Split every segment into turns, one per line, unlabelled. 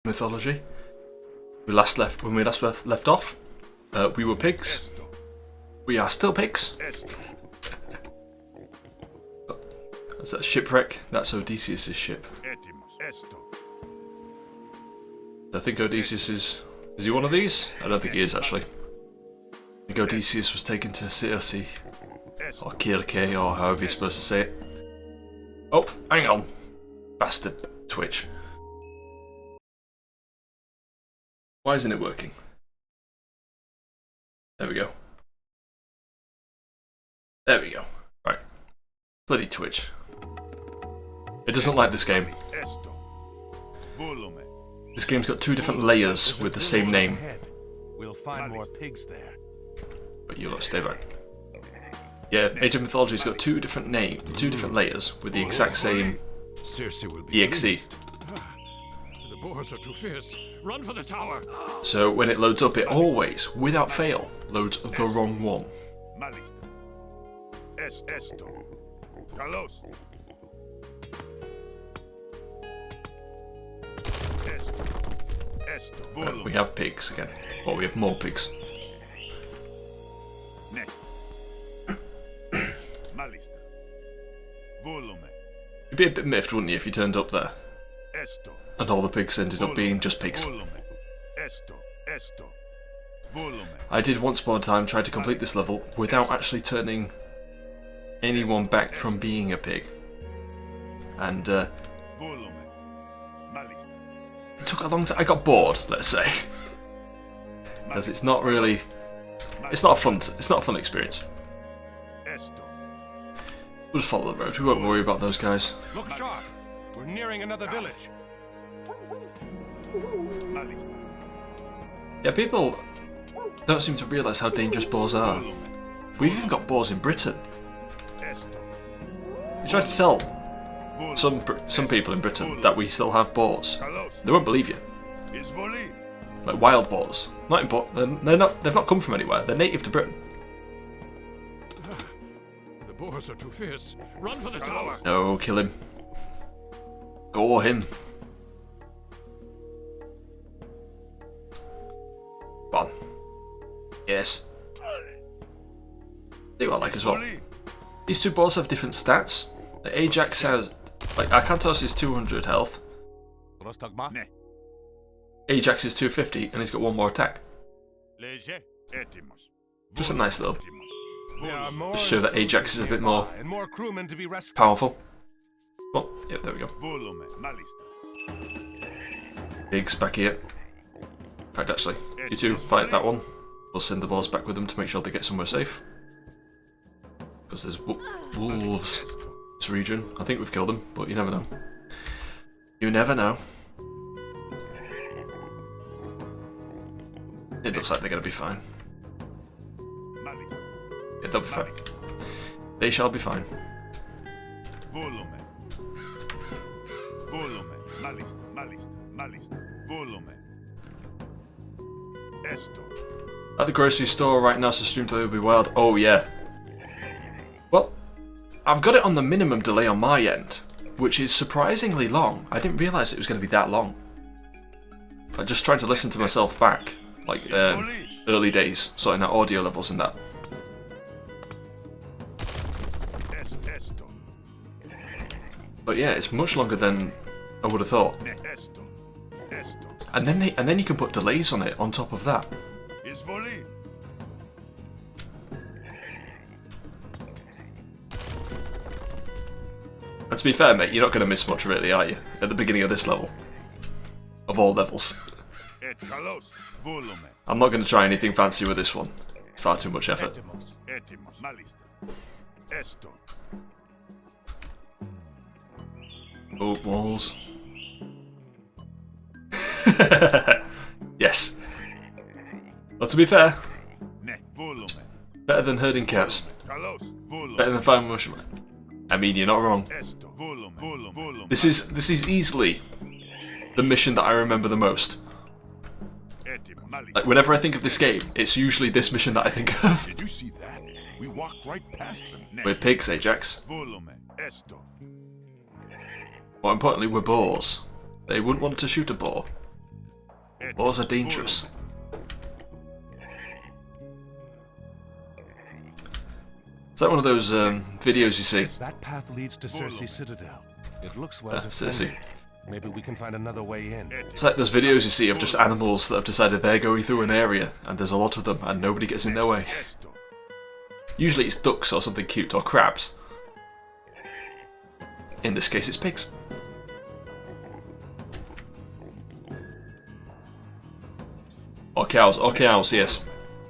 Mythology. When we last left off, we were pigs. We are still pigs. That's that shipwreck. That's Odysseus' ship. I think Odysseus is he one of these? I don't think he is actually. I think Odysseus was taken to Circe, or Kirke, or however you're supposed to say it. Oh, hang on. Bastard Twitch. Why isn't it working? There we go. There we go. Right. Bloody Twitch. It doesn't like this game. This game's got two different layers with the same name.
We'll find more pigs there.
But you lot stay back. Yeah, Age of Mythology's got two different layers with the exact same EXE.
The boars are too fierce. Run for the tower.
So when it loads up, it always, without fail, loads the wrong one. We have pigs again. Or we have more pigs. You'd be a bit miffed, wouldn't you, if you turned up there and all the pigs ended up being just pigs. I did once upon a time try to complete this level without actually turning anyone back from being a pig. And it took a long time. I got bored, let's say. Because it's not really... It's not a fun experience. We'll just follow the road. We won't worry about those guys.
Look sharp. We're nearing another village.
Yeah, people don't seem to realise how dangerous boars are. We've even got boars in Britain. You try to tell some people in Britain that we still have boars, they won't believe you. Like wild boars. Not important. They've not come from anywhere. They're native to Britain.
The boars are too fierce. Run for the tower.
No, kill him. Gore him. Come on. Yes. See what I like as well. These two boars have different stats. Like Ajax has, like Akantos is 200 health. Ajax is 250, and he's got one more attack. Just a nice little. Just show that Ajax is a bit more powerful. Oh, yeah, there we go. Pigs back here. In fact, actually, you two fight that one. We'll send the boars back with them to make sure they get somewhere safe. Because there's wolves in this region. I think we've killed them, but you never know. You never know. It looks like they're going to be fine. Yeah, they'll be fine. They shall be fine. At the grocery store right now, so stream delay will be wild. Oh yeah. Well, I've got it on the minimum delay on my end, which is surprisingly long. I didn't realise it was going to be that long. I just tried to listen to myself back, like early days, sorting out audio levels and that. But yeah, it's much longer than I would have thought. And then you can put delays on it on top of that. And to be fair, mate, you're not going to miss much really, are you? At the beginning of this level. Of all levels. I'm not going to try anything fancy with this one. Far too much effort. Oh, walls. Yes. Well, to be fair, better than herding cats. Better than finding mushroom. I mean, you're not wrong. This is easily the mission that I remember the most. Like, whenever I think of this game, it's usually this mission that I think of.
Did you see that? We walked right past them.
We're pigs, Ajax. More importantly, we're boars. They wouldn't want to shoot a boar. Laws are dangerous. It's like one of those videos you see.
That path leads to Circe Citadel. It looks well
Circe.
defended. Maybe we can find another way in.
It's like those videos you see of just animals that have decided they're going through an area, and there's a lot of them, and nobody gets in their way. Usually it's ducks or something cute, or crabs. In this case, it's pigs. Or cows, yes.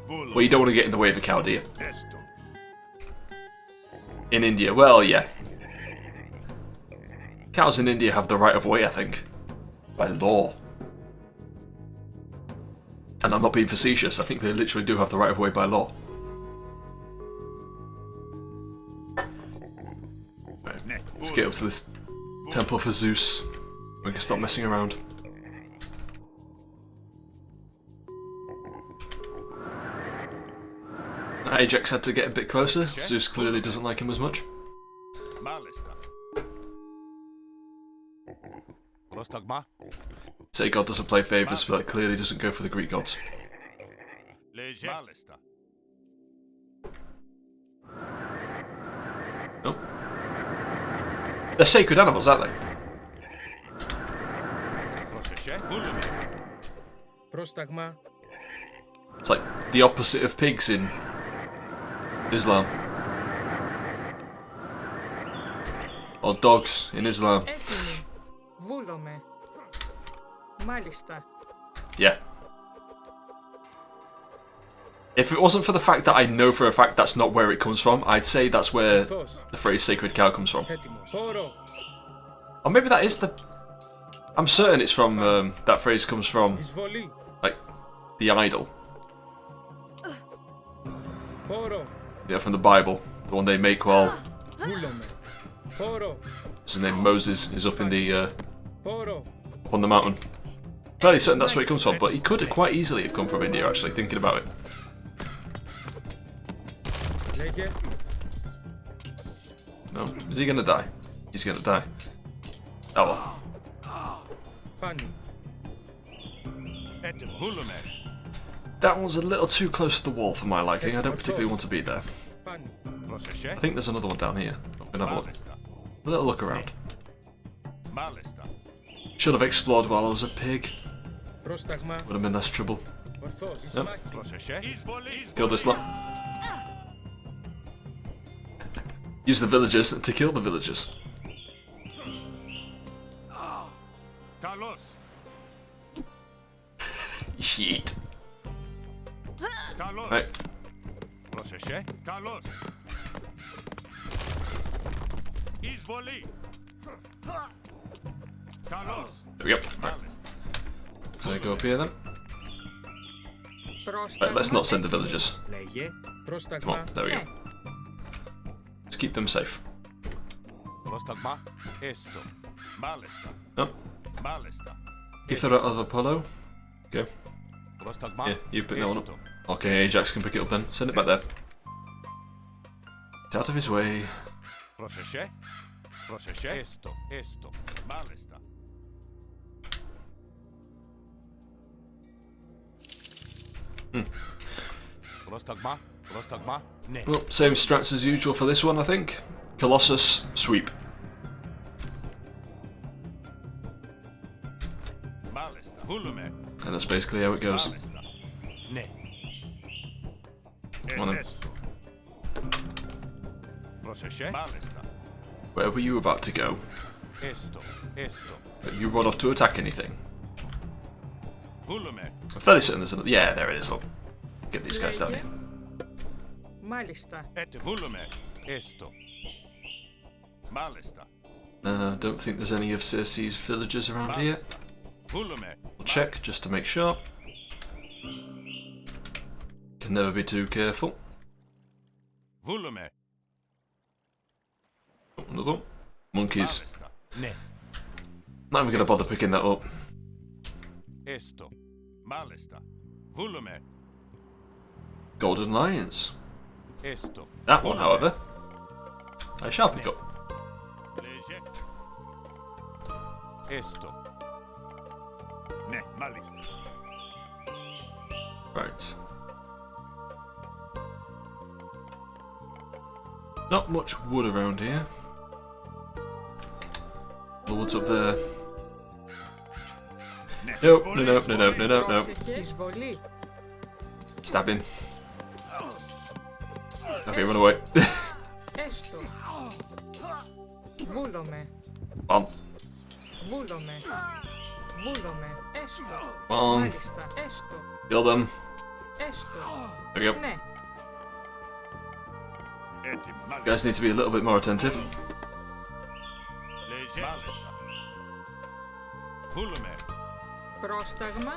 Well, you don't want to get in the way of a cow, do you? In India, well, yeah. Cows in India have the right of way, I think. By law. And I'm not being facetious, I think they literally do have the right of way by law. Right, let's get up to this temple for Zeus. We can stop messing around. Ajax had to get a bit closer. Zeus clearly doesn't like him as much. Say God doesn't play favours, but that clearly doesn't go for the Greek gods. Oh. They're sacred animals, aren't they? It's like the opposite of pigs in Islam. Or dogs in Islam. Yeah. If it wasn't for the fact that I know for a fact that's not where it comes from, I'd say that's where the phrase sacred cow comes from. Or maybe that is the... I'm certain it's from, that phrase comes from, like, the idol. Yeah, from the Bible. The one they make while... His name Moses is up in the, up on the mountain. Fairly certain that's where it comes from, but he could quite easily have come from India, actually, thinking about it. No, is he gonna die? He's gonna die. Oh well. That one's a little too close to the wall for my liking. I don't particularly want to be there. I think there's another one down here. I'm gonna have a look. A little look around. Should have explored while I was a pig. Would have been less trouble. Yep. Kill this lot. Use the villagers to kill the villagers. Yeet. Right. There we go. Right. Can I go up here then? Right, let's not send the villagers. Come on, there we go. Let's keep them safe. No. Kithara of Apollo. Okay. Yeah, you pick that one up. Okay, Ajax can pick it up then. Send it back there. Get out of his way. Well, same strats as usual for this one, I think. Colossus, sweep. And that's basically how it goes. Come on then. Where were you about to go? You run off to attack anything? I'm fairly certain there's another. Yeah, there it is. Look. Get these guys down here. Don't think there's any of Circe's villagers around here. We'll check just to make sure. Can never be too careful. Another one. Monkeys. Not even going to bother picking that up. Golden lions. That one, however, I shall pick up. Right. Not much wood around here. The wood's up there. Nope, no. Stab him. Okay, run away.
Έστω. Βούλομαι.
On.
Βούλομαι. Βούλομαι. Έστω.
On.
Μάλιστα. Έστω.
Kill them.
Έστω.
There we go.
Ναι.
You guys need to be a little bit more attentive.
Πρόσταγμα.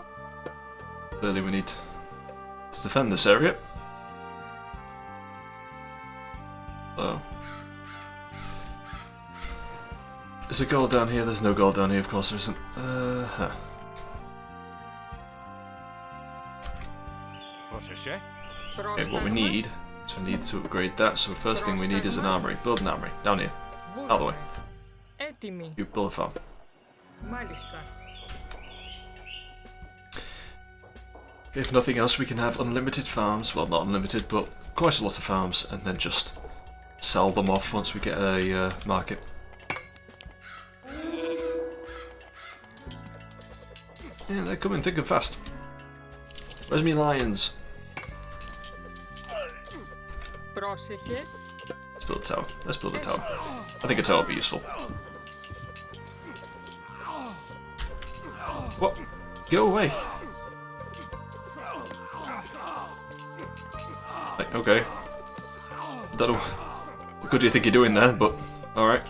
Clearly we need to defend this area. So. Is there gold down here? There's no gold down here, of course there isn't. Okay, what we need, so we need to upgrade that, so the first thing we need is an armory. Build an armory. Down here. Out of the way.
Έτοιμη.
You build a farm.
Μάλιστα.
If nothing else, we can have unlimited farms. Well, not unlimited, but quite a lot of farms, and then just sell them off once we get a market. Yeah, they're coming thick and fast. Where's me lions?
Πρόσεχε.
Let's build a tower. Let's build a tower. I think a tower would be useful. What? Go away. Like, okay. Don't know what good do you think you're doing there, but alright.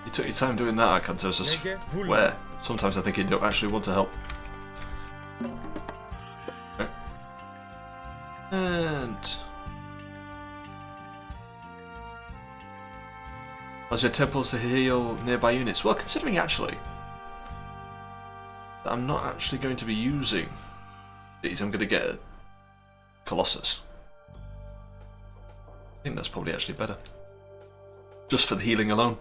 You took your time doing that, Acantosis. Where? Sometimes I think you don't actually want to help. Okay. And... Are there temples to heal nearby units? Well, considering actually that I'm not actually going to be using these, I'm going to get a Colossus. I think that's probably actually better. Just for the healing alone.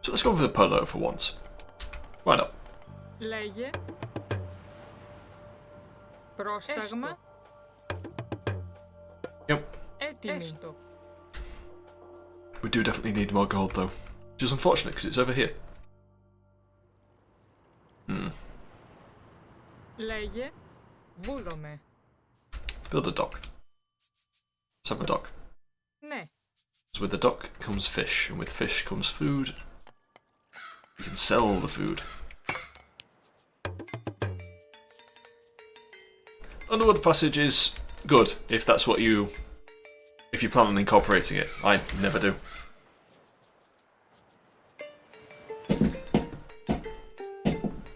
So let's go for the polo for once. Why not?
Λέγε. Πρόσταγμα.
Yep.
Έτοιμη. Έστω.
We do definitely need more gold though. Which is unfortunate because it's over here.
Λέγε. Βούλομαι.
Build a dock. Let's have a dock.
Ναι.
So with the dock comes fish, and with fish comes food. You can sell the food. Underwood passage is good if that's what you... if you plan on incorporating it. I never do.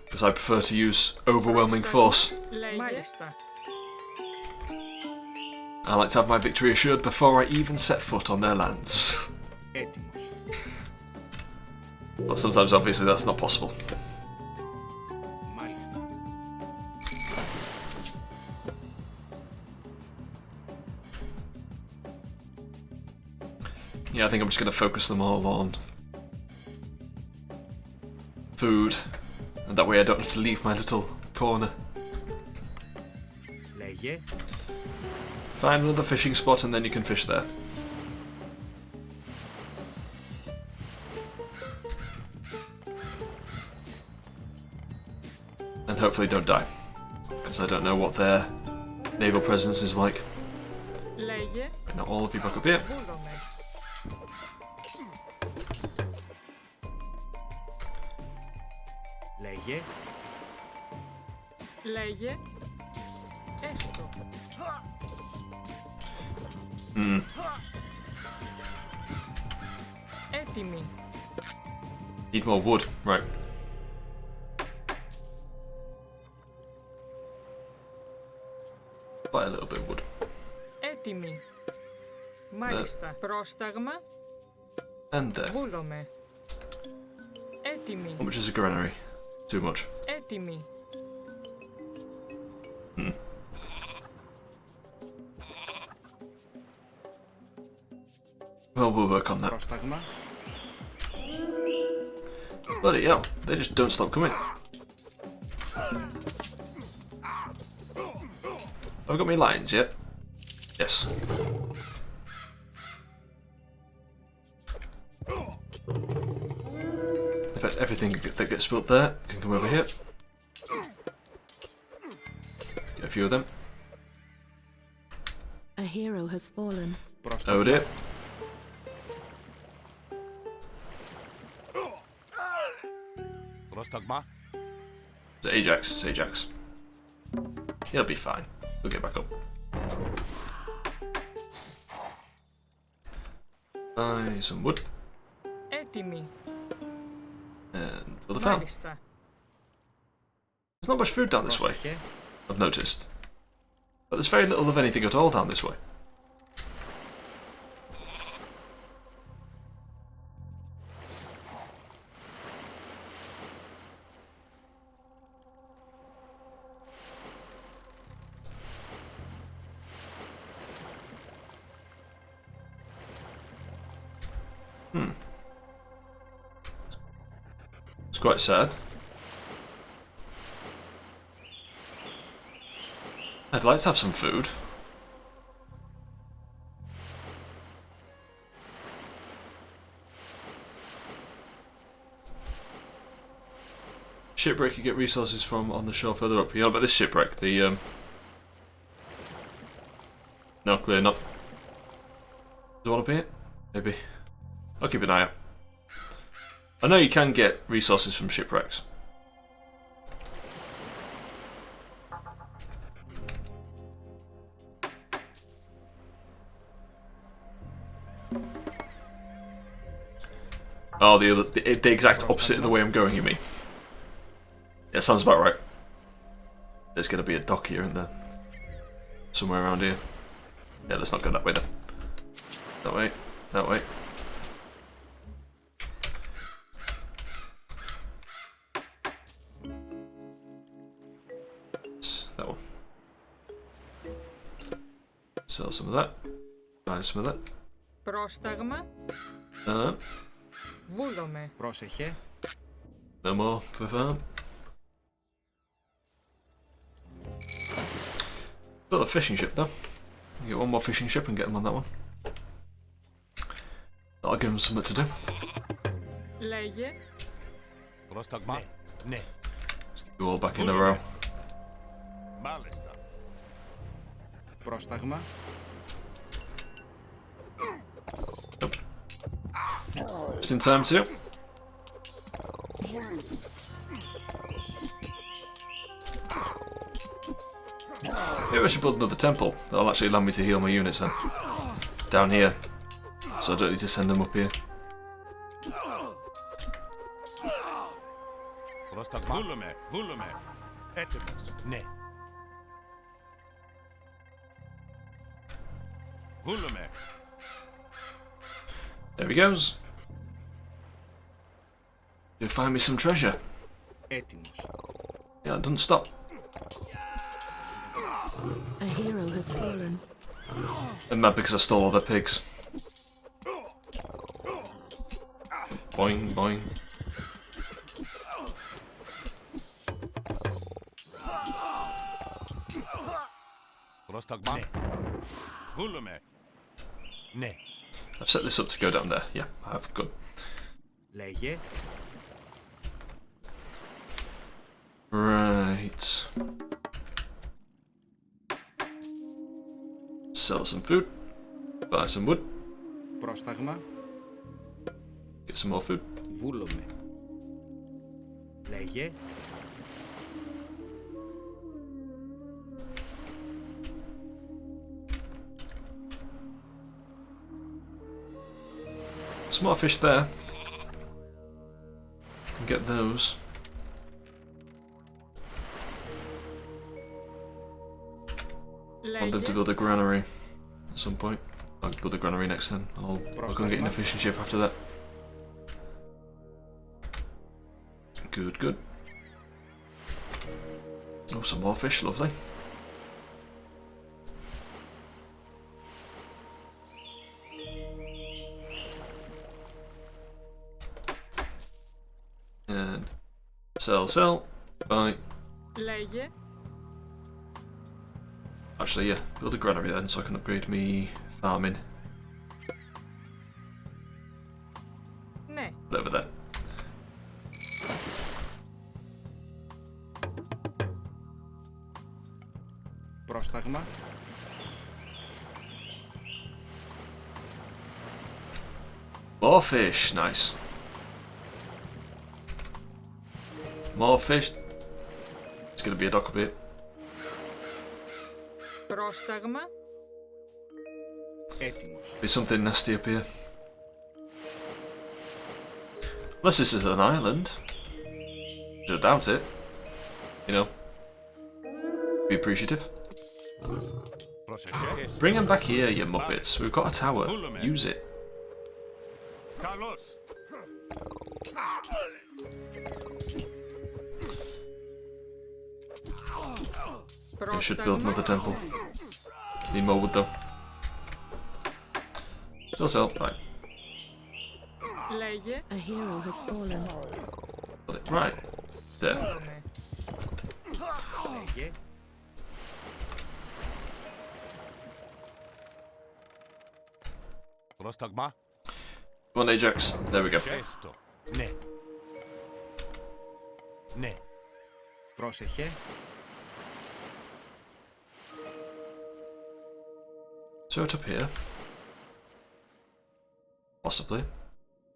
Because I prefer to use overwhelming force.
Μάλιστα.
I like to have my victory assured before I even set foot on their lands. Well, sometimes obviously that's not possible. Yeah, I think I'm just going to focus them all on food, and that way I don't have to leave my little corner. Find another fishing spot and then you can fish there. And hopefully don't die, because I don't know what their naval presence is like.
Λέγε.
Not all of you back up here.
Βούλομαι.
Λέγε.
Λέγε. Έστω. Έτοιμη.
Need more wood, right. Buy a little bit of wood.
Έτοιμη. Μάλιστα. Πρόσταγμα.
And there.
Βούλομαι. Έτοιμη.
How much is a granary? Too much.
Έτοιμη.
Well, we'll work on that.
Πρόσταγμα.
Bloody hell, they just don't stop coming. Have I got my lines yet? Yes. In fact, everything that gets built there can come over here. Get a few of them.
A hero has fallen.
Oh dear.
Prostagma.
It's Ajax, it's Ajax. He'll be fine. We'll get back up. Buy some wood.
Έτοιμοι.
And build a farm.
Μάλιστα.
There's not much food down this way, I've noticed. But there's very little of anything at all down this way. It's quite sad. I'd like to have some food. Shipwreck you get resources from on the shore further up. You know about this shipwreck? The no, clear not. Does it want to be it? Maybe. I'll keep an eye out. I know you can get resources from shipwrecks. Oh, the exact opposite of the way I'm going, you mean? Yeah, sounds about right. There's going to be a dock here and there. Somewhere around here. Yeah, let's not go that way then. That way. That way. That one. Sell some of that. Buy some of that.
Πρόσταγμα. Βούλομαι.
Πρόσεχε.
No more for farm. Built a fishing ship though. Get one more fishing ship and get them on that one. That'll give them something to do.
Λέγε.
Prostagma. Ναι.
You all back in a row.
Μάλιστα.
Πρόσταγμα.
Just in time too. Maybe I should build another temple. That'll actually allow me to heal my units then. Down here. So I don't need to send them up here.
Prostagma. Βούλουμε. Βούλουμε. Έτοιμος. Ναι. Βούλουμε.
There he goes. You'll find me some treasure.
Έτοιμος.
Yeah, it doesn't stop.
A hero has fallen.
I'm mad because I stole all their pigs. Boing, boing.
Prostagma. Ναι. Βούλουμε. Ναι.
I've set this up to go down there. Yeah, I have. Good.
Λέγε.
Right. Sell some food. Buy some wood.
Πρόσταγμα.
Get some more food.
Βούλομαι. Λέγε.
Some more fish there. Get those. Want them to
Λέγε.
build a granary at some point. I'll build a granary next then. I'll go and get in a fishing ship after that. Good, good. Oh, some more fish, lovely. And sell. Buy.
Λέγε.
Actually, yeah, build a granary then so I can upgrade me farming.
Ναι.
Whatever that.
Πρόσταγμα.
More fish, nice. More fish. It's gonna be a dock a bit.
Πρόσταγμα.
Έτοιμος.
Be something nasty up here. Unless this is an island. I doubt it. You know. Be appreciative.
Πρόσεχε.
Bring them back here, you muppets. We've got a tower. Use it.
Καλώς.
I should build another temple. Need more wood though. Sell. Right.
Λέγε.
A hero has fallen.
Got it. Right. There.
Ναι.
Λέγε.
Πρόσταγμα.
Come on, Ajax. There we go.
Έστω. Ναι. Ναι.
Πρόσεχε.
So it's up here. Possibly.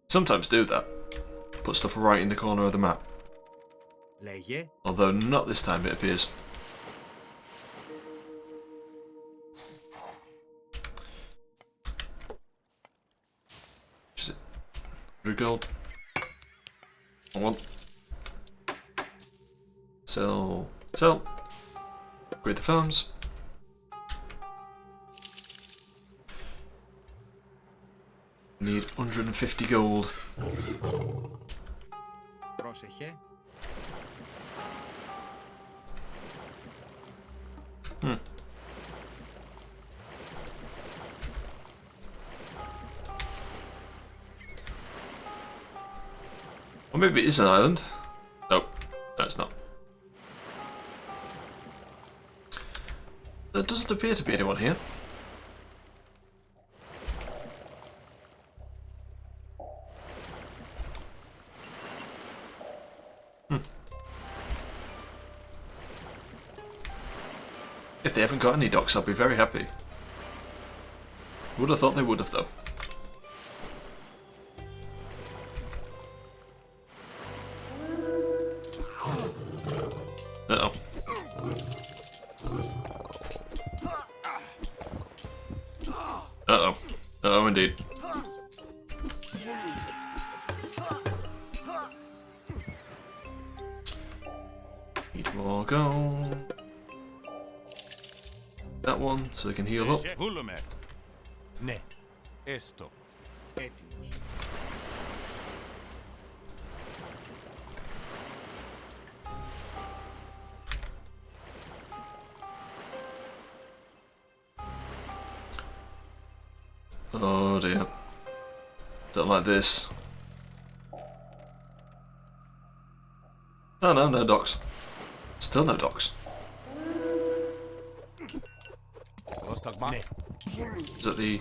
Sometimes do that. Put stuff right in the corner of the map.
Λέγε.
Although not this time, it appears. Is it 100 gold? I want. Sell. Upgrade the farms. Need 150 gold.
Πρόσεχε.
Or maybe it is an island. Nope, no it's not. There doesn't appear to be anyone here. If they haven't got any docks, I'll be very happy. Would have thought they would have, though. Uh-oh. Uh-oh. Uh-oh, indeed. Need more gold. That one, so they can heal up.
Βούλουμε. Ναι. Έστω.
Έτοιμος.
Oh dear. Don't like this. Oh no, no docks. Still no docks.
Πρόσταγμα. Ναι.
Is that the...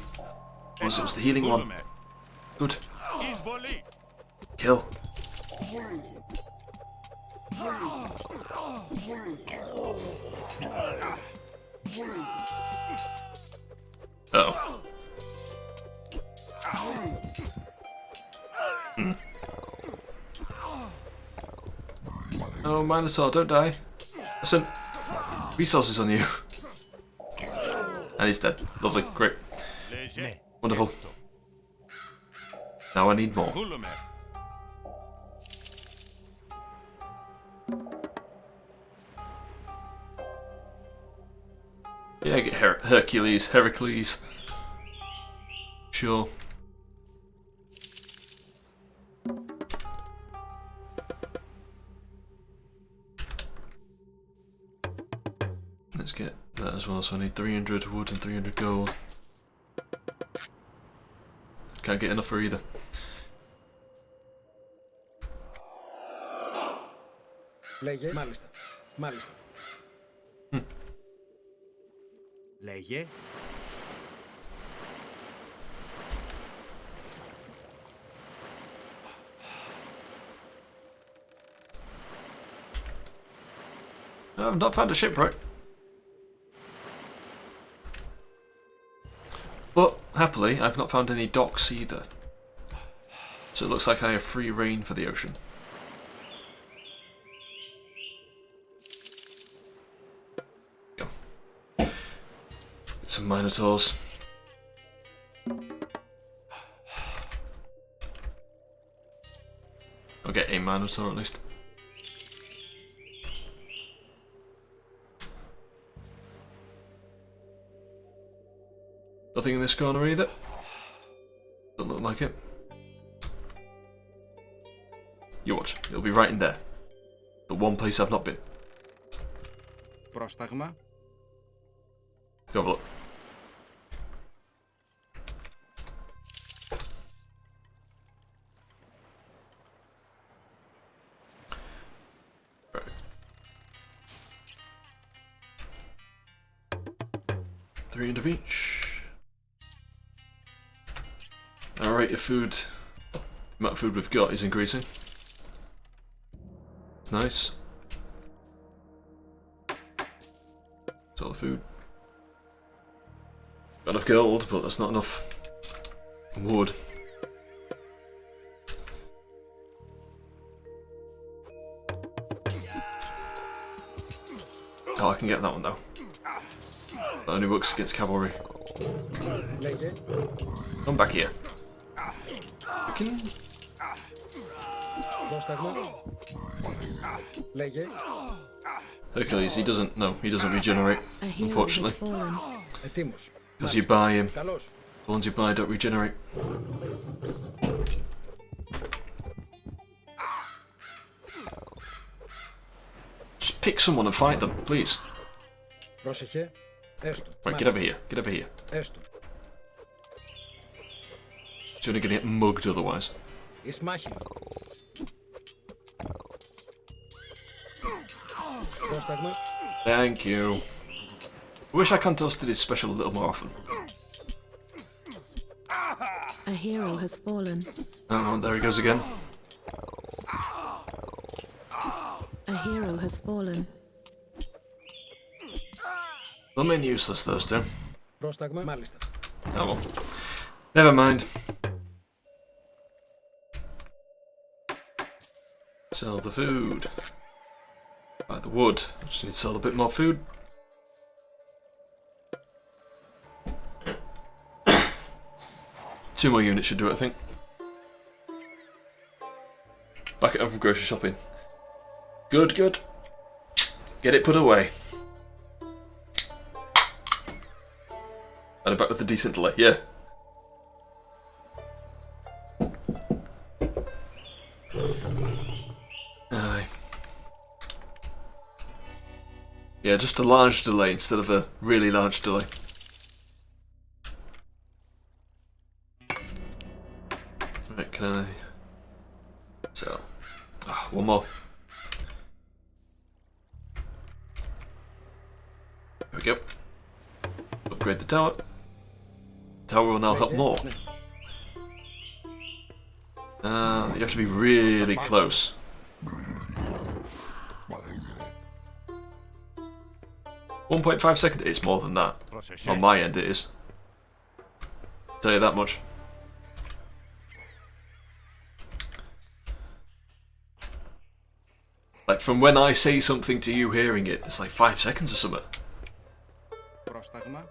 Oh, it was the healing one.
Βούλουμε.
Good.
Εισβολή.
Kill. Uh-oh. Oh, Minotaur, don't die. Listen. Resources on you. And he's dead. Lovely. Great.
Ναι.
Wonderful. Now I need more.
Βούλουμε.
Yeah, get Heracles. Sure. Let's get that as well, so I need 300 wood and 300 gold. Can't get enough for either.
Λέγε. Μάλιστα. Μάλιστα.
Λέγε.
No, I've not found a shipwreck. But, happily, I've not found any docks either. So it looks like I have free reign for the ocean. Go. Get some minotaurs. I'll get a minotaur at least. Nothing in this corner either. Doesn't look like it. You watch, it'll be right in there. The one place I've not been.
Πρόσταγμα.
Go have a look. Right. 300 of each. Alright, your food, the amount of food we've got is increasing. It's nice. That's all the food. Got enough gold, but that's not enough wood. Oh, I can get that one though. That only works against cavalry.
Λέγε.
Come back here. You can...
Πρόσταγμα. Λέγε.
Hercules, he doesn't regenerate,
A hero
unfortunately.
has fallen.
Ετοίμος.
Because you buy him.
Καλώς.
The ones you buy don't regenerate. Just pick someone and fight them, please.
Πρόσεχε. Έστω.
Right, get over here. Get over here.
Έστω.
You're only gonna get mugged otherwise.
Εις μάχη. Πρόσταγμα.
Thank you. I wish I contested his special a little more often.
A hero has fallen.
Oh, there he goes again.
A hero has fallen.
I'm in useless those two.
Πρόσταγμα. Μάλιστα.
Oh well. Never mind. Sell the food. Buy the wood. I just need to sell a bit more food. Two more units should do it, I think. Back it up from grocery shopping. Good, good. Get it put away. And back with a decent delay, yeah. Aye. Yeah, just a large delay instead of a really large delay. Right, can I... So... one more. There we go. Upgrade the tower. Tower will now help more. You have to be really close. .5 seconds. It's more than that. On my end, it is. Tell you that much. Like from when I say something to you hearing it, it's like 5 seconds or something.
Πρόσταγμα.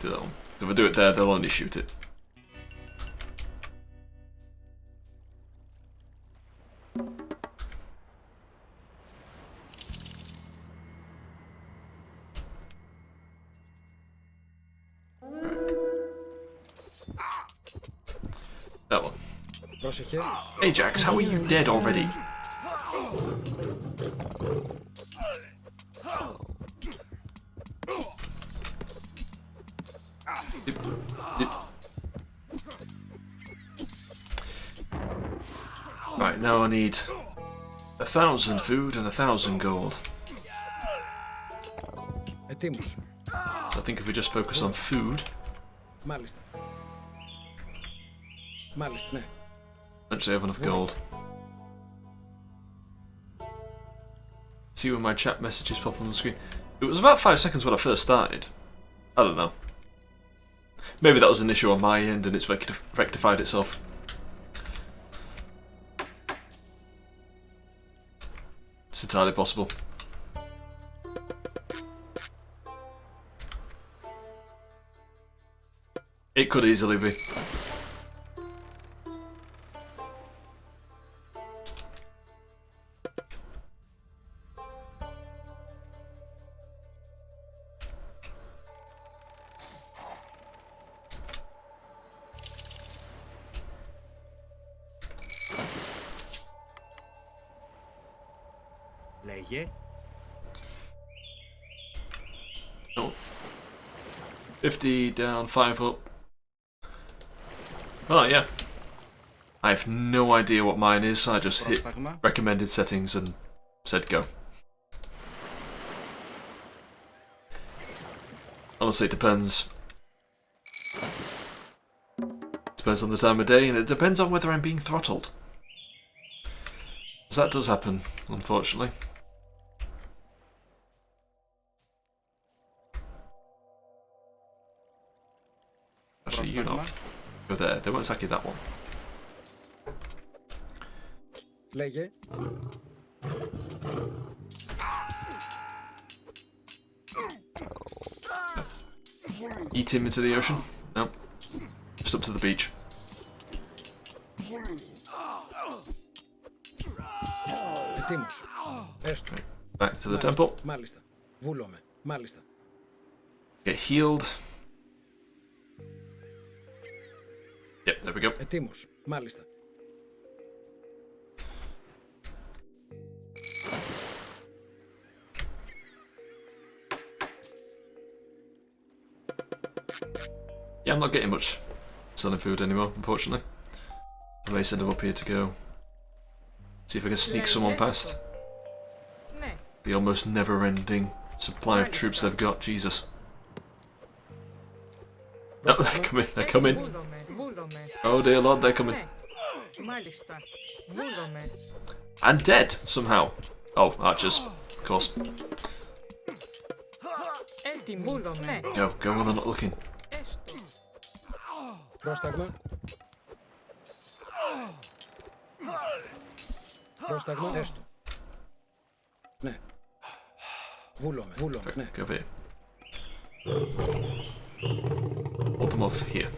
Do that one. If I do it there, they'll only shoot it. That one.
Πρόσεχε.
Ajax, how are you dead already? Dip, dip. Right, now I need 1,000 food and 1,000 gold.
Ετοίμος.
So I think if we just focus on food,
Μάλιστα. Μάλιστα, ναι.
actually have enough gold. See when my chat messages pop on the screen. It was about 5 seconds when I first started. I don't know. Maybe that was an issue on my end and it's rectified itself. It's entirely possible. It could easily be.
Λέγε.
Oh. 50 down, 5 up. Oh yeah. I have no idea what mine is, I just hit recommended settings and said go. Honestly, it depends. Depends on the time of day, and it depends on whether I'm being throttled. Because that does happen, unfortunately. Actually, you know. Go there. They won't attack you that one.
Λέγε.
Eat him into the ocean? No. Just up to the beach.
Ετοίμος. Έστω.
Back to the temple.
Μάλιστα. Βούλομαι. Μάλιστα.
Get healed. Yep, there we go.
Ετοίμος. Μάλιστα.
Yeah, I'm not getting much selling food anymore, unfortunately. I may send them up here to go. See if I can sneak someone past.
Ναι.
The almost never-ending supply of troops they've got. Jesus. Oh, they're coming. They're coming.
Βούλομαι.
Oh dear Lord, they're coming.
Ναι. Μάλιστα. Βούλομαι.
And dead somehow. Oh, archers, of course.
Έτοιμη. Βούλομαι. Ναι.
Go when they're not looking.
Έστω.
Πρόσταγμα. Πρόσταγμα. Έστω. Ναι. Βούλομαι. Βούλομαι. Ναι.
Go over here. Hold them off here.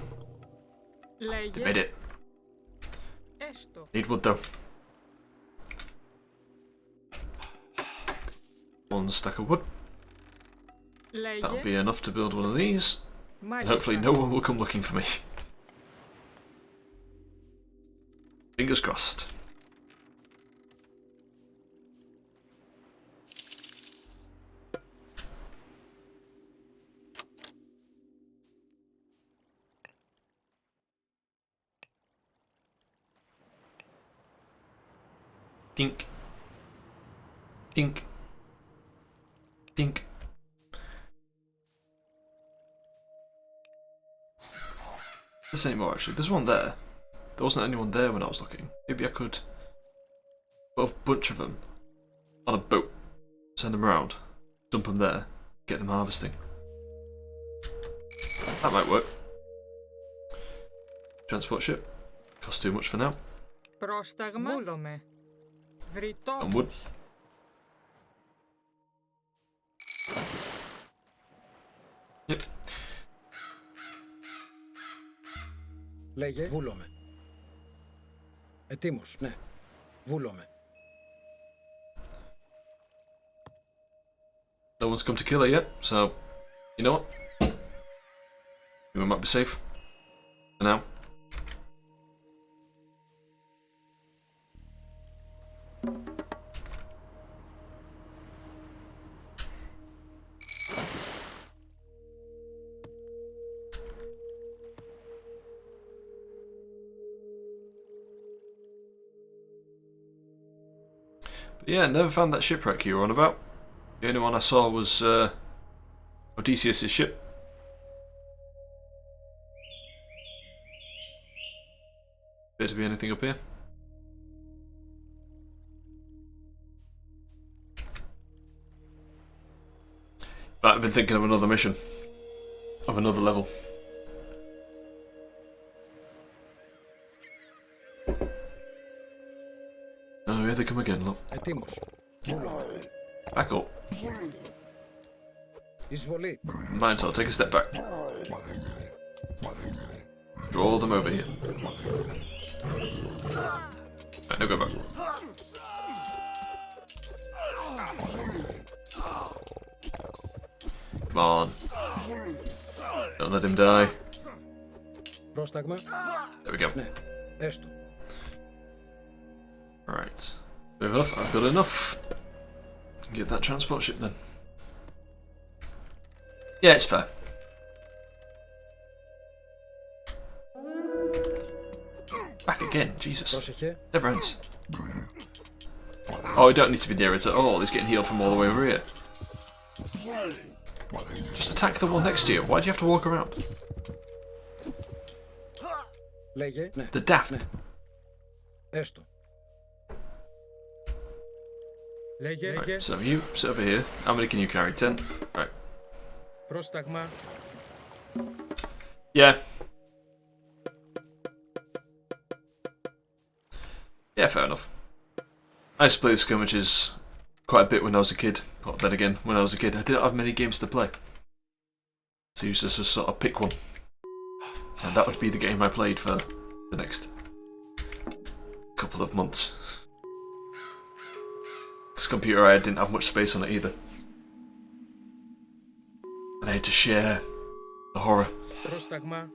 They made
Λέγε.
it.
Έστω.
Need wood though. One stack of wood. That'll
Λέγε.
be enough to build one of these. And
Μάλιστα.
hopefully no one will come looking for me. Fingers crossed. Dink. Dink. Dink. There's any more actually. There's one there. There wasn't anyone there when I was looking. Maybe I could put a bunch of them on a boat, send them around, dump them there, get them harvesting. That might work. Transport ship. Costs too much for now.
Πρόσταγμα. Βούλομαι.
And wood.
Βρυτόμος.
Yep.
Λέγε. Βούλομαι. Ετοίμος. Ναι. Βούλομαι.
No one's come to kill her yet, so you know what? We might be safe for now. But yeah, never found that shipwreck you were on about. The only one I saw was Odysseus' ship. Appear to be anything up here? But I've been thinking of another mission. Of another level. Oh, here they come again, look.
Ετοίμος. Βούλομαι.
Back up.
Εισβολή.
Might as well take a step back. Draw them over here. Right, now go back. Come on. Don't let him die.
Πρόσταγμα.
There we go.
Ναι. Έστω.
Right. Good enough. I've got enough. Get that transport ship then. Yeah, it's fair. Back again, Jesus.
Πρόσεχε.
Never ends. Oh, I don't need to be near it at all. He's getting healed from all the way over here. Just attack the one next to you. Why do you have to walk around?
Λέγε. Ναι.
The daft.
Ναι. Έστω. Λέγε.
Right, so you sit over here. How many can you carry? 10? Right.
Πρόσταγμα.
Yeah. Yeah, fair enough. I used to play skirmishes quite a bit when I was a kid. But then again, when I was a kid, I didn't have many games to play. So I used to just sort of pick one. And that would be the game I played for the next couple of months. Because computer I didn't have much space on it either. And I had to share the horror.
Πρόσταγμα.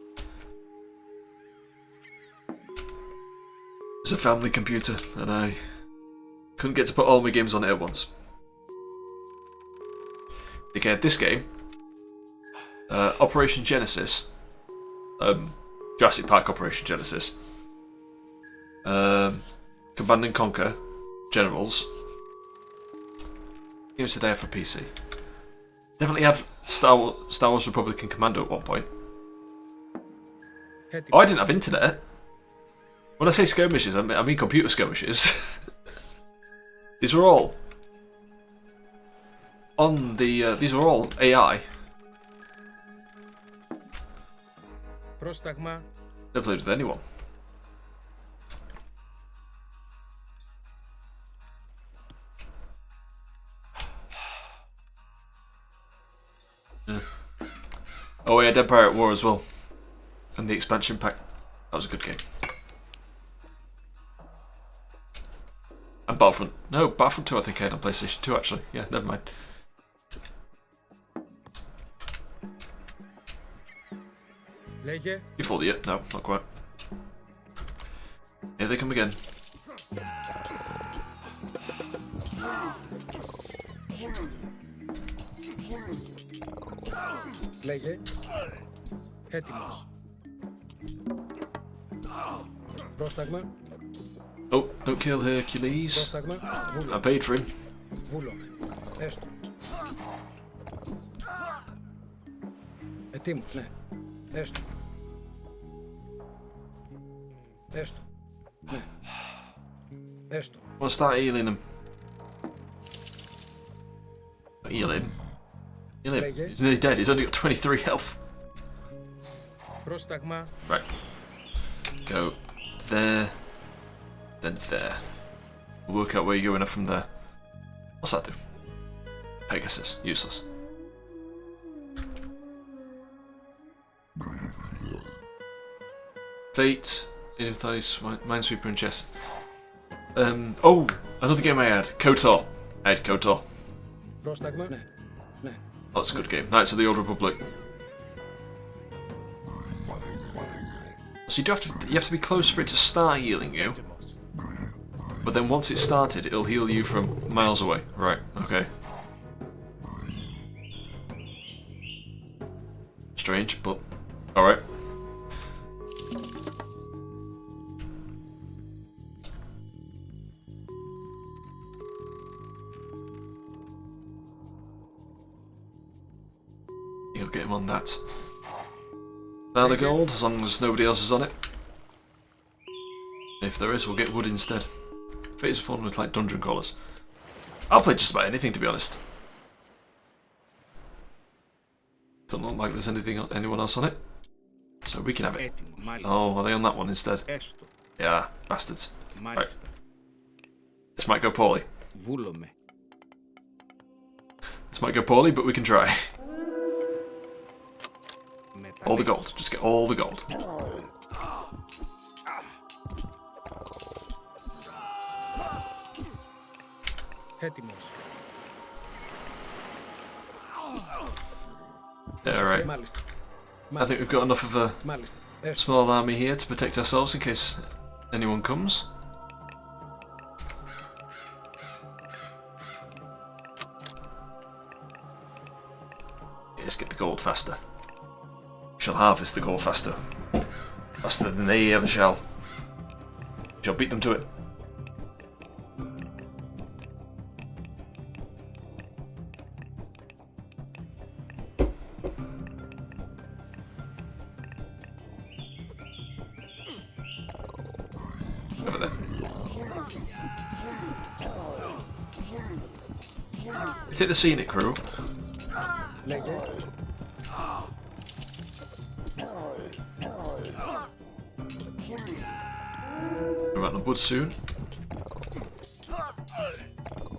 It's a family computer, and I couldn't get to put all my games on it at once. Okay, this game, Operation Genesis, Jurassic Park Operation Genesis, Command and Conquer, Generals, games today for PC. Definitely had Star Wars Republican Commando at one point. Oh, I didn't have internet. When I say skirmishes, I mean computer skirmishes. These were all on the. These were all AI.
Πρόσταγμα.
Never played with anyone. Yeah. Oh yeah, Empire at War as well, and the expansion pack. That was a good game. And Battlefront. No, Battlefront 2 I think I had on PlayStation 2 actually. Yeah, never mind.
Λέγε.
Before the no, not quite. Here they come again.
Λέγε. Έτοιμος. Πρόσταγμα.
Oh, don't kill Hercules.
Πρόσταγμα.
I
Βούλομαι.
paid for him.
Βούλομαι. Έστω. Ετοίμος. Ναι. Έστω. Έστω. Ναι. Έστω.
I'll start healing him. Heal him. Heal him. He's nearly dead. He's only got 23 health.
Πρόσταγμα.
Right. Go there. Then there. We'll work out where you're going up from there. What's that do? Pegasus. Useless. Fate. Mythology, Minesweeper and Chess. Oh! Another game I had. KOTOR. I had KOTOR.
Πρόσταγμα. Ναι. Ναι.
That's a good game. Knights of the Old Republic. So you have to be close for it to start healing you. But then once it's started, it'll heal you from miles away. Right, okay. Strange, but alright. on that. Now the gold, as long as nobody else is on it. If there is, we'll get wood instead. It's fun with like dungeon crawlers. I'll play just about anything, to be honest. Doesn't look like there's anyone else on it. So we can have it.
Έτοιμο, μάλιστα.
Oh, are they on that one instead?
Έστω,
Yeah, bastards.
μάλιστα.
This might go poorly.
Βούλομαι.
This might go poorly, but we can try. All the
Μεταλλεύσεις.
gold. Just get all the gold.
Έτοιμος.
Yeah, alright.
Μάλιστα.
I think we've got enough of a
Μάλιστα. Έστω.
small army here to protect ourselves in case anyone comes. Let's get the gold faster. We shall harvest the gold faster. Faster than they ever shall. We shall beat them to it. Over there. Is it the scenic crew?
Λέγε.
We're out of wood soon.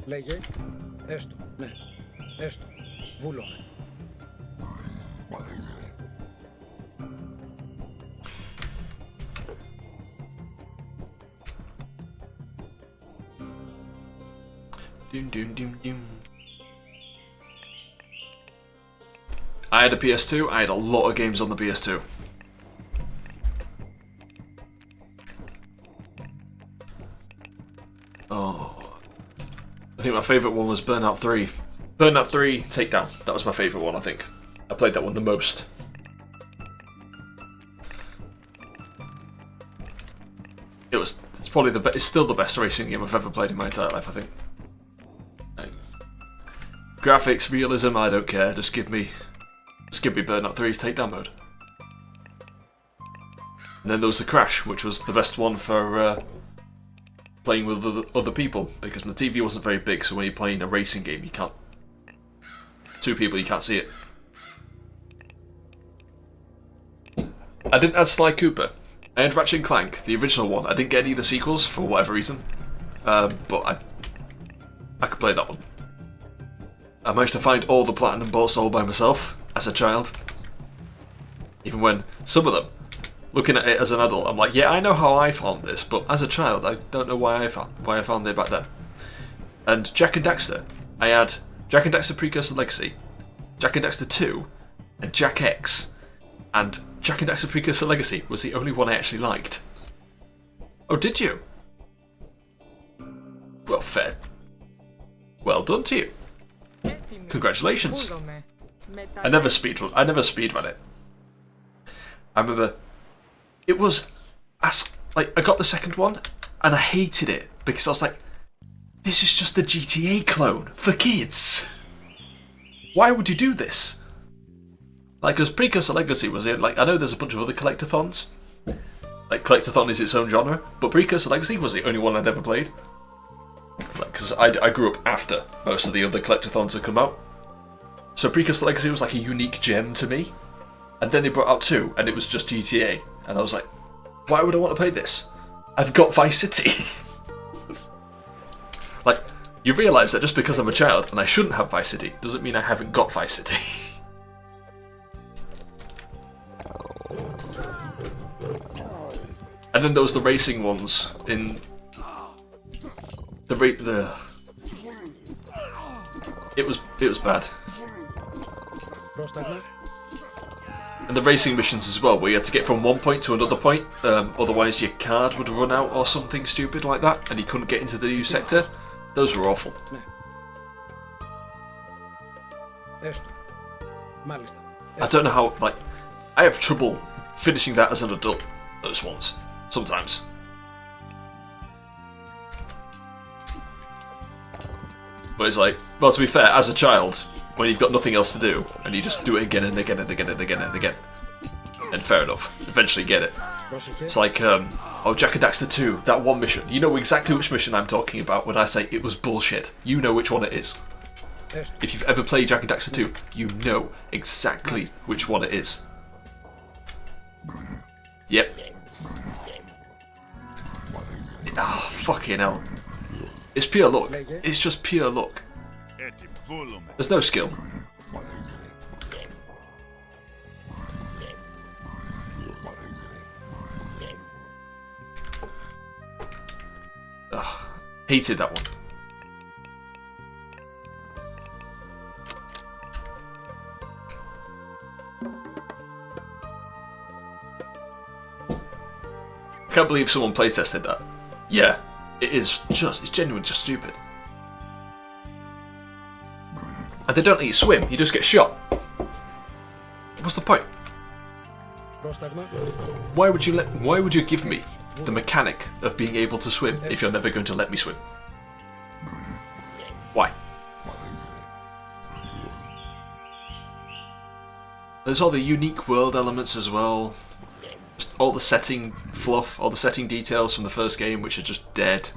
Λέγε. Έστω. Ναι. Έστω. Βούλομαι.
Doom, doom, doom, doom. I had a PS2. I had a lot of games on the PS2. Oh, I think my favourite one was Burnout 3. Burnout 3 Takedown. That was my favourite one, I think. I played that one the most. It's probably it's still the best racing game I've ever played in my entire life, I think. Like, graphics, realism, I don't care. Just give me Burnout 3's Takedown mode. And then there was the Crash, which was the best one for playing with other people, because the TV wasn't very big, so when you're playing a racing game, you can't... Two people, you can't see it. I didn't add Sly Cooper. I had Ratchet & Clank, the original one. I didn't get any of the sequels, for whatever reason. But I could play that one. I managed to find all the Platinum Balls all by myself, as a child. Even when some of them, looking at it as an adult, I'm like, yeah, I know how I found this, but as a child, I don't know why I found it back then. And Jak and Daxter, I had Jak and Daxter Precursor Legacy, Jak and Daxter 2, and Jak X. And Jak and Daxter Precursor Legacy was the only one I actually liked. Oh, did you? Well, fair. Well done to you.
Έτοιμοι.
Congratulations.
Βούλομαι.
I never speedrun it. I remember it was like I got the second one and I hated it because I was like, this is just the GTA clone for kids. Why would you do this? Like, because Precursor Legacy was in, like, I know there's a bunch of other collectathons. Like, collectathon is its own genre, but Precursor Legacy was the only one I'd ever played. Like, because I grew up after most of the other collectathons had come out. So Precursor Legacy was like a unique gem to me. And then they brought out 2, and it was just GTA. And I was like, why would I want to play this? I've got Vice City. Like, you realise that just because I'm a child and I shouldn't have Vice City doesn't mean I haven't got Vice City. And then there was the racing ones in it was bad.
Πρόσταγμα.
And the racing missions as well, where you had to get from one point to another point, otherwise your card would run out or something stupid like that, and you couldn't get into the new sector. Those were awful.
Ναι. Έστω. Μάλιστα.
I don't know how, like, I have trouble finishing that as an adult, those ones, sometimes. But it's like, well, to be fair, as a child, when you've got nothing else to do, and you just do it again and again and again and again and again. And fair enough, eventually get it. It's like, Jak and Daxter 2, that one mission. You know exactly which mission I'm talking about when I say it was bullshit. You know which one it is. If you've ever played Jak and Daxter 2, you know exactly which one it is. Yep. Ah, fucking hell. It's pure luck. It's just pure luck. There's no skill. Ugh, hated that one. I can't believe someone playtested that. Yeah, it's genuinely just stupid. And they don't let you swim, you just get shot. What's the point? Why would you give me the mechanic of being able to swim if you're never going to let me swim? Why? There's all the unique world elements as well. Just all the setting fluff, all the setting details from the first game, which are just dead.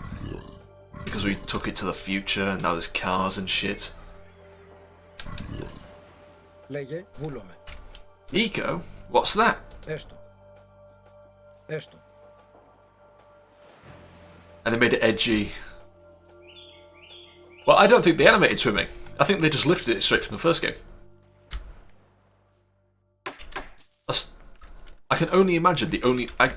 Because we took it to the future and now there's cars and shit. Eco? What's that? And they made it edgy. Well, I don't think they animated swimming. I think they just lifted it straight from the first game. I can only imagine I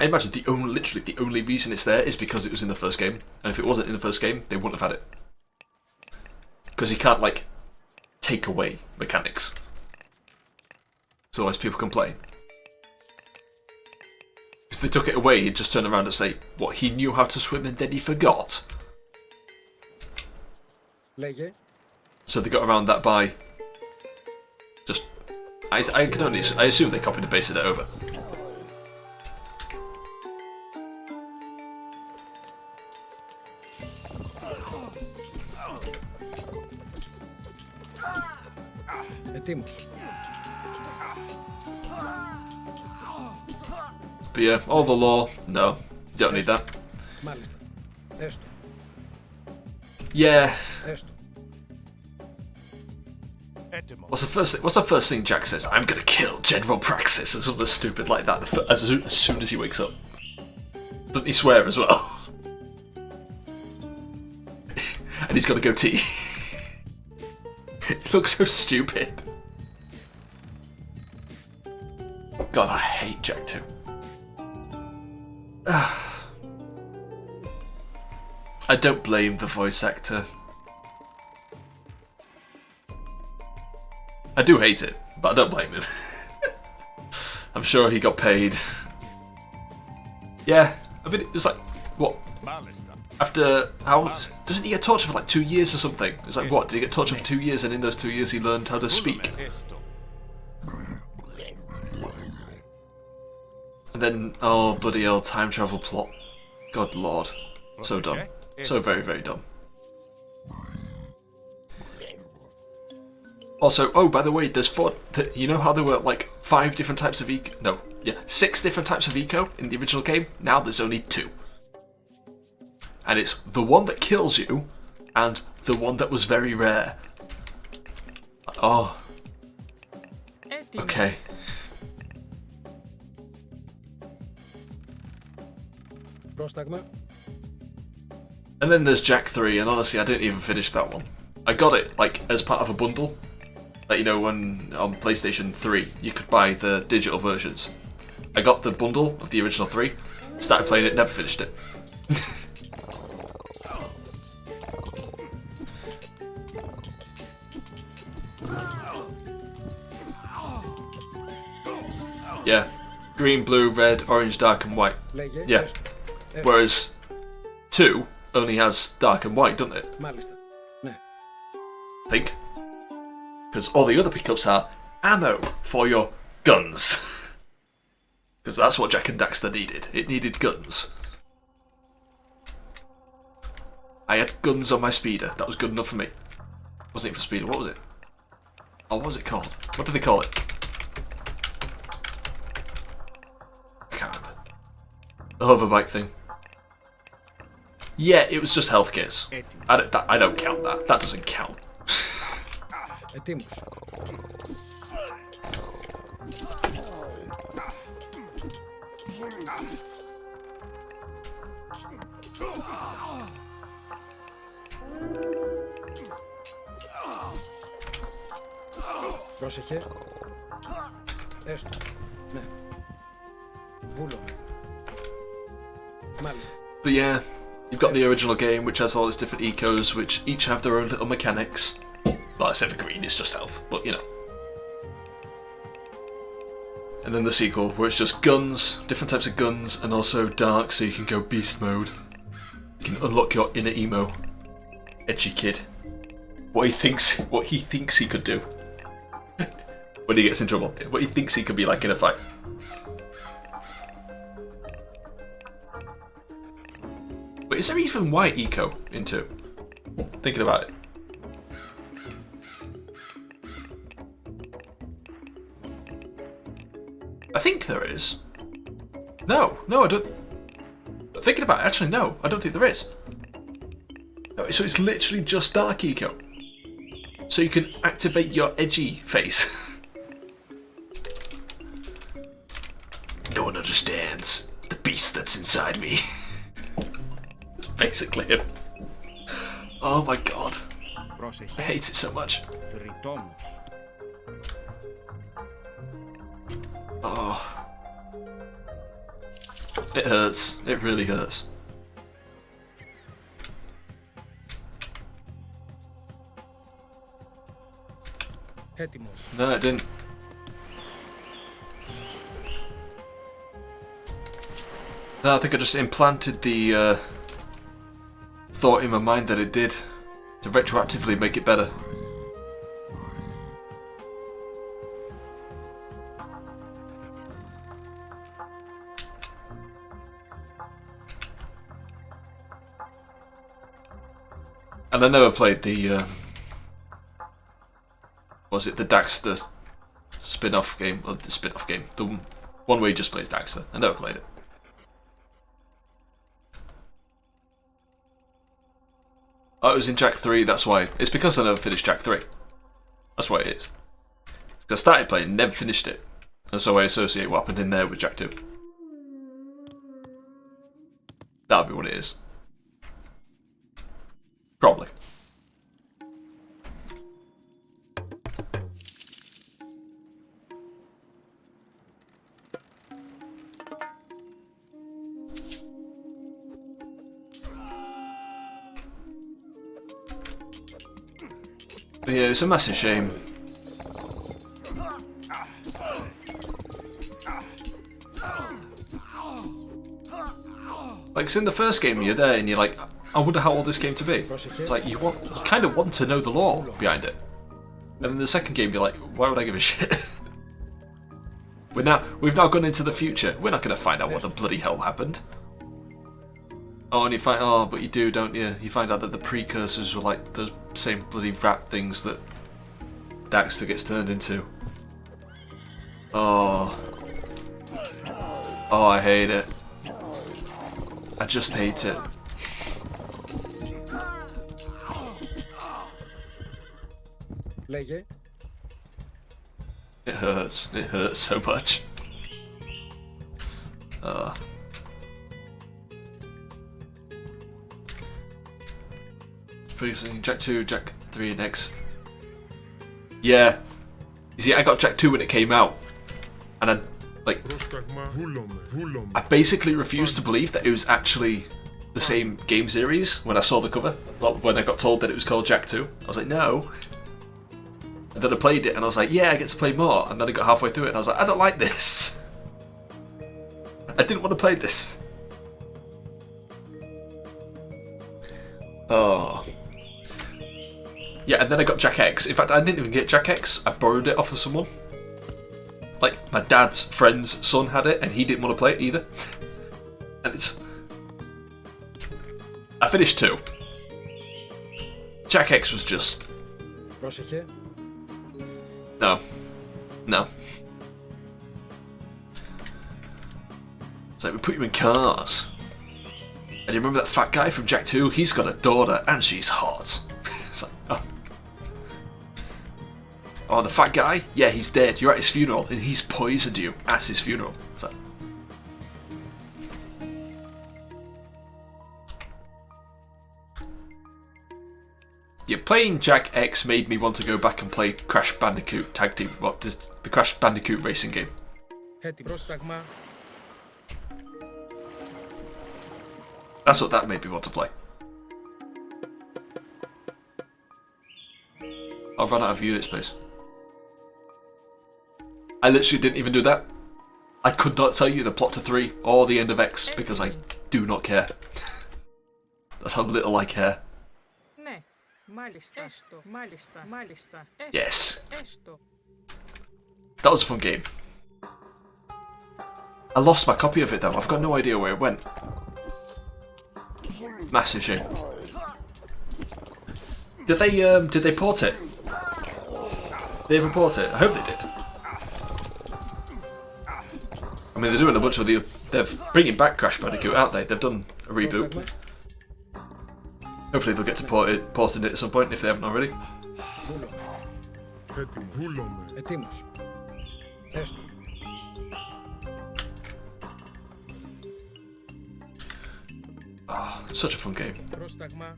imagine literally the only reason it's there is because it was in the first game. And if it wasn't in the first game, they wouldn't have had it. Because you can't, like, take away mechanics. So otherwise people complain. If they took it away, you'd just turn around and say, what, he knew how to swim and then he forgot? So they got around that by just... I assume they copied and pasted it over. But yeah, all the lore, no, you don't need that. Yeah. What's the first thing Jack says? I'm gonna kill General Praxis or something stupid like that as soon as he wakes up. Doesn't he swear as well? And he's got a goatee. It looks so stupid. God, I hate Jak 2. I don't blame the voice actor. I do hate it, but I don't blame him. I'm sure he got paid. Yeah, I mean, it's like, what? After, doesn't he get tortured for like 2 years or something? It's like, what, did he get tortured for 2 years and in those 2 years he learned how to speak? And then, oh bloody hell, time travel plot. God lord. So dumb. So very, very dumb. Also, oh, by the way, there's you know how there were like 5 different types of eco? No, yeah, 6 different types of eco in the original game? Now there's only 2. And it's the one that kills you, and the one that was very rare. Oh. Okay. And then there's Jak 3, and honestly, I didn't even finish that one. I got it, like, as part of a bundle. Like, you know, when on PlayStation 3, you could buy the digital versions. I got the bundle of the original 3, started playing it, never finished it. Yeah. Green, blue, red, orange, dark and white. Yeah. Whereas 2 only has dark and white, doesn't it? I think. Because all the other pickups are ammo for your guns. Because that's what Jak and Daxter needed. It needed guns. I had guns on my speeder. That was good enough for me. Wasn't it for speed? What was it? Oh, what was it called? What did they call it? I can't remember. The hoverbike thing. Yeah, it was just health kits. I don't count that. That doesn't count.
Ετοίμος. Πρόσεχε. Έστω. Ναι. Βούλο. Μάλιστα.
But yeah, you've got the original game, which has all its different ecos, which each have their own little mechanics. Well, except for green, it's just health, but you know. And then the sequel, where it's just guns, different types of guns, and also dark, so you can go beast mode. You can unlock your inner emo, edgy kid. What he thinks he could do when he gets in trouble. What he thinks he could be like in a fight. But is there even white eco in 2? Thinking about it. I think there is. No, I don't. Thinking about it, actually, no, I don't think there is. No, so it's literally just dark eco. So you can activate your edgy face. No one understands the beast that's inside me. Basically it. Oh my god. I hate it so much. Oh. It hurts. It really hurts.
Έτοιμος.
No, it didn't. No, I think I just implanted the thought in my mind that it did to retroactively make it better. And I never played the was it the Daxter spin-off game? Or the spin-off game, the one where he just plays Daxter. I never played it. Oh, it was in Jack 3, that's why. It's because I never finished Jack 3. That's why it is. I started playing, never finished it. And so I associate what happened in there with Jack 2. That'll be what it is. Probably. But yeah, it's a massive shame. Like, 'cause in the first game you're there and you're like, I wonder how all this came to be. It's like you kind of want to know the lore behind it. And in the second game you're like, why would I give a shit? We've now gone into the future. We're not going to find out what the bloody hell happened. Oh, and you find, oh, but you do, don't you? You find out that the precursors were like the same bloody rat things that Daxter gets turned into. Oh. Oh, I hate it. I just hate it.
Λέγε.
It hurts. It hurts so much. Previously, Jack 2, Jack 3, and X. Yeah. You see, I got Jack 2 when it came out. And I basically refused to believe that it was actually the same game series when I saw the cover. Well, when I got told that it was called Jack 2. I was like, no. And then I played it and I was like, yeah, I get to play more. And then I got halfway through it and I was like, I don't like this. I didn't want to play this. Oh. Yeah, and then I got Jack X. In fact, I didn't even get Jack X. I borrowed it off of someone. Like, my dad's friend's son had it and he didn't want to play it either. And it's... I finished 2. Jack X was just
Πρόσεχε.
No. No. It's like we put you in cars. And you remember that fat guy from Jack 2? He's got a daughter and she's hot. It's like, oh. Oh, the fat guy? Yeah, he's dead. You're at his funeral and he's poisoned you at his funeral. It's like, yeah, playing Jack X made me want to go back and play Crash Bandicoot Tag Team. What is the Crash Bandicoot racing game?
Έτοιμο. Πρόσταγμα.
That's what that made me want to play. I've run out of unit space. I literally didn't even do that. I could not tell you the plot to 3 or the end of X because I do not care. That's how little I care.
Ναι. Μάλιστα. Έστω. Μάλιστα. Μάλιστα.
Yes.
Έστω.
That was a fun game. I lost my copy of it though. I've got no idea where it went. Massive shame. Did they port it? Did they ever port it? I hope they did. I mean, they're doing a bunch of the. They're bringing back Crash Bandicoot, aren't they? They've done a reboot.
Πρόσταγμα.
Hopefully they'll get to porting it at some point if they haven't already.
Βούλομαι.
Ετοίμος. Έστω.
Oh, such a fun game.
Πρόσταγμα.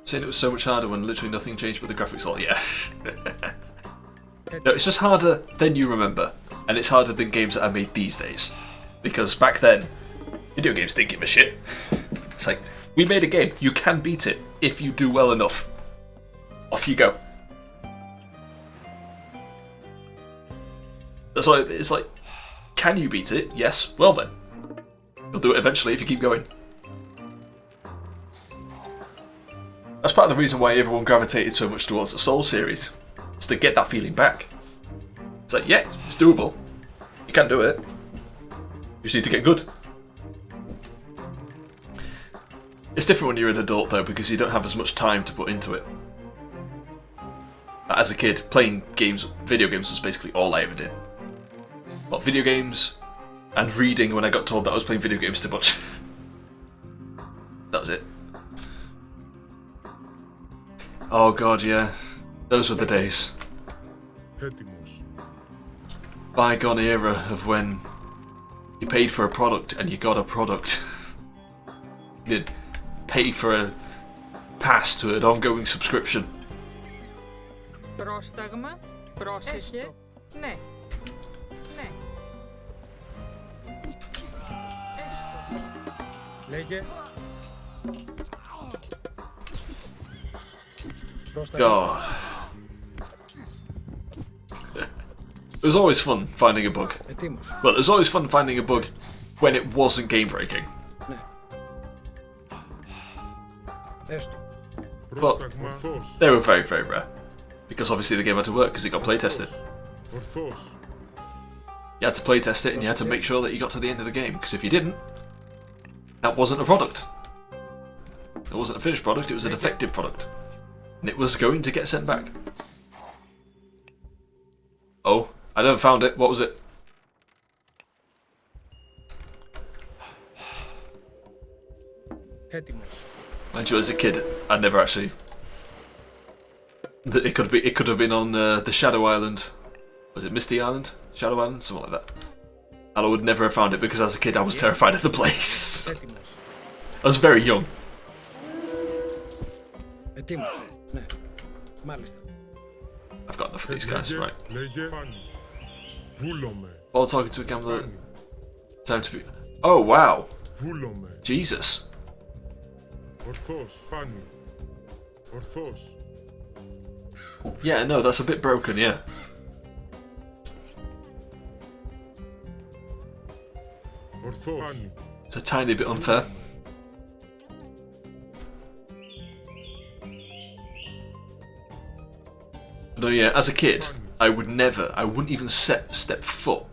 Saying it was so much harder when literally nothing changed but the graphics all, yeah. No, it's just harder than you remember. And it's harder than games that are made these days. Because back then, video games didn't give a shit. It's like, we made a game, you can beat it if you do well enough. Off you go. That's why it's like, can you beat it? Yes, well then. You'll do it eventually if you keep going. That's part of the reason why everyone gravitated so much towards the Soul series. It's to get that feeling back. It's like, yeah, it's doable. You can do it. You just need to get good. It's different when you're an adult though, because you don't have as much time to put into it. As a kid, playing games, video games was basically all I ever did. Well, video games and reading when I got told that I was playing video games too much. That was it. Oh god, yeah. Those were the days.
Έτοιμος.
Bygone era of when you paid for a product and you got a product. You did pay for a pass to an ongoing subscription.
Πρόσταγμα. Πρόσεχε. Ναι. Ναι. Έστω.
Λέγε. Πρόσταγμα.
God. It was always fun finding a bug.
Ετοίμος.
Well, it was always fun finding a bug when it wasn't game breaking.
Ναι. Έστω.
Πρόσταγμα. Ορθός.
They were very, very rare. Because obviously the game had to work because it got play tested.
Ορθός.
You had to play test it and you had to make sure that you got to the end of the game. Because if you didn't, that wasn't a product. It wasn't a finished product, it was a defective product. And it was going to get sent back. Oh, I never found it. What was it?
Έτοιμος.
Mind you, as a kid, I never actually. It could have been on the Shadow Island. Was it Misty Island? Shadow Island, something like that. And I would never have found it because as a kid I was terrified of the place.
Έτοιμος.
I was very young.
Ετοίμος. Ναι. Μάλιστα.
I've got enough of these guys, right?
Λέγε. Πάνι. Βούλομαι.
While talking to a gambler, time to be. Oh wow,
Βούλομαι.
Jesus!
Ορθός. Πάνι. Ορθός.
Yeah, no, that's a bit broken. Yeah.
Ορθός. Πάνι.
It's a tiny bit unfair. No, yeah, as a kid, I wouldn't even step foot.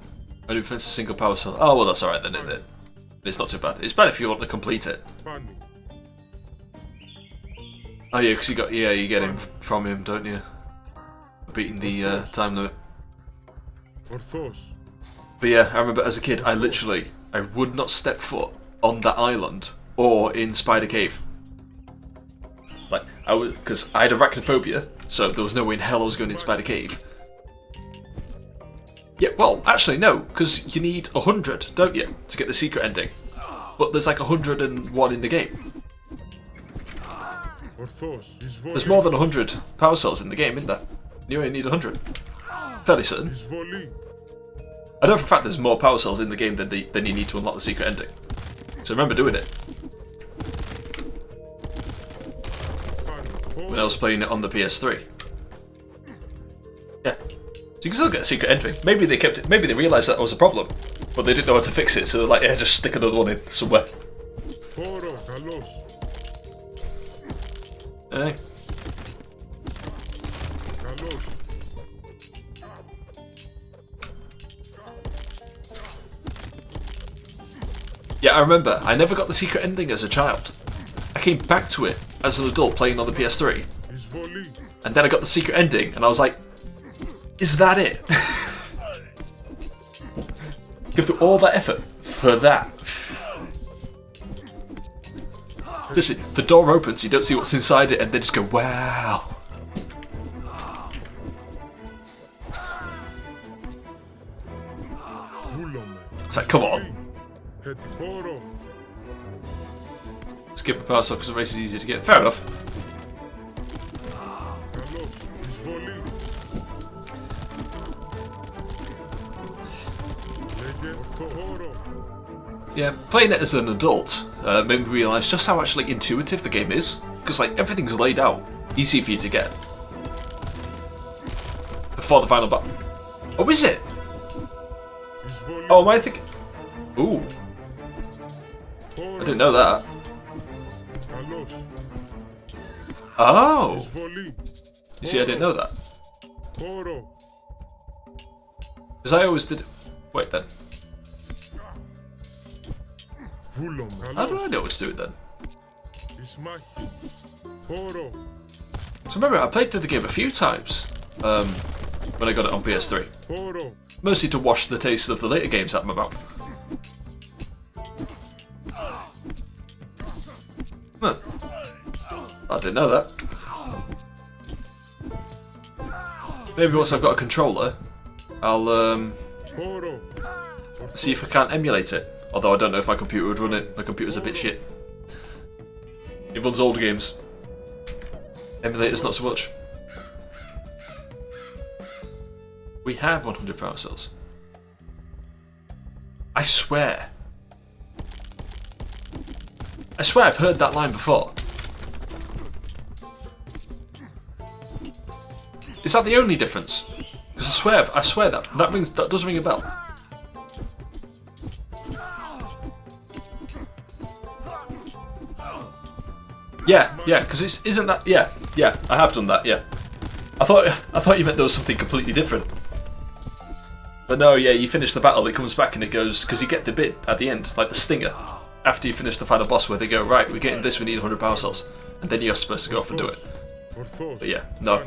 I didn't fence a single power cell. Oh, well, that's alright then, isn't it? It's not too bad. It's bad if you want to complete it. Oh yeah, because you get him from him, don't you? Beating the time limit. But yeah, I remember as a kid, I would not step foot on that island or in Spider Cave. Like, because I had arachnophobia, so there was no way in hell I was going in Spider Cave. Yeah, well, actually no, because you need 100, don't you, to get the secret ending. But there's like 101 in the game. There's more than 100 power cells in the game, isn't there? You only need 100. Fairly certain. I know for a fact there's more power cells in the game than you need to unlock the secret ending. So remember doing it. When I was playing it on the PS3. Yeah. So you can still get a secret ending. Maybe they realised that was a problem. But they didn't know how to fix it, so they're like, yeah, just stick another one in somewhere. Hey. Yeah, I remember, I never got the secret ending as a child. I came back to it as an adult playing on the PS3. And then I got the secret ending, and I was like, is that it? Go through all that effort for that. Literally, the door opens, you don't see what's inside it, and they just go, wow. It's like, come on. Skip a power cell because the race is easier to get. Fair enough. Yeah, playing it as an adult made me realise just how actually intuitive the game is. Because like everything's laid out, easy for you to get. Before the final battle. Oh, is it? Oh, am I thinking? Ooh. I didn't know that. Oh! You see, I didn't know that. Because I always did... Wait then. How do I know what to do it then? So remember, I played through the game a few times when I got it on PS3. Mostly to wash the taste of the later games out of my mouth. Huh. I didn't know that. Maybe once I've got a controller, I'll see if I can't emulate it. Although I don't know if my computer would run it. My computer's a bit shit. It runs old games. Emulators not so much. We have 100 power cells. I swear I've heard that line before. Is that the only difference? Because I swear that does ring a bell. Yeah, because isn't that... Yeah, I have done that, yeah. I thought you meant there was something completely different. But no, yeah, you finish the battle, it comes back and it goes... Because you get the bit at the end, like the stinger, after you finish the final boss where they go, right, we're getting this, we need 100 power cells. And then you're supposed to go off and do it. But yeah, no.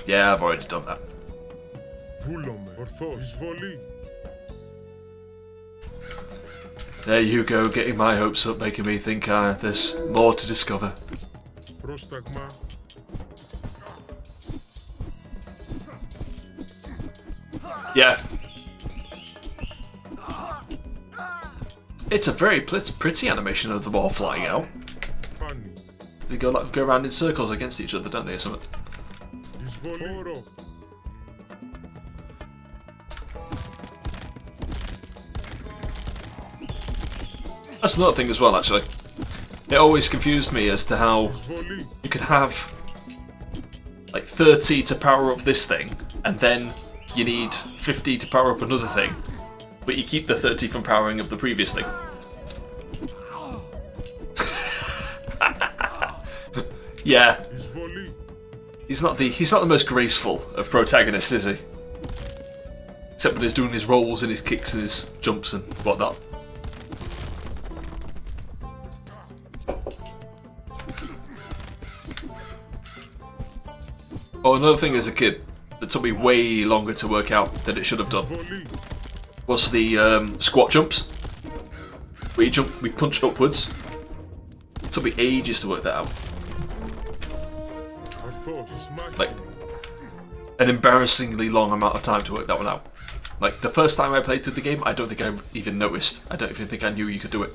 Yeah, I've already done that. There you go, getting my hopes up, making me think there's more to discover. Yeah. It's a very pretty animation of the ball flying out. They go around in circles against each other, don't they, or something? That's another thing as well, actually. It always confused me as to how you could have like 30 to power up this thing, and then you need 50 to power up another thing, but you keep the 30 from powering up the previous thing. Yeah. He's not the most graceful of protagonists, is he? Except when he's doing his rolls and his kicks and his jumps and whatnot. Oh, another thing as a kid that took me way longer to work out than it should have done was the squat jumps. We punch upwards. It took me ages to work that out. Like, an embarrassingly long amount of time to work that one out. Like, the first time I played through the game, I don't think I even noticed. I don't even think I knew you could do it.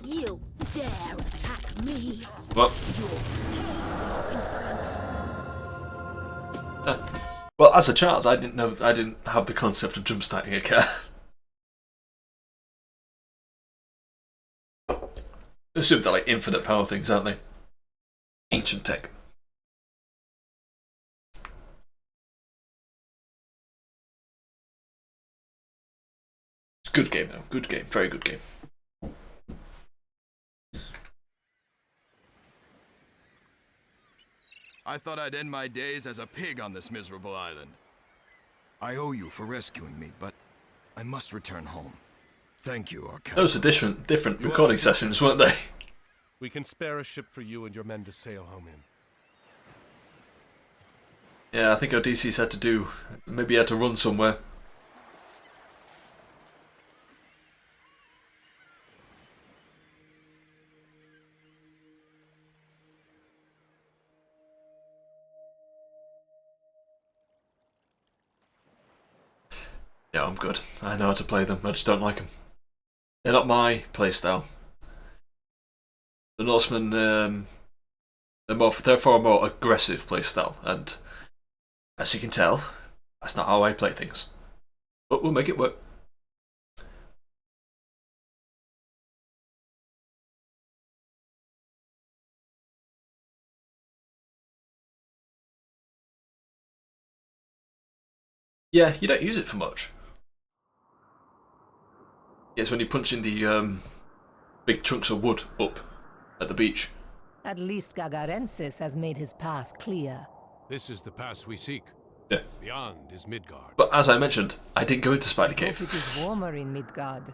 You dare attack me?
Well, well, as a child, I didn't have the concept of jump starting a car. I assume they're like infinite power things, aren't they? Ancient tech. It's a good game though. Good game. Very good game.
I thought I'd end my days as a pig on this miserable island. I owe you for rescuing me, but I must return home. Thank you, our captain.
Those are different recording sessions, weren't they?
We can spare a ship for you and your men to sail home in.
Yeah, I think Odysseus had to do. Maybe he had to run somewhere. Yeah, I'm good. I know how to play them. I just don't like them. They're not my playstyle. The Norsemen, they're far more aggressive playstyle, and as you can tell, that's not how I play things. But we'll make it work. Yeah, you don't use it for much. It's when you're punching the big chunks of wood up at the beach.
At least Gagarensis has made his path clear.
This is the pass we seek.
Yeah.
Beyond is Midgard.
But as I mentioned, I didn't go into Spider Cave.
It is warmer in Midgard.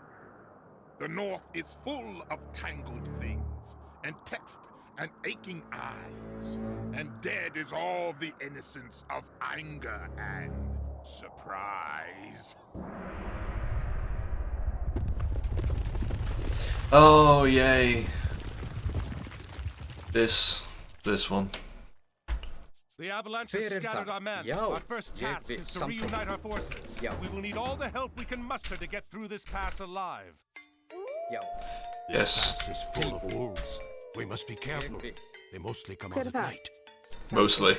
The north is full of tangled things, and text and aching eyes, and dead is all the innocence of anger and surprise.
Oh, yay. This one.
The avalanche has scattered our men. Our first task is to reunite our forces. We will need all the help we can muster to get through this pass alive.
Yes.
This pass is full of wolves. We must be careful. They mostly come out at night.
Mostly.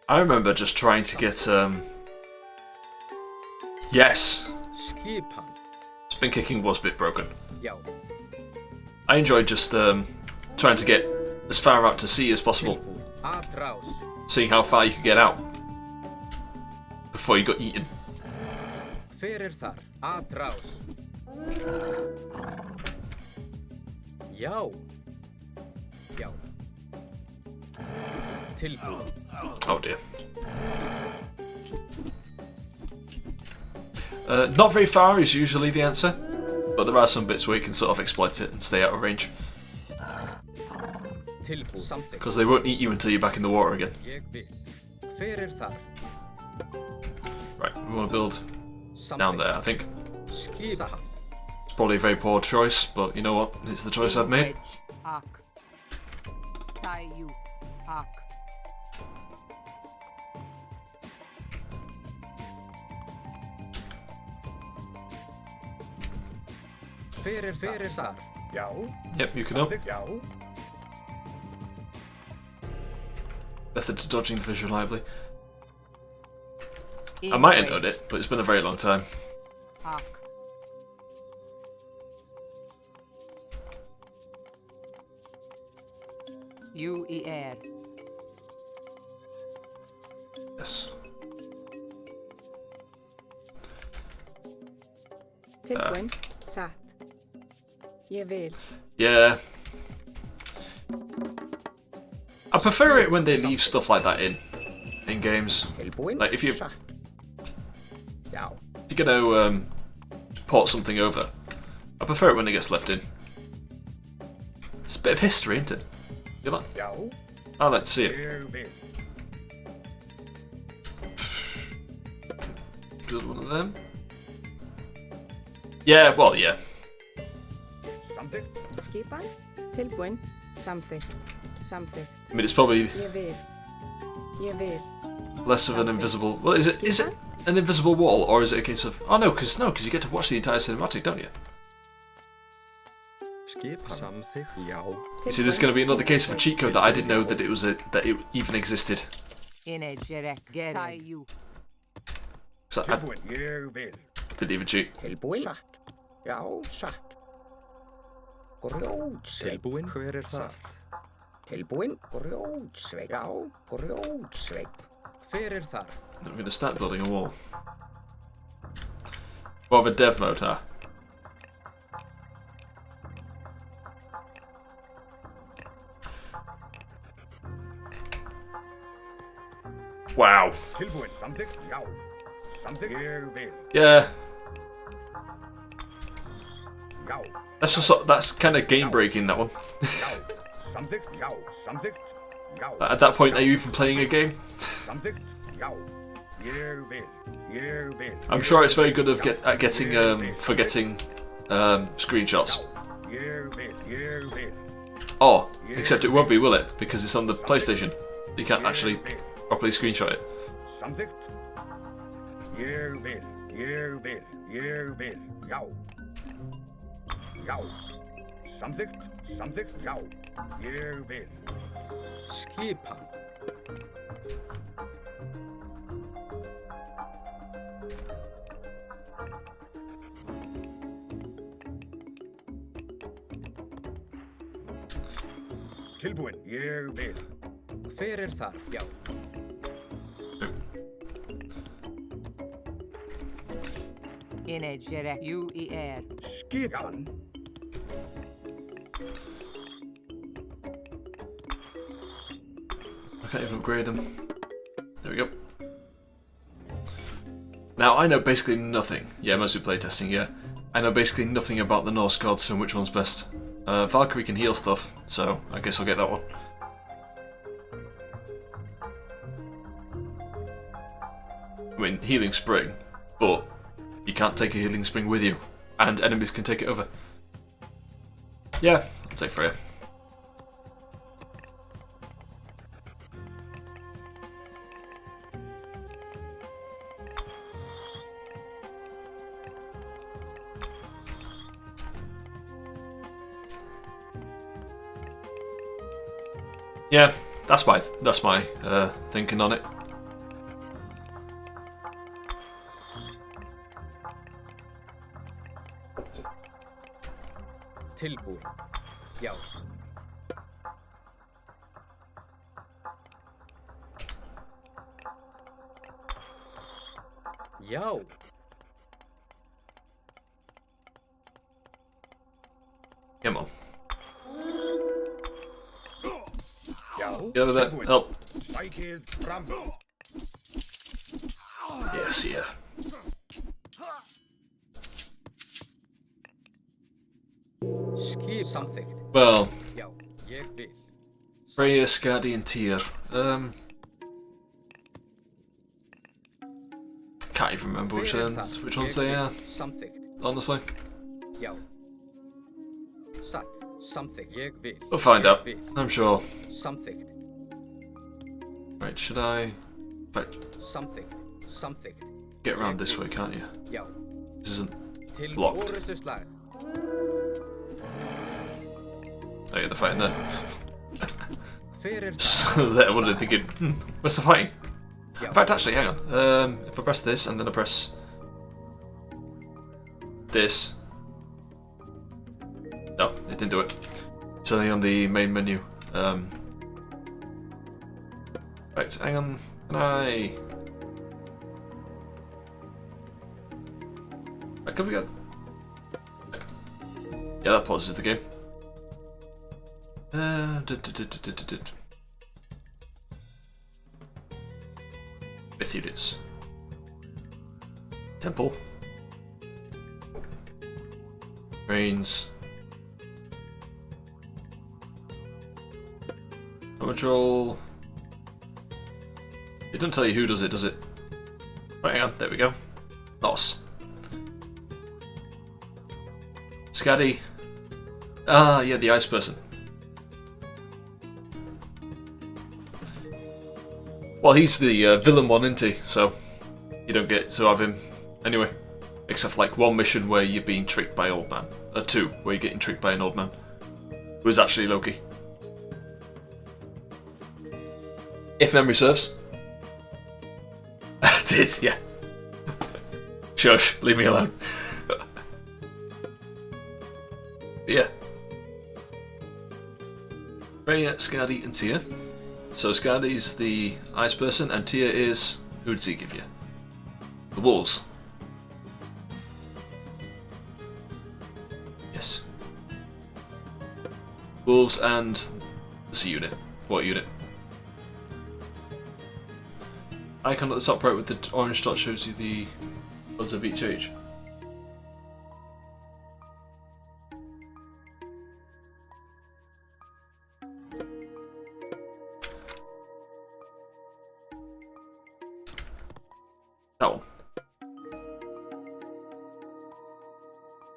I remember just trying to get yes. Spin kicking was a bit broken. I enjoyed just trying to get as far out to sea as possible. Seeing how far you could get out before you got eaten. Oh dear. Not very far is usually the answer, but there are some bits where you can sort of exploit it and stay out of range. Because they won't eat you until you're back in the water again. Right, we want to build down there, I think. It's probably a very poor choice, but you know what? It's the choice I've made. Yep, you can help. Method to dodging the fish reliably. I might have done it, but it's been a very long time. Yes. Yeah. I prefer it when they leave stuff like that in games. Like if you're gonna port something over, I prefer it when it gets left in. It's a bit of history, isn't it? You like? I like to see it. Build one of them. Yeah, well, yeah.
Skipan, tilbúin, samþykkt, samþykkt.
I mean, it's probably less of an invisible. Well, is it an invisible wall, or is it a case of? Oh no, because you get to watch the entire cinematic, don't you? You see, this is going to be another case of a cheat code that I didn't know that it even existed. So I didn't even cheat.
Tilbúin, hver þar? Tilbúin, grjótsveik, já, grjótsveik. Hver þar?
I'm going to start building a wall. More of a dev mode, huh? Wow.
Tilbúin, samþykkt, já. Samþykkt, ég vil.
Yeah.
Já.
That's kind of game breaking, that one.
Já. Samþykkt, já. Samþykkt, já.
At that point, are you even playing a game?
Samþykkt, já. Ég vil. Ég vil.
I'm sure it's very good at getting forgetting screenshots.
Ég vil. Ég vil.
Oh, except it won't be, will it? Because it's on the PlayStation. You can't actually properly screenshot it.
Samþykkt. Ég vil. Ég vil. Ég vil. Já. Já. Samþykkt. Samþykkt. Já. Ég vil. Skipan. Tilbúin. Ég vil. Hver þar? Já. Skipan.
I can't even upgrade them. There we go. Now, I know basically nothing. Yeah, mostly playtesting, yeah. I know basically nothing about the Norse gods and which one's best. Valkyrie can heal stuff, so I guess I'll get that one. I mean, healing spring, but you can't take a healing spring with you, and enemies can take it over. Yeah, I'll take Freya. Yeah, that's my thinking on it.
Tilbúin. Já. Já.
Come on.
Já.
Get over there. Help.
Sækið fram.
Yes, yeah.
Skip samþykkt.
Well.
Já, ég vil.
Freya, Skadi, and Tyr. Can't even remember which ones they are.
Samþykkt.
Honestly.
Já. Satt. Samþykkt. Ég vil.
We'll find out. I'm sure.
Samþykkt.
Right, should I? Right.
Samþykkt. Samþykkt.
Get around this way, can't you?
Já.
This isn't blocked.
Orrustuslag.
Oh yeah, they're fighting there.
Hver þar?
So there, what are they thinking? Where's the fighting? In fact, actually, hang on. If I press this and then I press this, no, it didn't do it. It's only on the main menu. Right, hang on. Can I? Right, can we go? Yeah, that pauses the game. Myth units. Temple. Brains. Control. It doesn't tell you who does it? Right, hang on, there we go. Nos. Scaddy. Ah, yeah, the ice person. Well, he's the villain one, isn't he? So, you don't get to have him anyway. Except for like one mission where you're being tricked by Old Man. Or two, where you're getting tricked by an old man. Who is actually Loki. If memory serves. I did, yeah. Shush, leave me alone. Yeah. Freya, Skadi, and Tia. So Skadi's the ice person, and Tia is... Who does he give you? The wolves. Yes. Wolves and... This unit. What unit? Icon at the top right with the orange dot shows you the odds of each age. That one.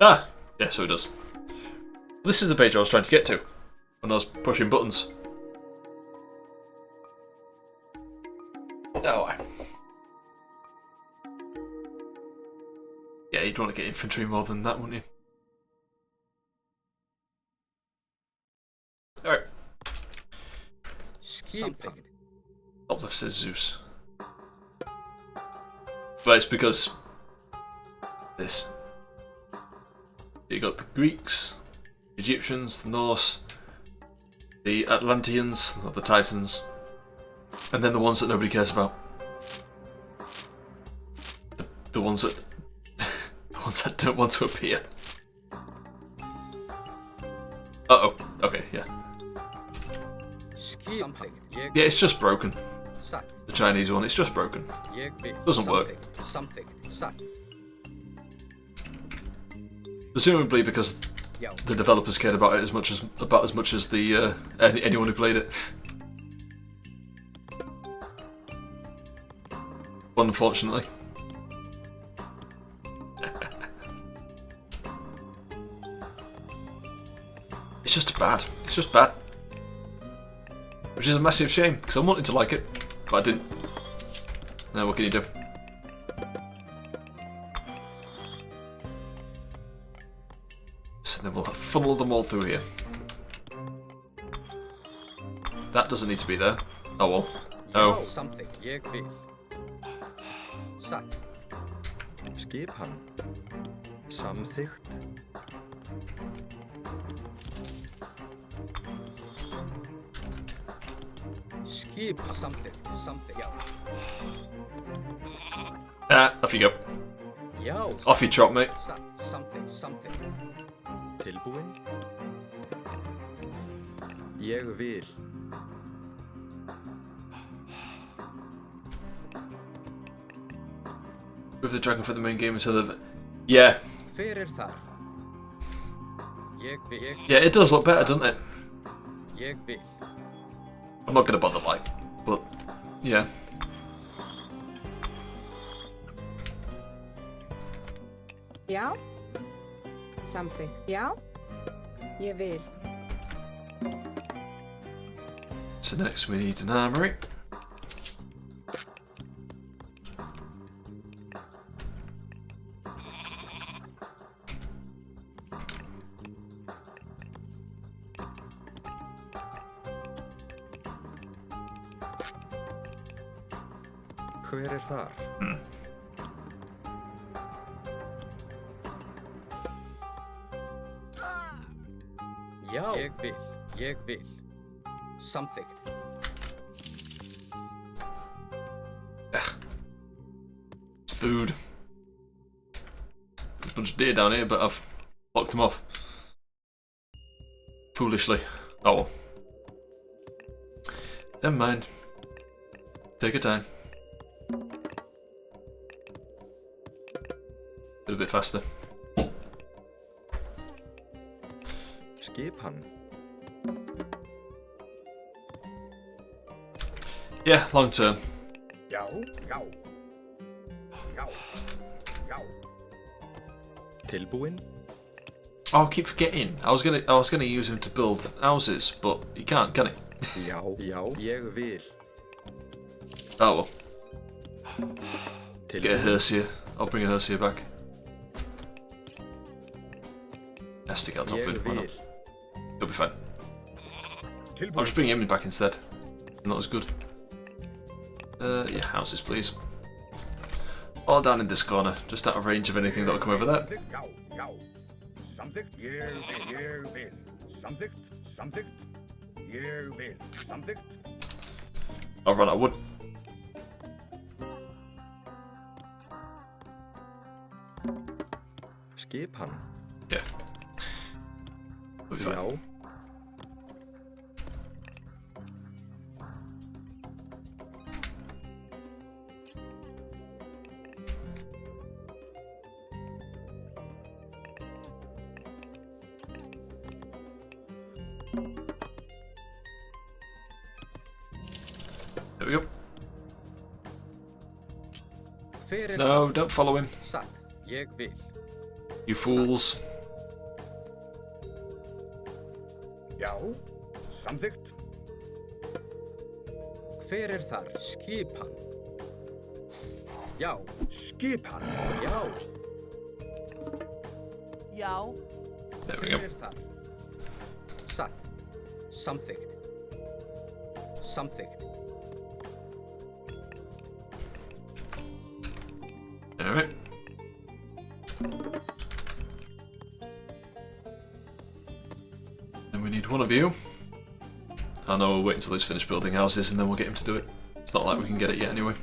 Ah! Yeah, so it does. This is the page I was trying to get to when I was pushing buttons. Oh, yeah, you'd want to get infantry more than that, wouldn't you? Alright.
Something.
Uplift says Zeus. But it's because this. You got the Greeks, the Egyptians, the Norse, the Atlanteans, or the Titans, and then the ones that nobody cares about. The ones that the ones that don't want to appear. Uh-oh. Okay, yeah.
Something.
Yeah, it's just broken. The Chinese one, it's just broken. Doesn't work.
Something.
Presumably because the developers cared about it as much as the anyone who played it. Unfortunately. It's just bad. It's just bad. Which is a massive shame, because I wanted to like it, but I didn't. Now what can you do? So then we'll funnel them all through here. That doesn't need to be there. Oh well. Oh.
Something. Satt.
Skipan. Samþykkt.
Skip. Something.
Ah, off you go.
Yo.
Off you trot, mate.
Something.
Tilbúin. Ég vil.
With the dragon for the main game instead of... Yeah. Yeah, it does look better, doesn't it? I'm not gonna bother like, but yeah.
Já. Something. Já. Ég vil.
So next we need an armory.
Hver þar?
Já. Ég vil. Something.
Food. There's a bunch of deer down here, but I've locked them off. foolishly. Oh well. Never mind. Take your time. A bit faster.
Skipan.
Yeah, long term.
Já, já. Já, já.
Tilbúin.
Oh, I keep forgetting. I was gonna use him to build houses, but he can't, can he?
Já, já, ég vil.
Oh well. Get a
Tilbúin.
hearse here. I'll bring a hearse here back. Has to get on top of
Ég
it. Why not?
vil.
He'll be fine. I'll just bring him back instead. Not as good. Yeah, houses, please. All down in this corner, just out of range of anything that'll come over there.
Já, já. Samþykkt. Ég vil. Samþykkt. Samþykkt. Ég vil. Samþykkt.
I'll run out of wood.
Skipan.
Yeah. We'll be fine.
Já.
There we go.
Hver er
No, don't follow him.
Satt. Ég vil.
You fools.
Já. Samþykkt.
Hver er þar? Skipan. Já.
Skipan.
Já.
Já.
There we
Hver
go.
er þar? Satt. Samþykkt. Samþykkt.
Alright. And we need one of you. I know we'll wait until he's finished building houses and then we'll get him to do it. It's not like we can get it yet anyway.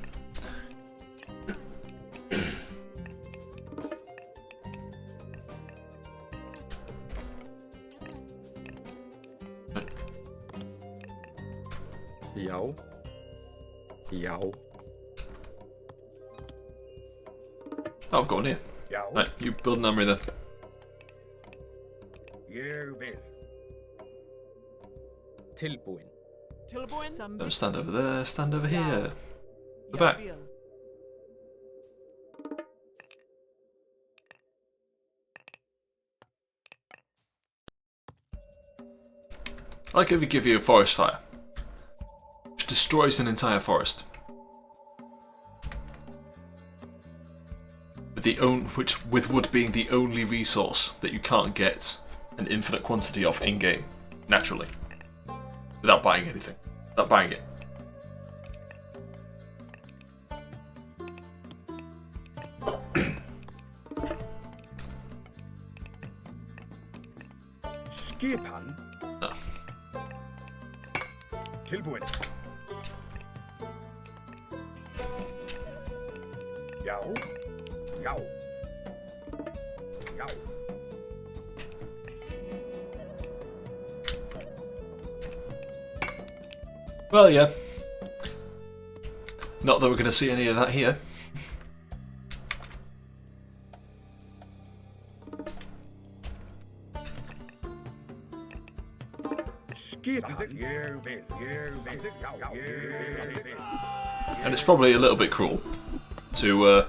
Já. Já.
Oh, I've got one here.
Já.
Right, you build an armory then.
Ég vil.
Tilbúin.
Tilbúin.
Don't stand over there, stand over here. The back. Like if we give you a forest fire, which destroys an entire forest. With wood being the only resource that you can't get an infinite quantity of in-game, naturally. Without buying anything. Without buying it.
Skipan.
No.
Tilbúin. Já. Já. Já.
Well, yeah. Not that we're going to see any of that here. And it's probably a little bit cruel to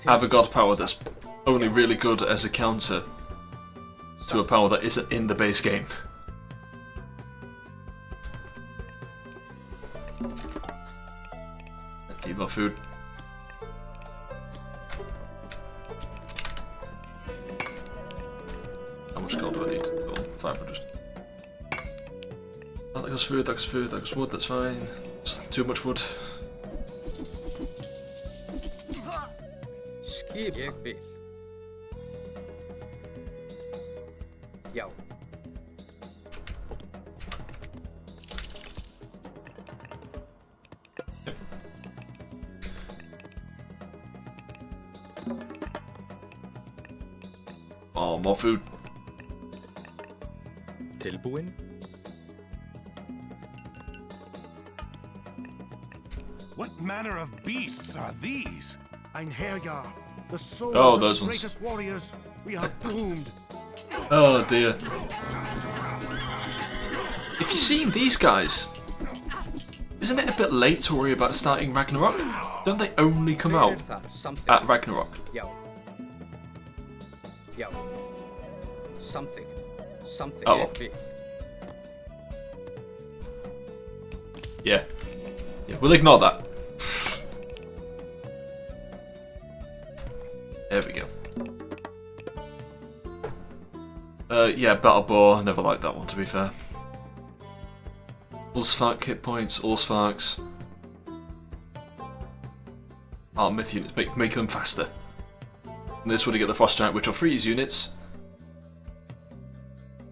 have a god power that's only really good as a counter to a power that isn't in the base game. Need more food. How much gold do I need? Gold, 500. Oh, that goes food, that goes food, that goes wood, that's fine. It's too much wood.
Skip ég vil. Já.
Oh, more food.
Tilbúin?
What manner of beasts are these?
Einherjar, the souls
Oh,
of
those
the
ones.
greatest warriors. We are doomed.
Oh dear. If you've seen these guys, isn't it a bit late to worry about starting Ragnarok? Don't they only come out at Ragnarok?
Yo. Yo. Something. Something.
Oh. Yeah. Yeah, we'll ignore that. There we go. Yeah, Battle Boar, never liked that one to be fair. Ulsvark hit points, Ulsvarks. Myth units, make them faster. And this would get the Frost Giant, which will freeze units.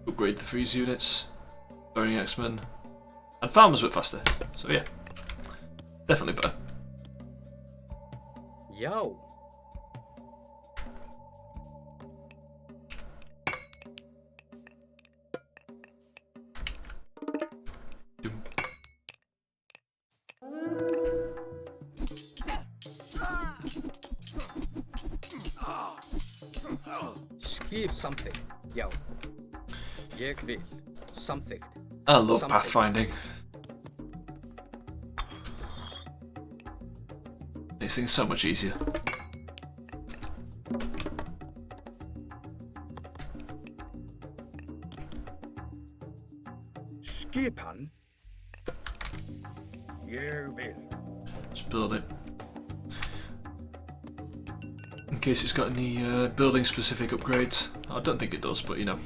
Upgrade the freeze units. Burning X-Men. And Farmers Whip faster. So yeah. Definitely better.
Yo. Skriv something. Yo. Jeg vil. Something.
I love pathfinding. Makes things so much easier.
Skipan? Jeg vil.
Just build it. In case it's got any building specific upgrades. I don't think it does, but you know.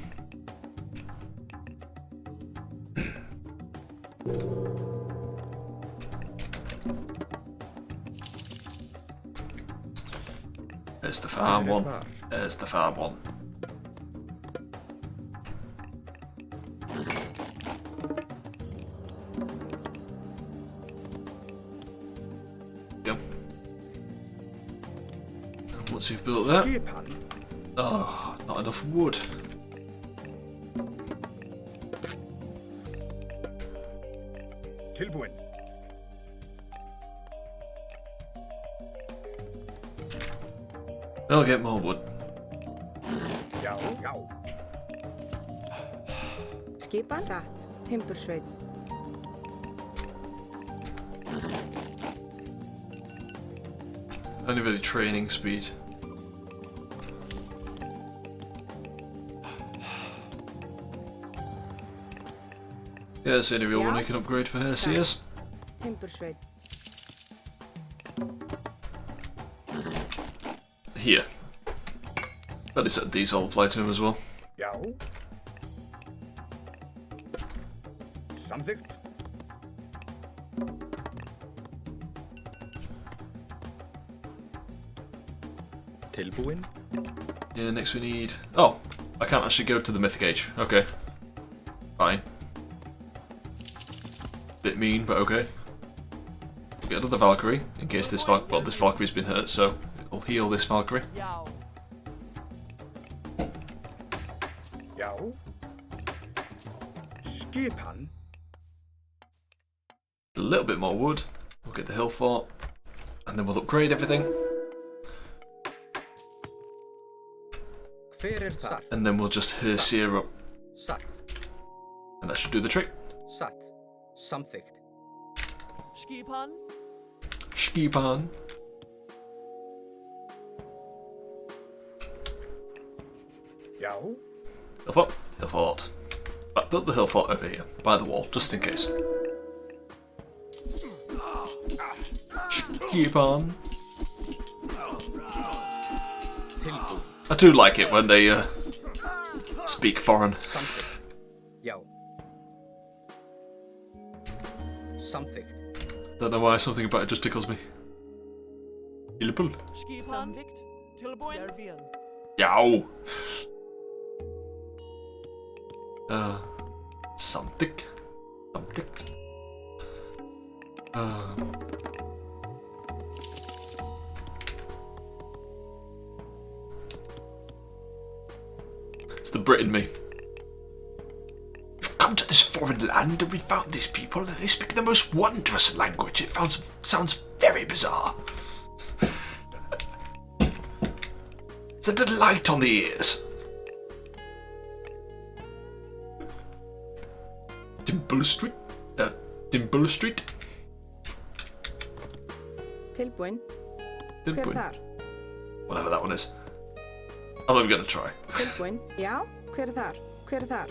There's the farm one. There's the farm one. Go. Once you've built that. Oh, not enough wood.
Tilbúin.
I'll get more wood.
Já, já.
Skipan? Satt. Timbursveit.
Only really training speed. Yeah, that's the only real one I can upgrade for her, CS.
Timbursveit.
Here. But it's these all apply to him as well.
Já. Samþykkt.
Tilbúin?
Yeah, next we need... Oh, I can't actually go to the Myth Gauge. Okay. Fine. Bit mean, but okay. Get another Valkyrie, in case this this Valkyrie's been hurt, so it'll heal this Valkyrie.
Já. Skipan?
A little bit more wood. We'll get the hill fort, and then we'll upgrade everything. And then we'll just Herseer up. And that should do the trick.
Sat. Samþykkt.
Skipan?
Skipan.
Já.
Hill fort. Hill fort. But build the hill fort over here, by the wall, just in case. Skipan. I do like it when they speak foreign.
Something. Yo. Something.
Don't know why, something about it just tickles me. Skipan.
Samþykkt. Tilbúin? Jeg vil.
Yow. Something. Something. It's the Brit in me. come to this foreign land and we found these people and they speak the most wondrous language. It sounds very bizarre. It's a delight on the ears. Dimple Street. Dimple Street.
Tilbúin. Hver er þar?
Whatever that one is. I'm not even gonna try.
Tilbúin. Já. Hver er þar? Hver er þar?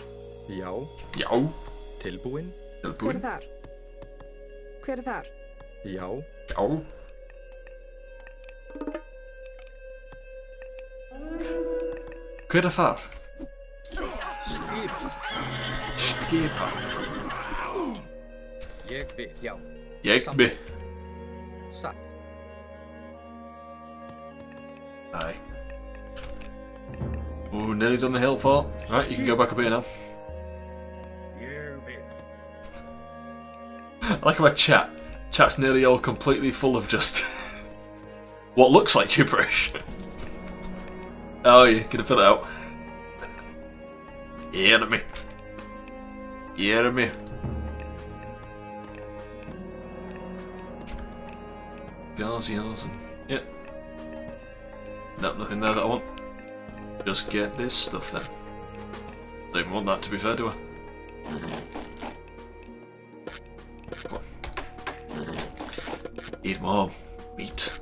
Já.
Já.
Tilbúin.
Hver er þar? Hver er þar?
Já.
Já. Hver er þar? Skipa.
Ég vil, já.
Ég vil.
Satt.
Aye. Ooh, nearly done the hill fort. Right, you can go back up here now. I like my chat. Chat's nearly all completely full of just what looks like gibberish. Oh, you're gonna fill it out. Hear me. Hear me. Yars. Yep. No, nothing there that I want. Just get this stuff then. Don't even want that, to be fair, do I? Come on. Eat more meat.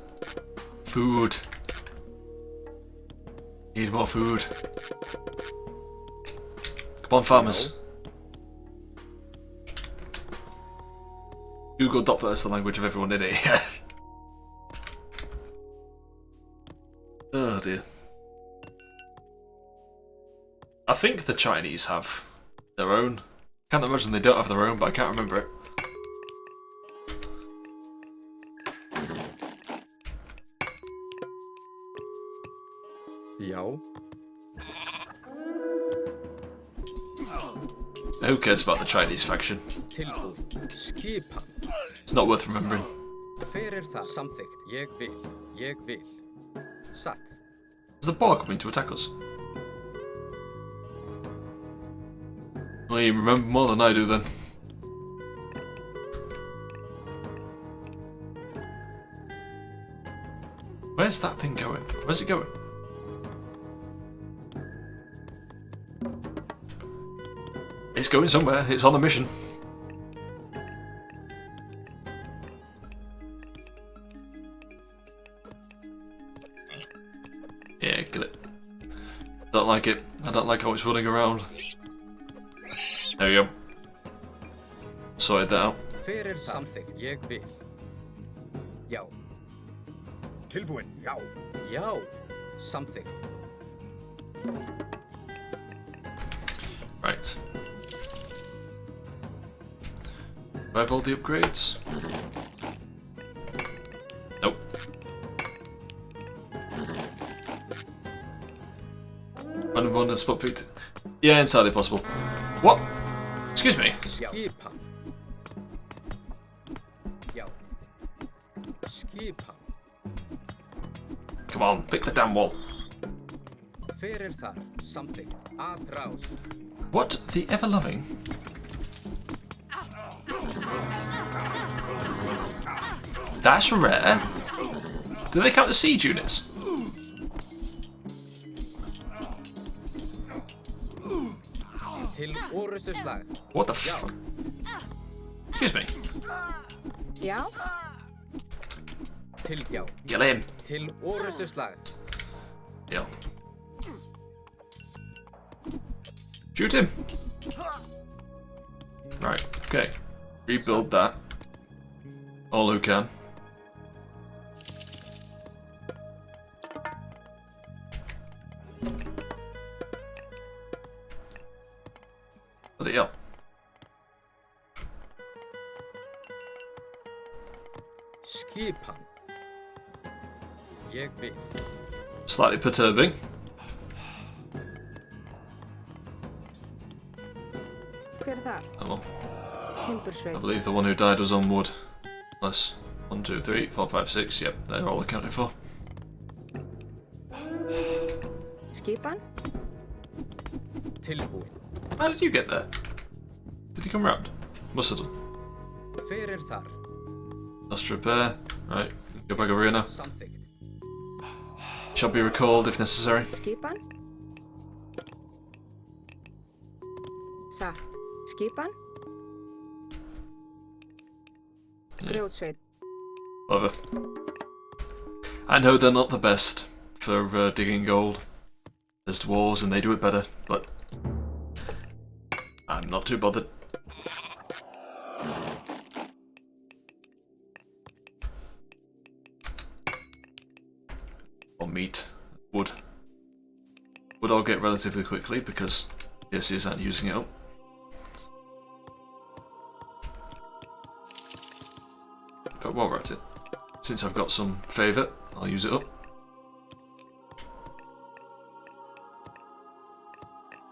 Food. Need more food. Come on, farmers. Google Doppler is the language of everyone in it. Oh dear. I think the Chinese have their own. Can't imagine they don't have their own, but I can't remember it.
Já.
Who cares about the Chinese faction? It's not worth remembering.
Hver er það? Samþykkt. Ég vil. Satt.
Is the bar coming to attack us? Well, you remember more than I do then. Where's that thing going? Where's it going? It's going somewhere. It's on a mission. Yeah, get it. Don't like it. I don't like how it's running around. There we go. Sorted that out.
Hver er samþykkt? Ég vil. Já.
Tilbúin, já.
Já. Samþykkt.
Right. Do I have all the upgrades? Nope. Unabundant spot feet. Yeah, entirely possible. What? Excuse me.
Skipan. Já. Skipan.
Come on, pick the damn wall.
Hver er þar? Samþykkt. Atrás.
What? The ever-loving? That's rare. Do they count as siege units?
Til orustuslag.
What the fuck? Excuse me.
Já.
Til já.
Get in.
Til orustuslag.
Yeah. Shoot him. Right, okay. Rebuild that. All who can. Bloody hell.
Skipan. Ég vil.
Slightly perturbing.
Hver er þar?
Oh well.
Timbursveit.
I believe the one who died was on wood. Unless 1, 2, 3, 4, 5, 6. Yep, they're all accounted for.
Skipan.
Tilbúin.
How did you get there? Did he come round? Must have done.
Fyrir þar.
Let's repair. Right, go back over here now.
Samþykkt.
Shall be recalled if necessary.
Skipan. Satt. Skipan. Grjótsveit.
Whatever. I know they're not the best for digging gold. There's dwarves and they do it better, but I'm not too bothered. Or meat. Wood. Wood I'll get relatively quickly because PSCs aren't using it up. But while we're at it, since I've got some favour, I'll use it up.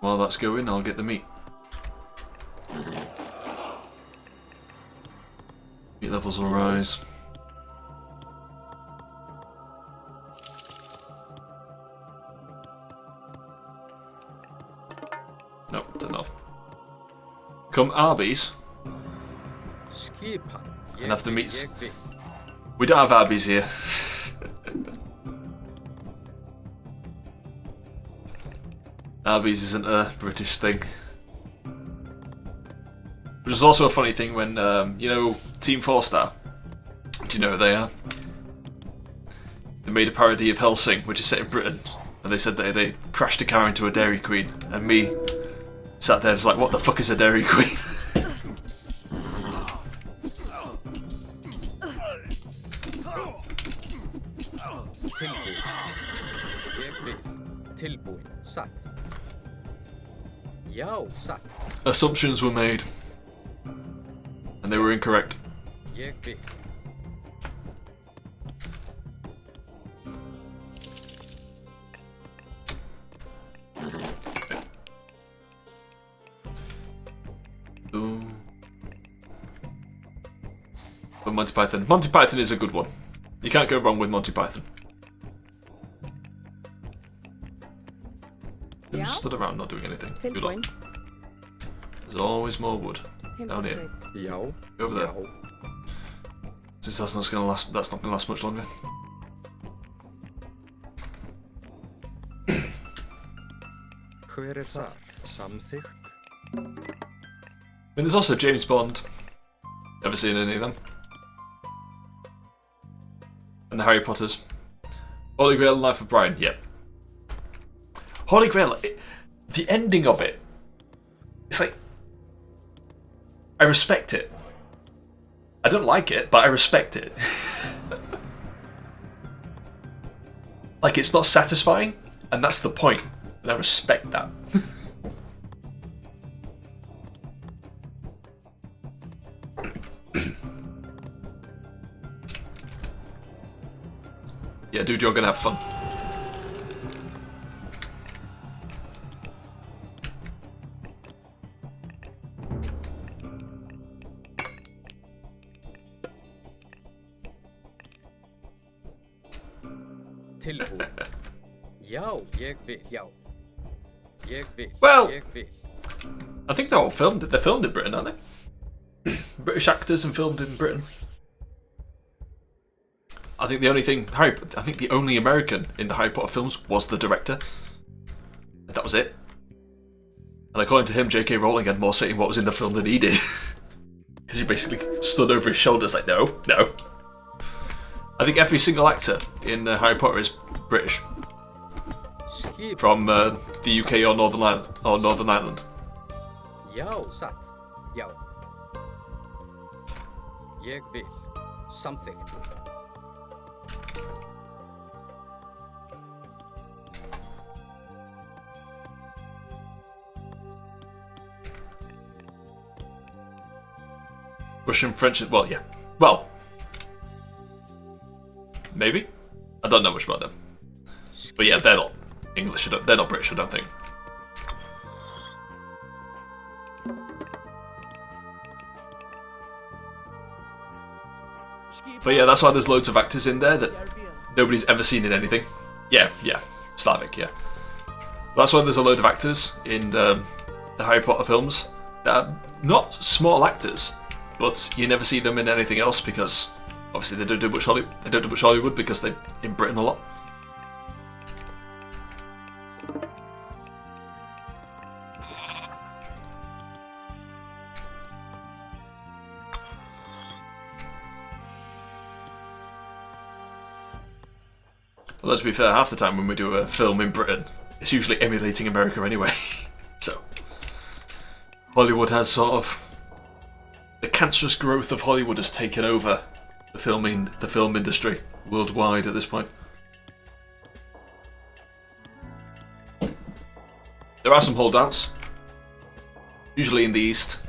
While that's going, I'll get the meat. Meat levels will rise. Nope, didn't enough. Come Arby's. And have the meats. We don't have Arby's here. Arby's isn't a British thing. Which is also a funny thing when, you know, Team 4 Star. Do you know who they are? They made a parody of Helsing, which is set in Britain. And they said that they crashed a car into a Dairy Queen. And me sat there just like, what the fuck is a Dairy Queen? Assumptions were made. And they were incorrect. Ooh. But Monty Python. Monty Python is a good one. You can't go wrong with Monty Python. Who just stood around not doing anything? Good luck. There's always more wood down here. Over there. Since that's not gonna last much longer.
Hver þar? Samþykkt?
I mean, there's also James Bond. Never seen any of them. And the Harry Potters. Holy Grail and Life of Brian, yep. Holy Grail, the ending of it, it's like, I respect it. I don't like it, but I respect it. Like, it's not satisfying, and that's the point, and I respect that. Yeah, dude, you're gonna have fun. Well, I think they're all filmed. They're filmed in Britain, aren't they? British actors and filmed in Britain. I think the only thing I think the only American in the Harry Potter films was the director. That was it. And according to him, J.K. Rowling had more say in what was in the film than he did. Because he basically stood over his shoulders like, no, no. I think every single actor in Harry Potter is British. From the UK or Northern Ireland.
Ég vil. Samþykkt.
Russian, French, well, yeah. Well, maybe? I don't know much about them. But yeah, they're not English, they're not British, I don't think. But yeah, that's why there's loads of actors in there that nobody's ever seen in anything. Yeah, Slavic, yeah. That's why there's a load of actors in the Harry Potter films that not small actors, but you never see them in anything else because obviously they don't do much Hollywood. They don't do much Hollywood because they're in Britain a lot. Well, let's be fair, half the time when we do a film in Britain, it's usually emulating America anyway. So, Hollywood has sort of... The cancerous growth of Hollywood has taken over the film industry worldwide at this point. There are some holdouts, usually in the East.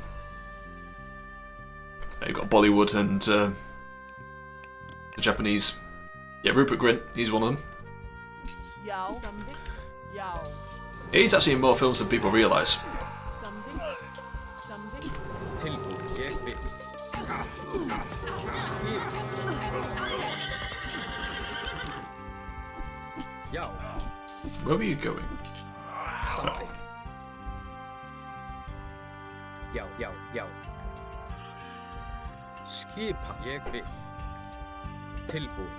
You've got Bollywood and the Japanese. Yeah, Rupert Grint, he's one of them. He's actually in more films than people realise. Where were you going?
Something. Já, já, já. Skipa, ég vil. Tilbúin.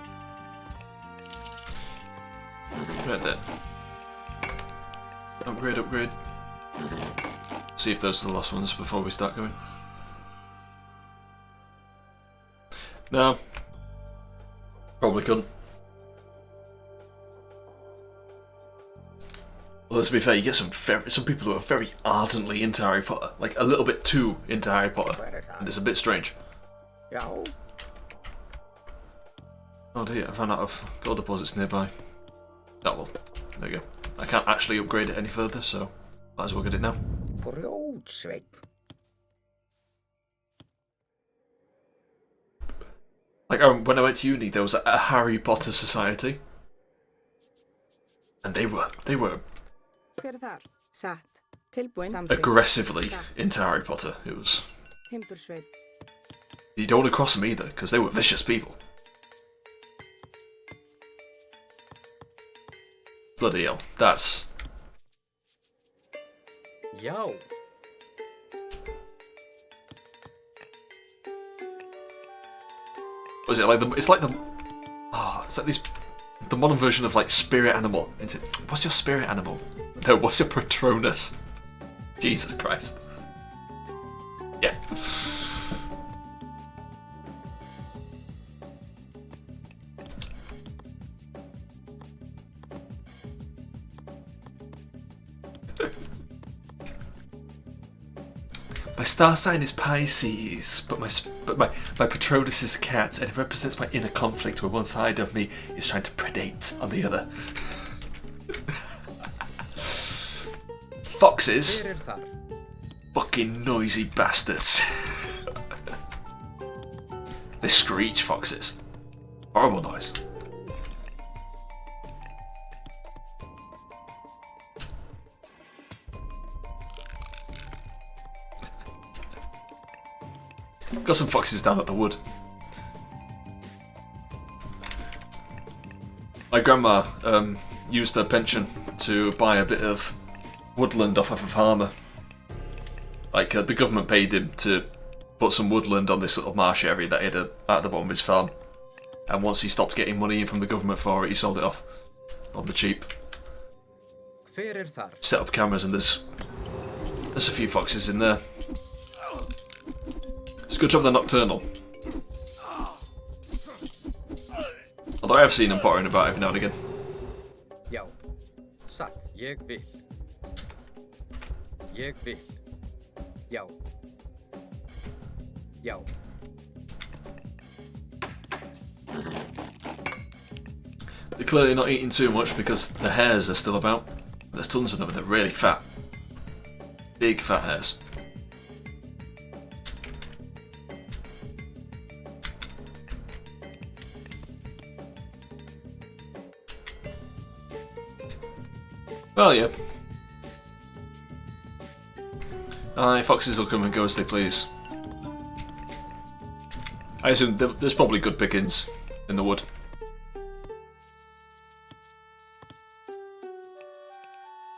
Right then. Upgrade, upgrade. See if those are the last ones before we start going. No. Probably couldn't. Well, let's be fair, you get some people who are very ardently into Harry Potter. Like, a little bit too into Harry Potter. And it's a bit strange. Oh dear, I found out of gold deposits nearby. Oh well, there we go. I can't actually upgrade it any further, so might as well get it now. Like, when I went to uni, there was a Harry Potter society. And they were aggressively into Harry Potter. It was... You don't want to cross them either, because they were vicious people. Bloody hell, that's...
Yo.
What is it, like the... It's like the... Oh, it's like this... The modern version of, like, spirit animal. What's your spirit animal? No, what's your Patronus? Jesus Christ. Yeah. My star sign is Pisces, but my Patronus is a cat, and it represents my inner conflict where one side of me is trying to predate on the other. Foxes? Fucking noisy bastards. They screech, foxes. Horrible noise. Got some foxes down at the wood. My grandma used her pension to buy a bit of woodland off of a farmer. Like, the government paid him to put some woodland on this little marsh area that he had at the bottom of his farm. And once he stopped getting money in from the government for it, he sold it off on the cheap. Set up cameras and there's a few foxes in there. It's a good job they're nocturnal. Although I have seen them pottering about every now and again.
Já, satt, ég vil. Ég vil. Já. Já.
They're clearly not eating too much because the hares are still about. There's tons of them and they're really fat. Big fat hares. Well, yeah. Aye, foxes will come and go as they please. I assume there's probably good pickings in the wood.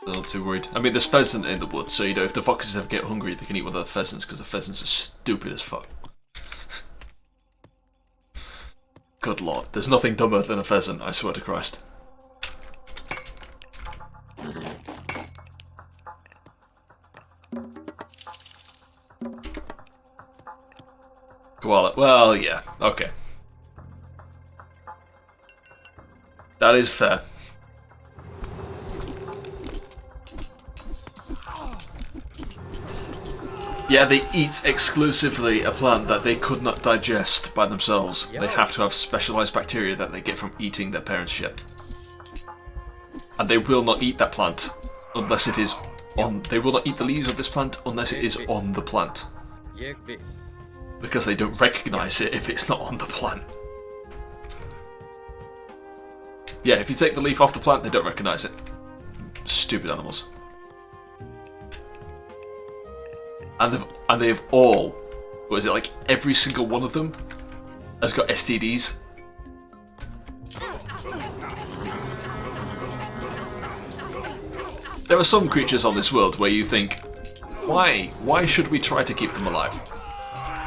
They're not too worried. I mean, there's pheasant in the woods, so you know if the foxes ever get hungry, they can eat one of the pheasants because the pheasants are stupid as fuck. Good lord, there's nothing dumber than a pheasant, I swear to Christ. Koala. Well, yeah, okay. That is fair. Yeah, they eat exclusively a plant that they could not digest by themselves. They have to have specialized bacteria that they get from eating their parents' shit. And they will not eat that plant unless it is on... They will not eat the leaves of this plant unless it is on the plant. Because they don't recognize it if it's not on the plant. Yeah, if you take the leaf off the plant, they don't recognize it. Stupid animals. And they have all, what is it, like every single one of them has got STDs. There are some creatures on this world where you think, why? Why should we try to keep them alive?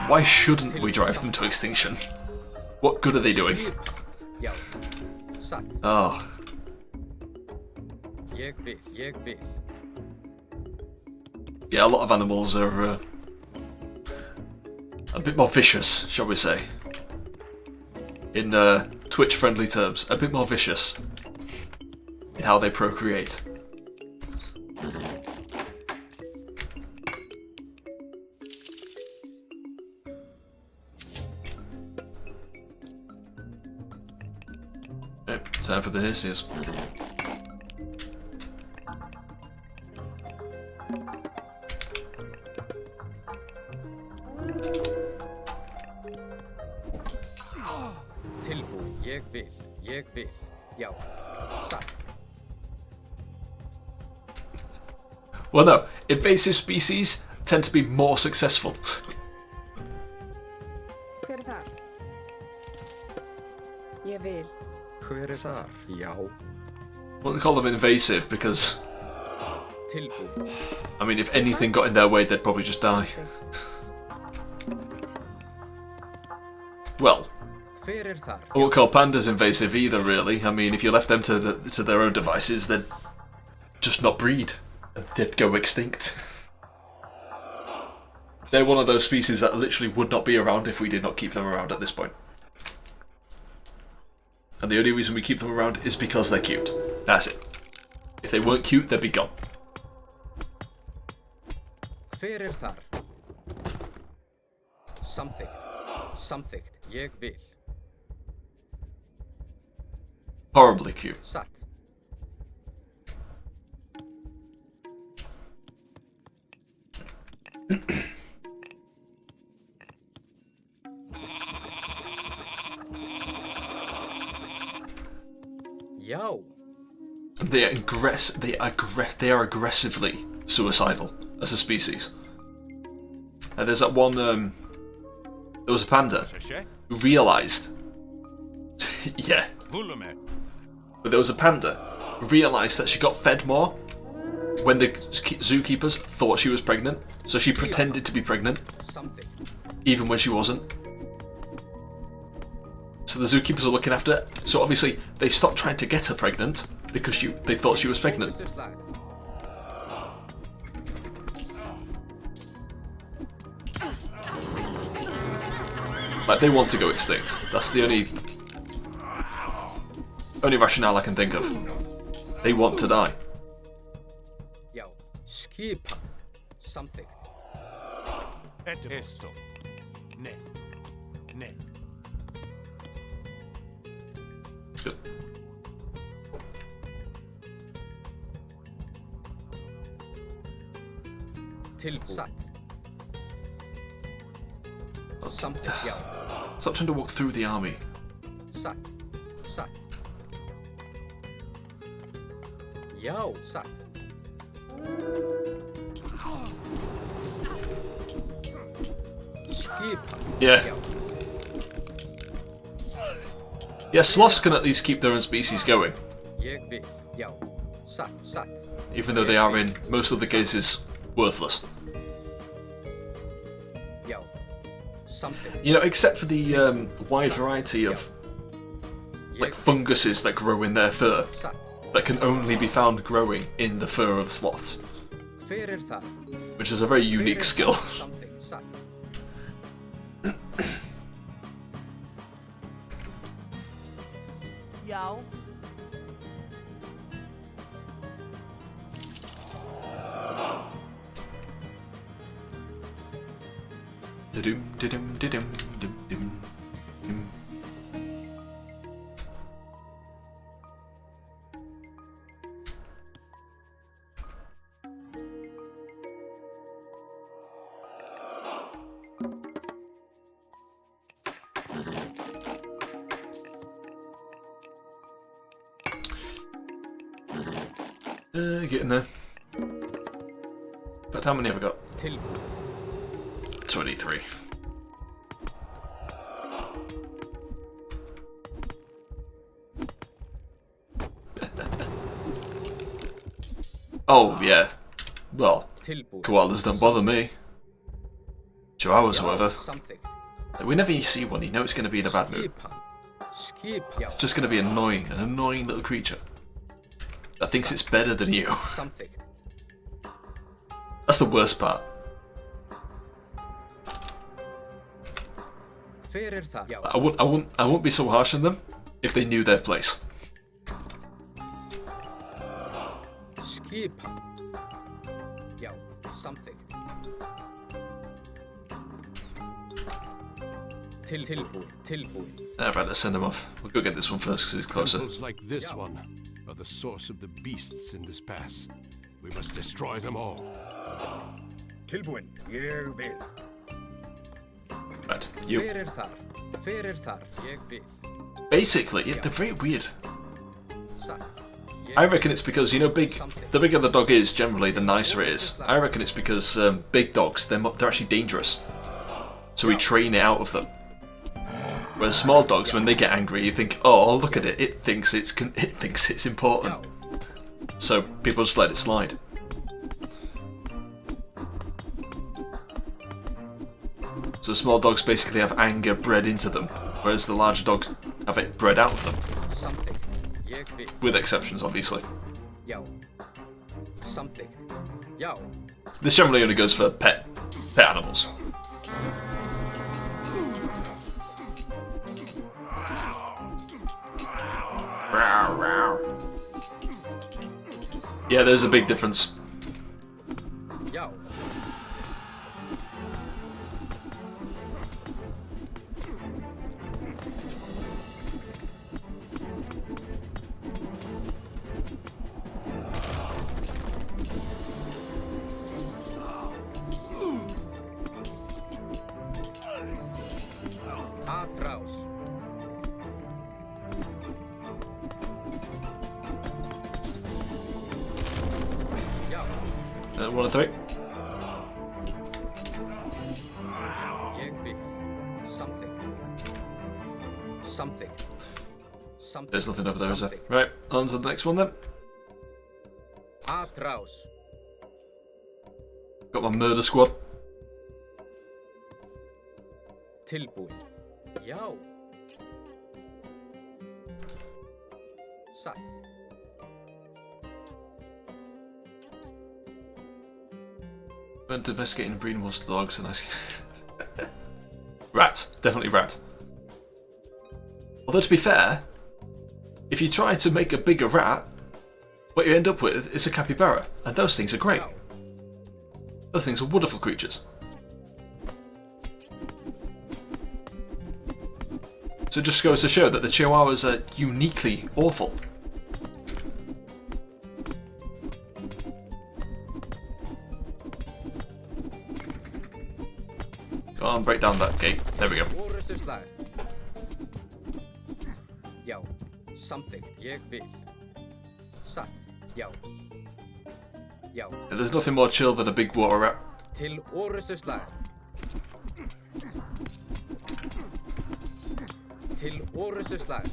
Why shouldn't we drive them to extinction? What good are they doing? Oh. Yeah, a lot of animals are a bit more vicious, shall we say. In Twitch-friendly terms, a bit more vicious in how they procreate. Yep, time for the hissies. Well, no, invasive species tend to be more successful.
Hver þar? Ég vil.
Hver þar? Já.
I wouldn't call them invasive because, I mean, if anything got in their way, they'd probably just die. Well, I wouldn't call pandas invasive either, really. I mean, if you left them to their own devices, they'd just not breed. They'd go extinct. They're one of those species that literally would not be around if we did not keep them around at this point. And the only reason we keep them around is because they're cute. That's it. If they weren't cute, they'd be gone.
Samþykkt. Ég vil.
Horribly cute.
Satt. Yo.
They are aggressively suicidal as a species. And there's that one. There was a panda who realised. Yeah. But there was a panda who realised that she got fed more when the zookeepers thought she was pregnant, so she pretended to be pregnant, even when she wasn't. So the zookeepers are looking after her. So obviously they stopped trying to get her pregnant because they thought she was pregnant. Like, they want to go extinct. That's the only rationale I can think of. They want to die.
Yo, skipa. Samþykkt.
Esto. Ne. Ne.
Good.
Satt. Samþykkt, já.
Stop trying to walk through the army.
Satt. Satt. Já, satt. Skipa.
Yeah. Yeah, sloths can at least keep their own species going.
Ég vil, já.
Even though they are in most of the cases worthless. You know, except for the wide variety of like funguses that grow in their fur that can only be found growing in the fur of sloths, which is a very unique skill.
Yao.
Da-dum, da-dum, da-dum, dum, dum. Getting there. But how many have we got? 23. Oh, yeah. Well, koalas don't bother me. Chihuahuas, however. We never see one, you know it's going to be in a bad mood. It's just going to be annoying, an annoying little creature that thinks it's better than you. That's the worst part. I wouldn't be so harsh on them if they knew their place. Alright, let's send them off. We'll go get this one first because it's closer.
Temples like this one are the source of the beasts in this pass. We must destroy them all.
Tilbúin, ég vil.
Right, you. Basically, they're very weird. I reckon it's because, you know, the bigger the dog is, generally, the nicer it is. I reckon it's because big dogs, they're actually dangerous. So we train it out of them. Whereas small dogs, when they get angry, you think, oh, look at it, it thinks it's important. So people just let it slide. So small dogs basically have anger bred into them, whereas the larger dogs have it bred out of them. With exceptions, obviously. This generally only goes for pet animals. Yeah, there's a big difference. One of three. There's nothing over there, is there? Right, on to the next one then. Got my murder squad.
Tilbúin. Já. Satt.
When domesticating and breeding monster dogs, and rat, definitely rat. Although to be fair, if you try to make a bigger rat, what you end up with is a capybara, and those things are great. Those things are wonderful creatures. So it just goes to show that the Chihuahuas are uniquely awful. Go on, break down that gate. There we go.
Já, samþykkt, ég vil. Satt, já. Já.
There's nothing more chill than a big water rat.
Til orrustuslag. Til orrustuslag.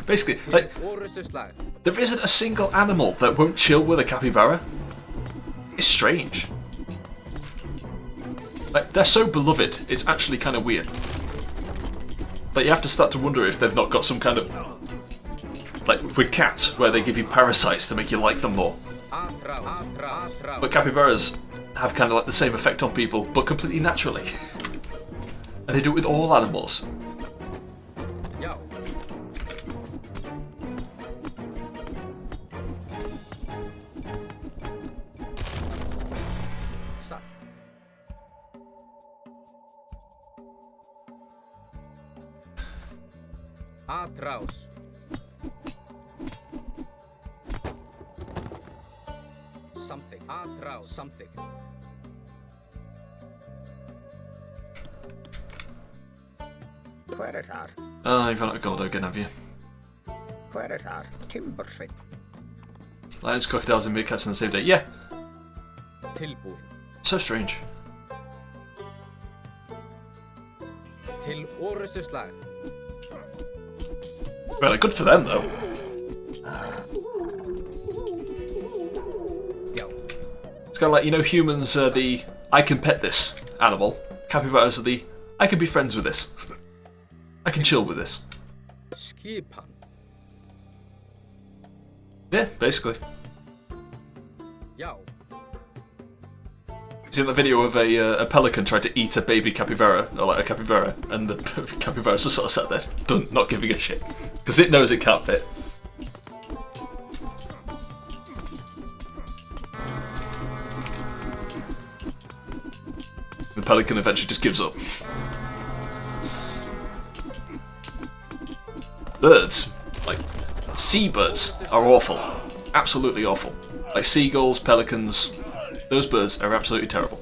Basically, like, there isn't a single animal that won't chill with a capybara. It's strange. Like, they're so beloved, it's actually kind of weird. Like, you have to start to wonder if they've not got some kind of... Like, with cats, where they give you parasites to make you like them more. But capybaras have kind of like the same effect on people, but completely naturally. And they do it with all animals.
Atraus. Something. Atraus. Something.
Where it are?
Oh, you've run out of gold again, have you?
Where it are? Timbersveit.
Lions, crocodiles, and meerkats on the same day. Yeah. So strange.
Til orustu slag.
Well, good for them, though. It's kind of like, you know, humans are the I can pet this animal. Capybaras are the I can be friends with this. I can chill with this.
Skipan.
Yeah, basically. Seen that video of a pelican tried to eat a baby capybara, or like a capybara, and the capybara's just sort of sat there, done, not giving a shit. Because it knows it can't fit. The pelican eventually just gives up. Birds, like seabirds, are awful. Absolutely awful. Like seagulls, pelicans, those birds are absolutely terrible.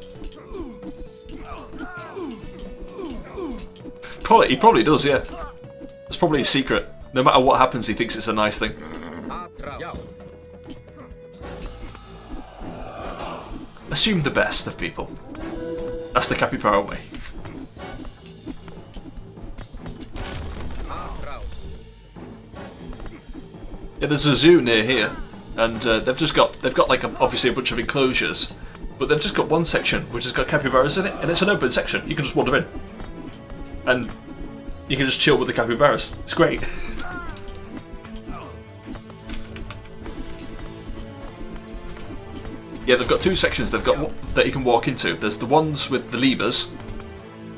He probably does, yeah. It's probably his secret. No matter what happens, he thinks it's a nice thing. Assume the best of people. That's the capybara way. Yeah, there's a zoo near here, and they've got like obviously a bunch of enclosures, but they've just got one section which has got capybaras in it, and it's an open section. You can just wander in, and you can just chill with the capybaras. It's great. Yeah, they've got two sections. They've got that you can walk into. There's the ones with the lemurs,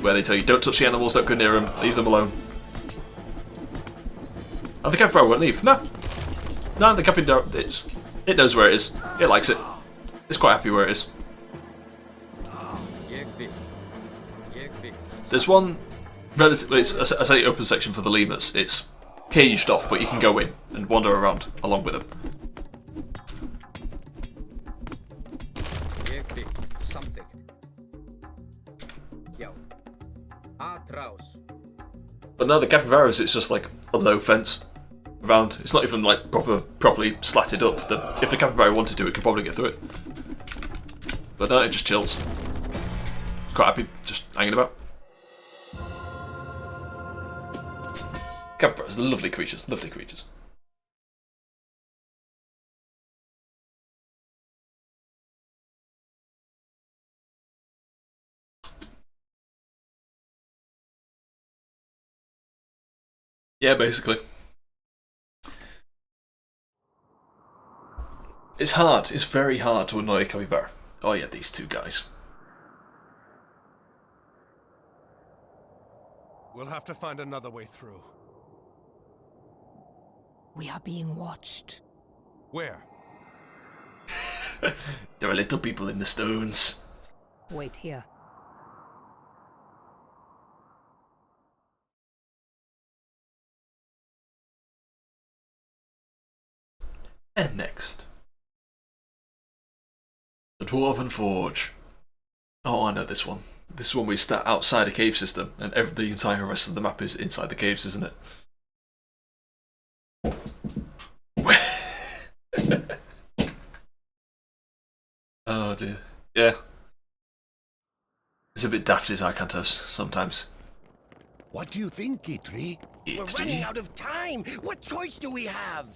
where they tell you don't touch the animals, don't go near them, leave them alone. And the capybara won't leave. No, the capybara, it knows where it is. It likes it. It's quite happy where it is. There's one relatively, I say open section for the lemurs. It's caged off, but you can go in and wander around along with them. But no, the capybaras, it's just like a low fence around. It's not even like properly slatted up. If the capybara wanted to, it could probably get through it. But no, it just chills. It's quite happy, just hanging about. Capybaras are lovely creatures, lovely creatures. Yeah, basically. It's hard. It's very hard to annoy a capybara. Oh yeah, these two guys.
We'll have to find another way through.
We are being watched.
Where?
There are little people in the stones.
Wait here.
And next, the Dwarven Forge. Oh, I know this one. This is when we start outside a cave system, and the entire rest of the map is inside the caves, isn't it? Oh dear. Yeah. It's a bit daft, is Arcantos, sometimes.
What do you think, Itri?
We're running out of time. What choice do we have?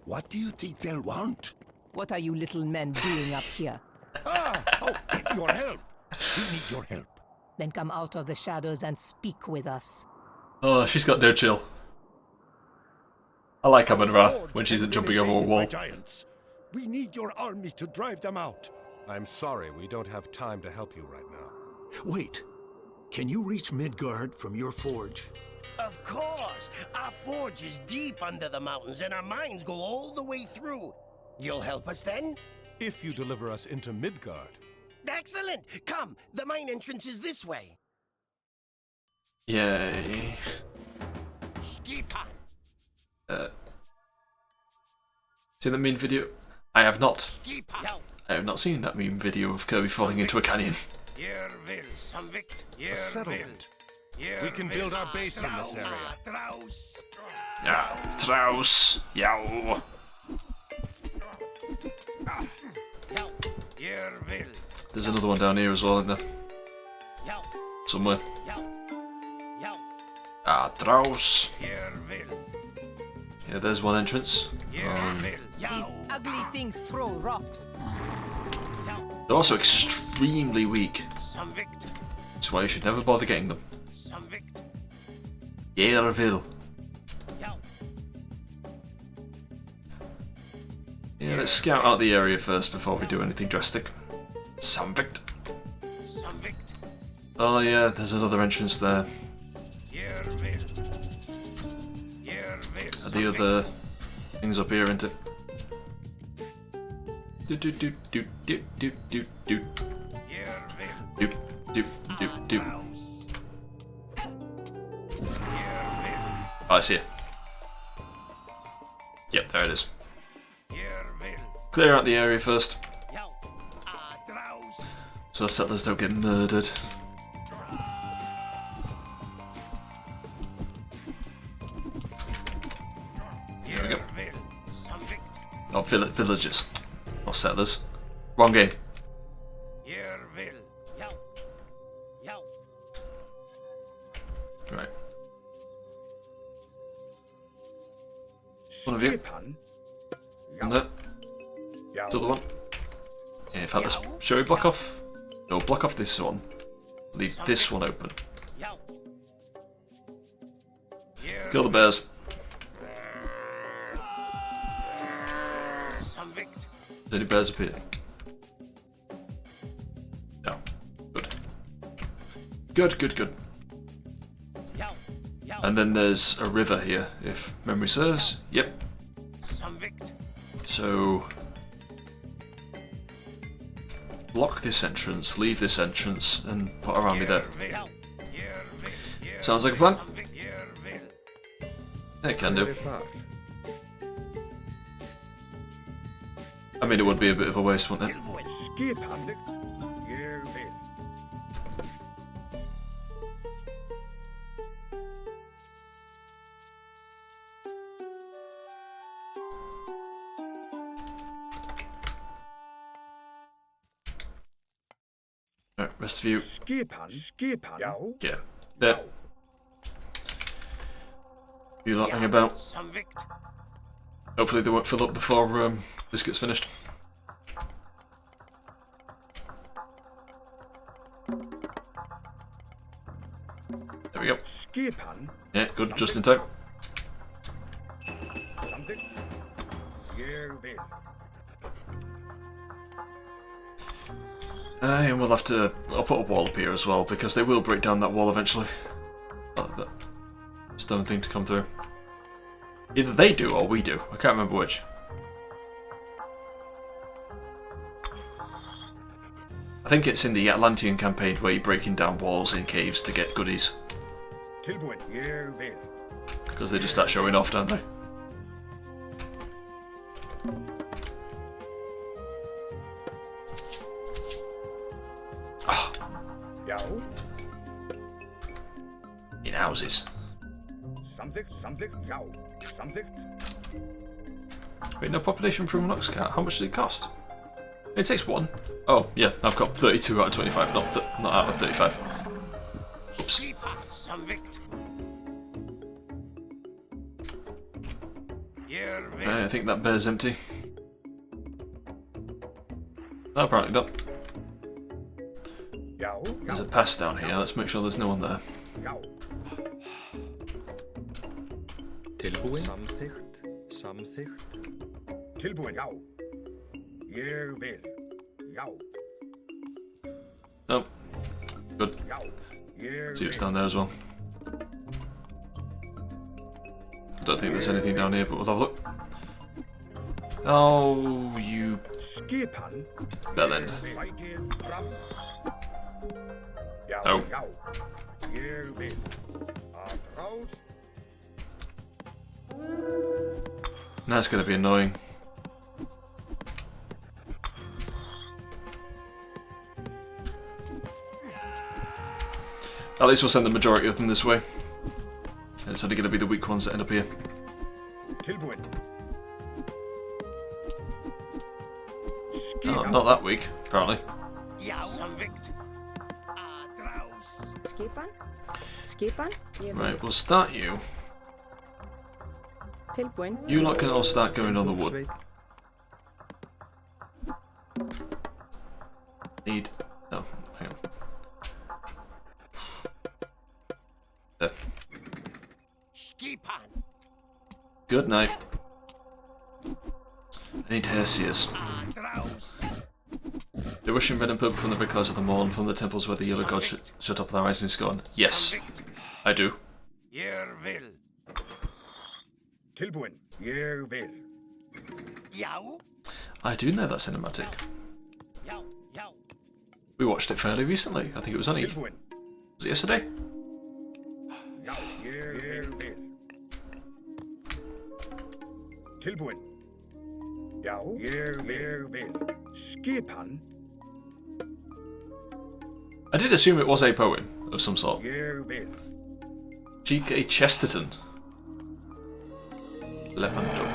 What do you think they'll want?
What are you little men doing up here?
Your help. We need your help.
Then come out of the shadows and speak with us.
Oh, she's got no chill. I like Amon-Ra when she's jumping over a wall.
Giants. We need your army to drive them out.
I'm sorry, we don't have time to help you right now.
Wait. Can you reach Midgard from your forge?
Of course. Our forge is deep under the mountains and our mines go all the way through. You'll help us then?
If you deliver us into Midgard.
Excellent! Come, the mine entrance is this way.
Yay.
Skipan.
Seen the meme video? I have not. I have not seen that meme video of Kirby falling into a canyon.
A settlement. We can build our base in this area.
Yeah, Traus. Yow. There's another one down here as well, isn't there? Somewhere. Ah, Traus. Yeah, there's one entrance.
These ugly things throw rocks.
They're also extremely weak. That's why you should never bother getting them. Yerville. Yeah, let's scout out the area first before we do anything drastic. Samvict. Oh yeah, there's another entrance there. Are the other things up here, isn't it? Do do do do do do do do. Doop doop doop doop. Oh, I see it. Yep, there it is. Clear out the area first, so the settlers don't get murdered. There we go. Oh, villagers. Or settlers. Wrong game. Right. One of you. And there. The other one. Yeah, in fact, shall we block off? No, block off this one. Leave this one open. Kill the bears. Did any bears appear? No. Good. Good, good, good. And then there's a river here, if memory serves. Yep. So... block this entrance, leave this entrance, and put our army there. Sounds like a plan? Yeah, it can do. I mean, it would be a bit of a waste, wouldn't it? Right, rest of you. Yeah, there. You lot hang about. Hopefully they won't fill up before this gets finished. There we go. Yeah, good, just in time. And we'll have to... I'll put a wall up here as well, because they will break down that wall eventually. Oh, that stone thing to come through. Either they do or we do. I can't remember which. I think it's in the Atlantean campaign where you're breaking down walls in caves to get goodies. Because they just start showing off, don't they? Oh. In houses. Wait, no population from an oxcart. How much does it cost? It takes one. Oh, yeah, I've got 32 out of 25, not out of 35. Oops. Okay, I think that bear's empty. No, apparently not. There's a pass down here. Let's make sure there's no one there.
Tilbúin. Samþykkt. Samþykkt.
Tilbúin, já. Ég vil. Já.
Oh, good. See what's down there as well. I don't think there's anything down here, but we'll have a look. Oh, you bellend. Oh. That's going to be annoying. At least we'll send the majority of them this way. And it's only going to be the weak ones that end up here. Oh, not that weak, apparently.
Skipan? Skipan?
Right, we'll start you.
Tilbúin.
You lot can all start going on the wood. Need... Oh, hang on. There. Good night. I need hairseers. The Russian red and purple from the because of the morn, from the temples where the yellow god shut up their eyes and scorn. Yes, I do. I do know that cinematic. We watched it fairly recently. I think it was only... Was it yesterday?
Tilbúin. Já, ég vil. Skipan.
I did assume it was a poem of some sort. G.K. Chesterton. Lepanto.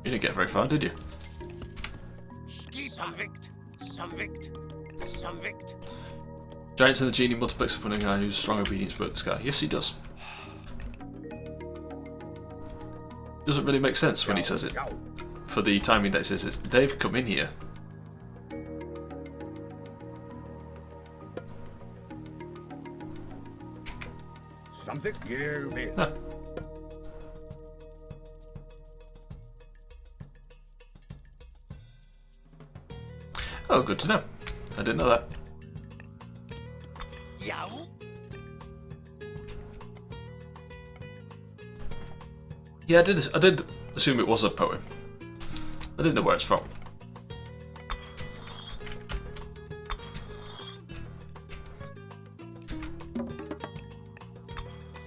You didn't get very far, did you? Giants and the genie multiplex of funny guy whose strong obedience broke the sky. Yes, he does. Doesn't really make sense when he says it. For the timing that he says it. Dave, come in here.
Something you will.
Huh. Oh, good to know. I didn't know that. Yeah, I did assume it was a poem. I didn't know where it's from.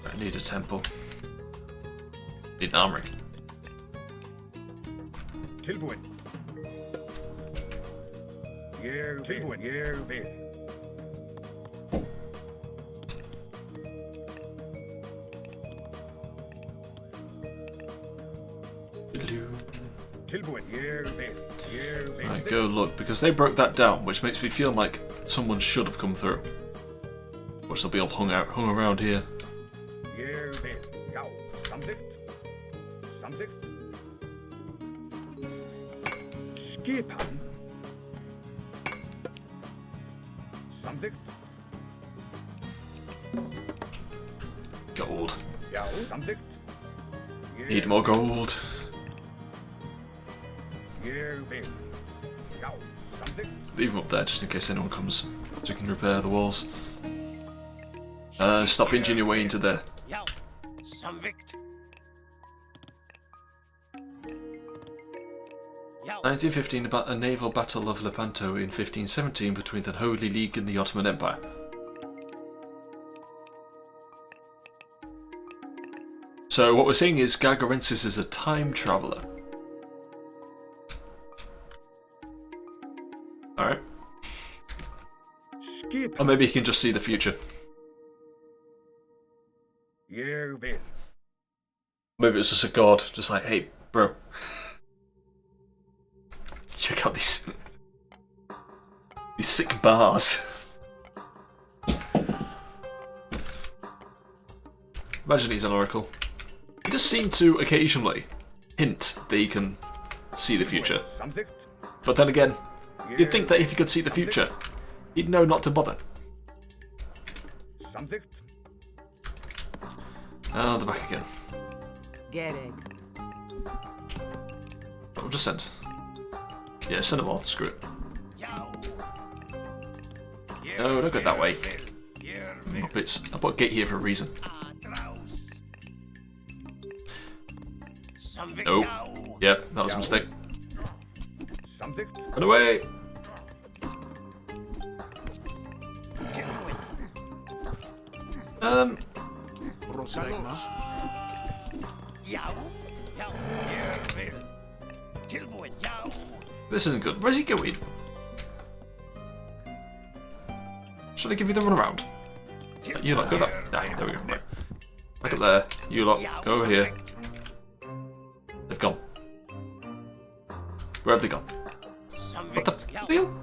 I need a temple. Need an armory.
Tilbúin. Tilbúin, ég vil.
Right, go look, because they broke that down, which makes me feel like someone should have come through. Which they'll be all hung around here.
Skipan. Something.
Gold.
Something.
Need more gold. Leave them up there just in case anyone comes, so we can repair the walls. Stop inching your way into there. 1915, about a naval battle of Lepanto in 1517 between the Holy League and the Ottoman Empire. So what we're saying is Gargarensis is a time traveller. Alright. Or maybe he can just see the future. Maybe it's just a god, just like, hey, bro. Check out these sick bars. Imagine he's an oracle. He does seem to occasionally hint that he can see the future. But then again, you'd think that if he could see the future, he'd know not to bother. Ah, they're back again.
Get it.
We'll just send. Yeah, send them all. Screw it. No, don't go that way. Muppets. I put a gate here for a reason. Nope. Yep, that was a mistake. Run away! This isn't good. Where's he going? Should I give you the runaround? You lot, go that. Ah, there we go. Right. Back up there. You lot, go over here. They've gone. Where have they gone? What the deal?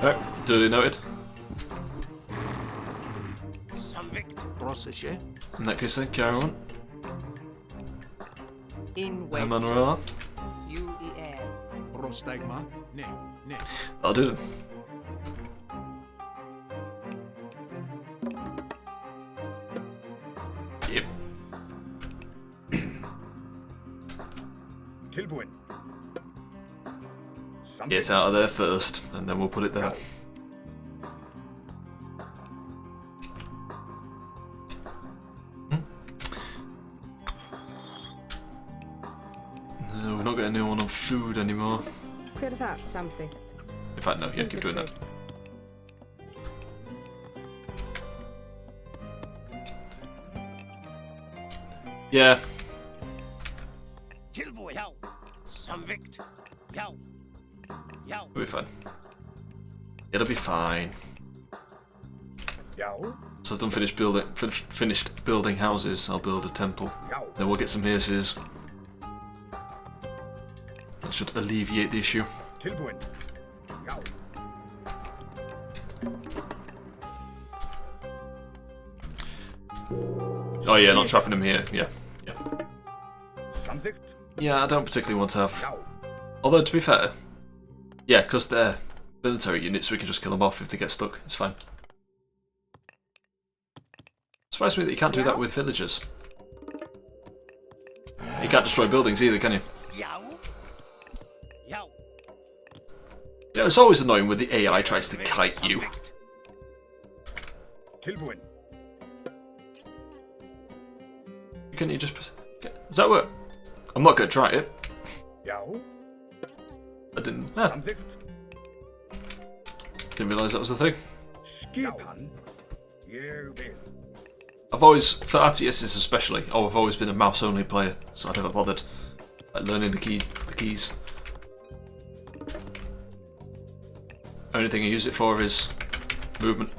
Oh, duly noted. In that case then, carry on. Manuela. I'll do them. Yep. Get out of there first, and then we'll put it there. No, we're not getting anyone on food anymore.
Hver það? Samþykkt.
In fact, no, yeah, keep doing that. Yeah. It'll be fine. It'll be fine. So I've done finished building houses. I'll build a temple. Then we'll get some horses. That should alleviate the issue. Oh yeah, not trapping him here. Yeah, yeah. Yeah, I don't particularly want to have. Although to be fair, yeah, because they're military units, we can just kill them off if they get stuck. It's fine. Surprised me that you can't do that with villagers. You can't destroy buildings either, can you? Yeah, it's always annoying when the AI tries to kite you. Can you just... Does that work? I'm not going to try it. I didn't... Ah. Didn't realise that was the thing. I've always, for RTSs especially, I've always been a mouse-only player, so I never bothered like, learning the keys. Only thing I use it for is movement.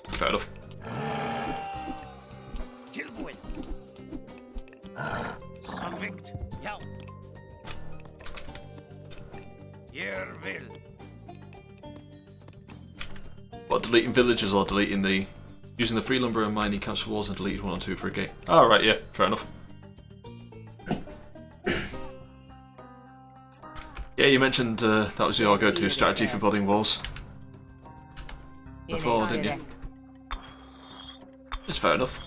Fair enough. What, deleting villages or deleting the... Using the free lumber and mining camps for walls and deleted 1 or 2 for a gate? Oh, right, yeah, fair enough. Yeah, you mentioned that was your go-to strategy for building walls before, didn't you? It's fair enough.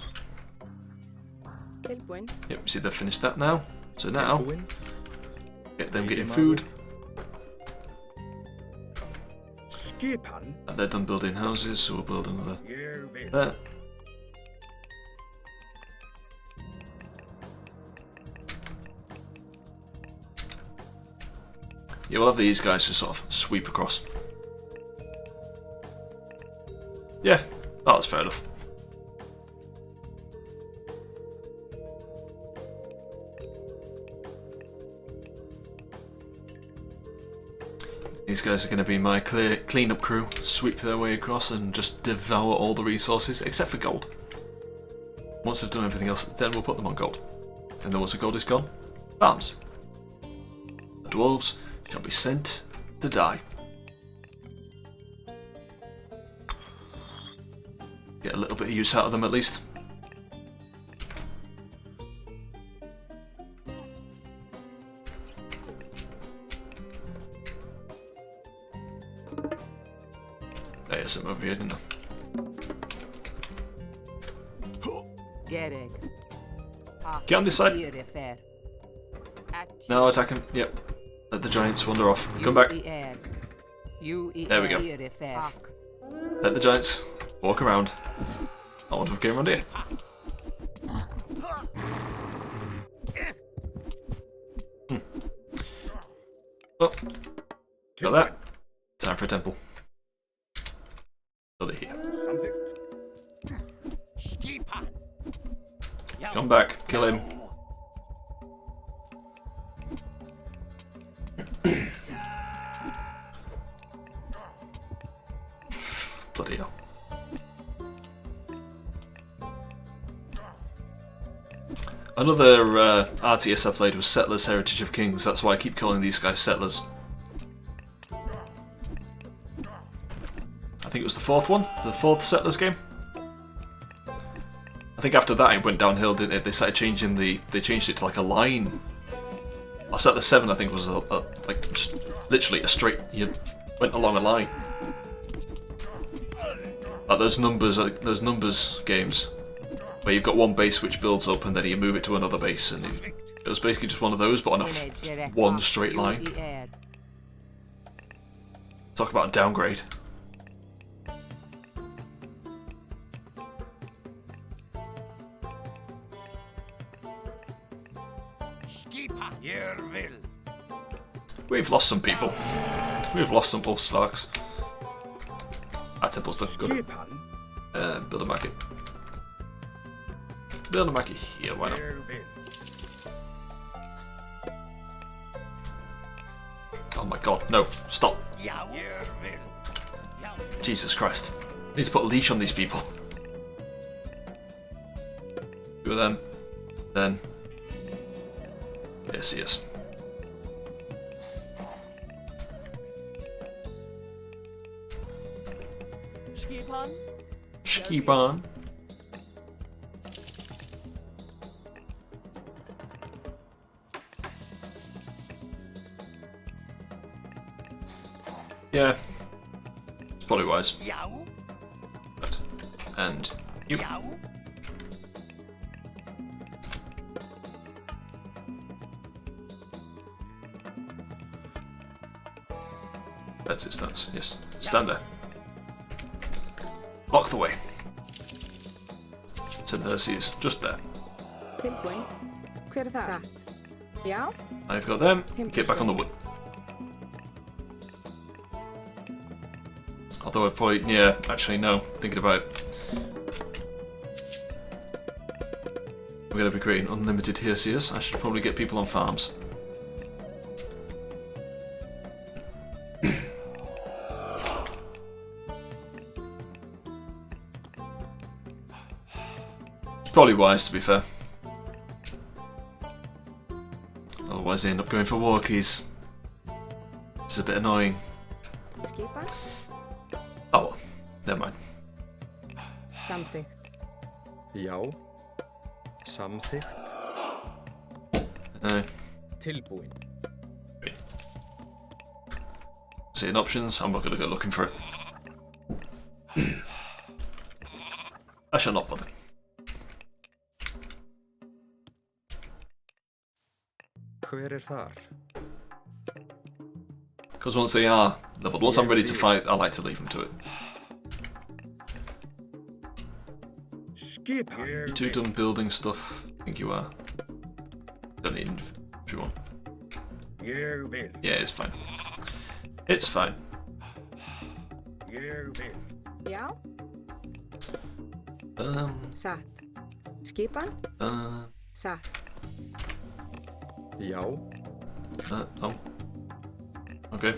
Yep, see they've finished that now. So now, get them getting food. And they're done building houses, so we'll build another there. Yeah, we'll have these guys just sort of sweep across. Yeah, that's fair enough. These guys are going to be my clean-up crew, sweep their way across and just devour all the resources, except for gold. Once they've done everything else, then we'll put them on gold. And then once the gold is gone, farms. The dwarves shall be sent to die. a little bit of use out of them at least. There's some over here, didn't I? Get on this side. No, attack him. Yep. Let the giants wander off. Come back. There we go. Let the giants walk around. I want to have a game around here. Oh, got that. Time for a temple. Over here. Come back. Kill him. Bloody hell. Another RTS I played was Settlers Heritage of Kings. That's why I keep calling these guys Settlers. I think it was the fourth one, the fourth Settlers game. I think after that it went downhill, didn't it? They started changing they changed it to like a line. Or Settlers 7 I think was like just literally a straight, you went along a line. Like those numbers games where you've got one base which builds up and then you move it to another base, and it was basically just one of those but on one straight line. Talk about a downgrade. We've lost some people. We've lost some Ulfsvarks. That temple's done good. Build a market. Build a market here, why not? Oh my god, no, stop. Jesus Christ. I need to put a leash on these people. Two of them. Then. Yes, yes. Skipan. Yeah. It's probably wise. Right. And you. That's it, stance. Yes. Stand there. Block the way. Send Herses just there. I've got them. Get back on the wood. Although I probably, yeah, actually no. Thinking about it. We're going to be creating unlimited Herses. I should probably get people on farms. Probably wise, to be fair. Otherwise they end up going for walkies. Which is a bit annoying. Oh well, never mind.
Samþykkt. Já. Samþykkt.
No.
Tilbúin.
Seeing options, I'm not going to go looking for it. I shall not bother.
Hver þar?
Because once they are leveled, once I'm ready to fight, I like to leave them to it. You two done building stuff? I think you are. Don't need if you want. Yeah, it's fine. It's fine.
Já. Satt. Skipan. Satt.
Já.
Oh. Okay.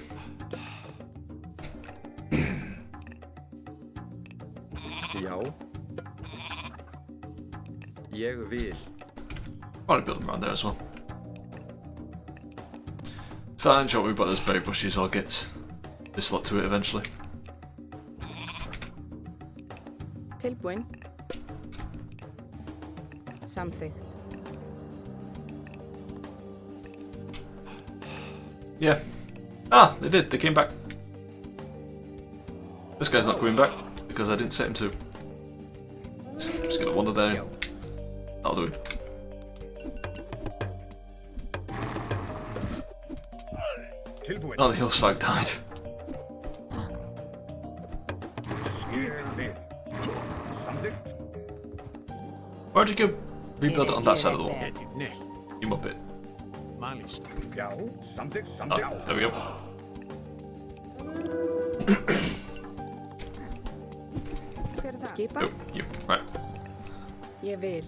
Já. Ég vil.
Probably build them around there as well. Fine, don't worry about those berry bushes, I'll get this lot to it eventually.
Tilbúin. Samþykkt.
Yeah. Ah, they did. They came back. This guy's not coming back because I didn't set him to. Just gonna wander there. That'll do it. Oh, the Hillsfag died. Why'd you go rebuild it on that side of the wall? You muppet. Oh, there we go.
Skipa?
Oh, you. Right.
Ég vil.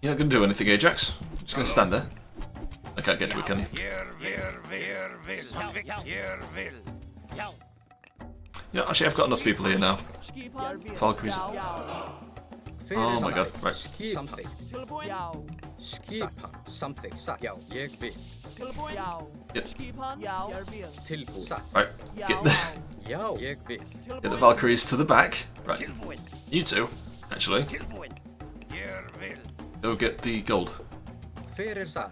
You're not gonna do anything, Ajax. I'm just gonna stand there. I can't get to it, can you? Yeah, actually, I've got enough people here now. Valkyries. Oh my god, right.
Something. Skipan. Something. Já, ég vil.
Yep.
Tilbúin.
Right, get the,
Já, ég vil.
get the Valkyries to the back. Right, you two, actually. Go get the gold.
Hver þar?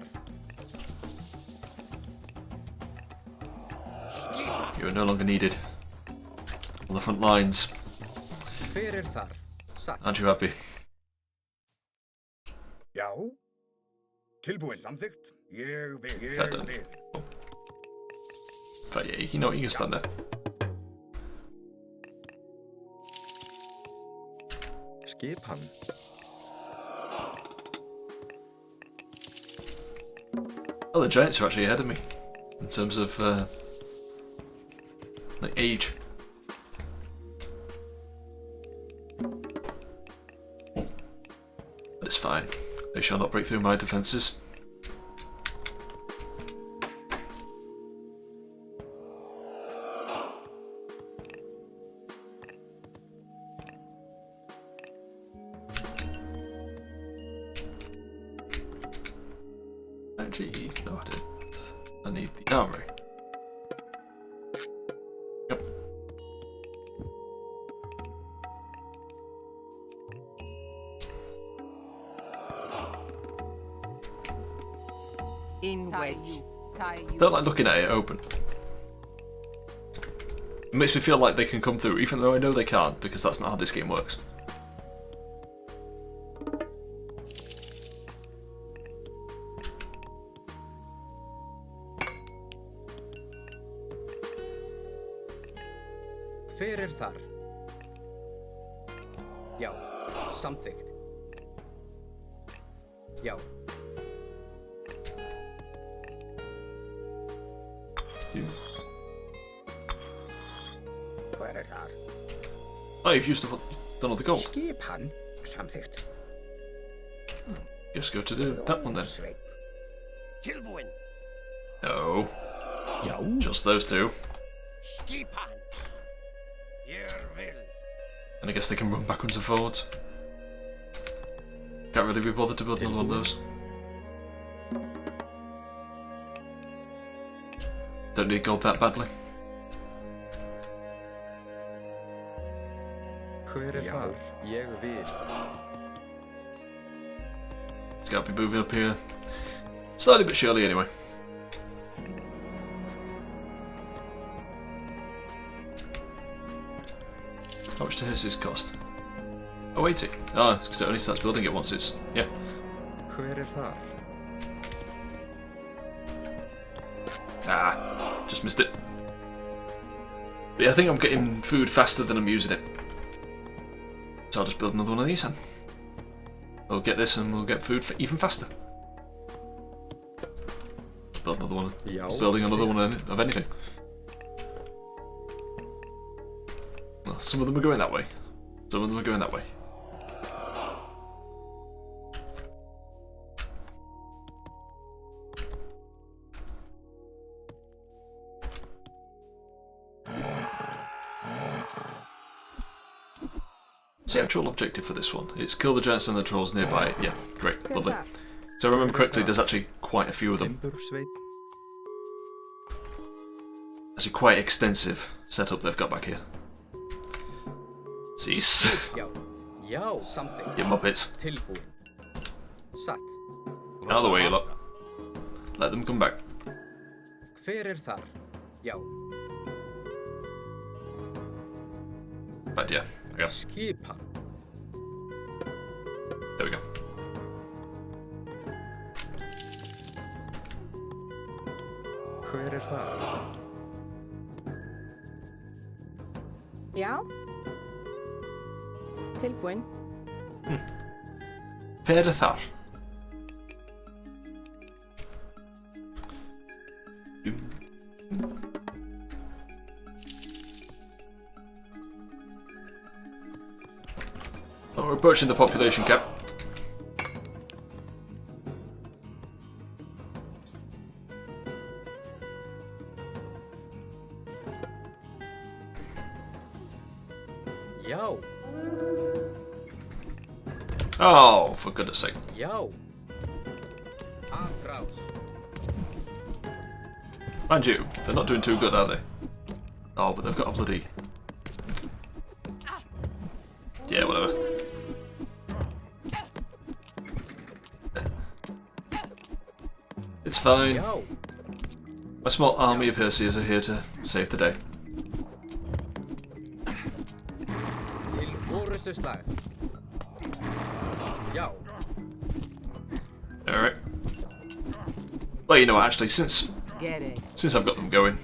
You are no longer needed on the front lines.
Hver þar?
Aren't you happy?
Já. Tilbúin. Samþykkt. Ég vil.
But yeah, you know what, you can stand there.
Skipan.
Oh, the giants are actually ahead of me in terms of like age. But it's fine. They shall not break through my defences. Actually, no, I didn't. I need the armory. Yep.
In wedge.
Don't like looking at it open. It makes me feel like they can come through, even though I know they can't, because that's not how this game works.
Hver þar? Já, samþykkt. Já.
Hver þar?
Oh, you've used done all the gold.
Skipan. Samþykkt.
Just go to do that one then.
Tilbúin.
No. Just those two.
Skipan. Ég vil.
And I guess they can run backwards and forwards. Can't really be bothered to build another one of those. Don't need gold that badly.
Hver þar? Ég vil.
It's got to be moving up here. Slowly but surely anyway. How much does this cost? Oh, 80. Oh, it's because it only starts building it once it's... Yeah.
Hver þar?
Ah, just missed it. But yeah, I think I'm getting food faster than I'm using it. So I'll just build another one of these then. We'll get this and we'll get food even faster. Build another one. Building another one of anything. Well, some of them are going that way. Some of them are going that way. What's the actual objective for this one? It's kill the giants and the trolls nearby. Yeah, great, lovely. So I remember correctly, there's actually quite a few of them. Actually quite extensive setup they've got back here. Jeez.
Já, something.
You muppets.
Tilbúin. Satt.
Out of the way, you lot. Let them come back.
Hver þar? Já.
Right, yeah. Okay.
Skipan.
There we go.
Hver þar?
Já. Tilbúin.
Hver þar? Oh, we're approaching the population cap.
Já.
Oh, for goodness sake.
Já. Atrás.
Mind you, they're not doing too good, are they? Oh, but they've got a bloody... Yeah, whatever. It's fine. My small army of Hersiers are here to save the day.
Til orustu slag. Já.
Alright. Well, you know what, actually, since I've got them going,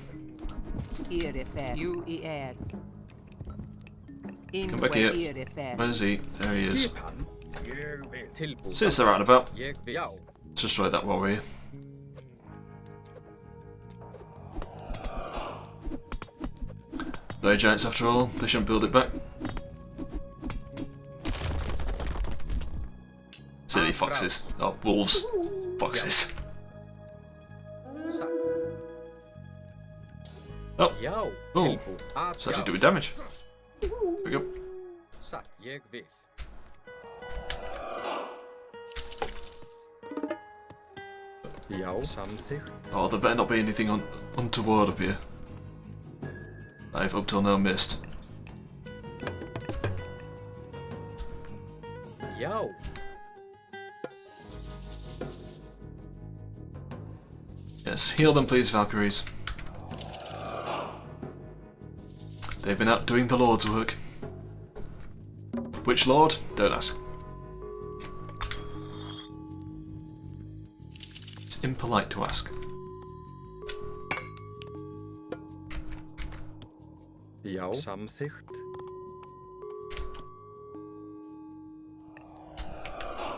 come back here. Where's he? There he is. Since they're out and about, let's destroy that warrior. They're giants after all, they shouldn't build it back. Silly foxes. Oh, wolves. Foxes. Oh. Oh. It's actually doing damage. There we go.
Satt, ég vil.
Já, samþykkt.
Oh, there better not be anything untoward up here. I've up till now missed.
Já.
Yes, heal them please, Valkyries. They've been out doing the Lord's work. Which Lord? Don't ask. It's impolite to ask.
Já, samþykkt.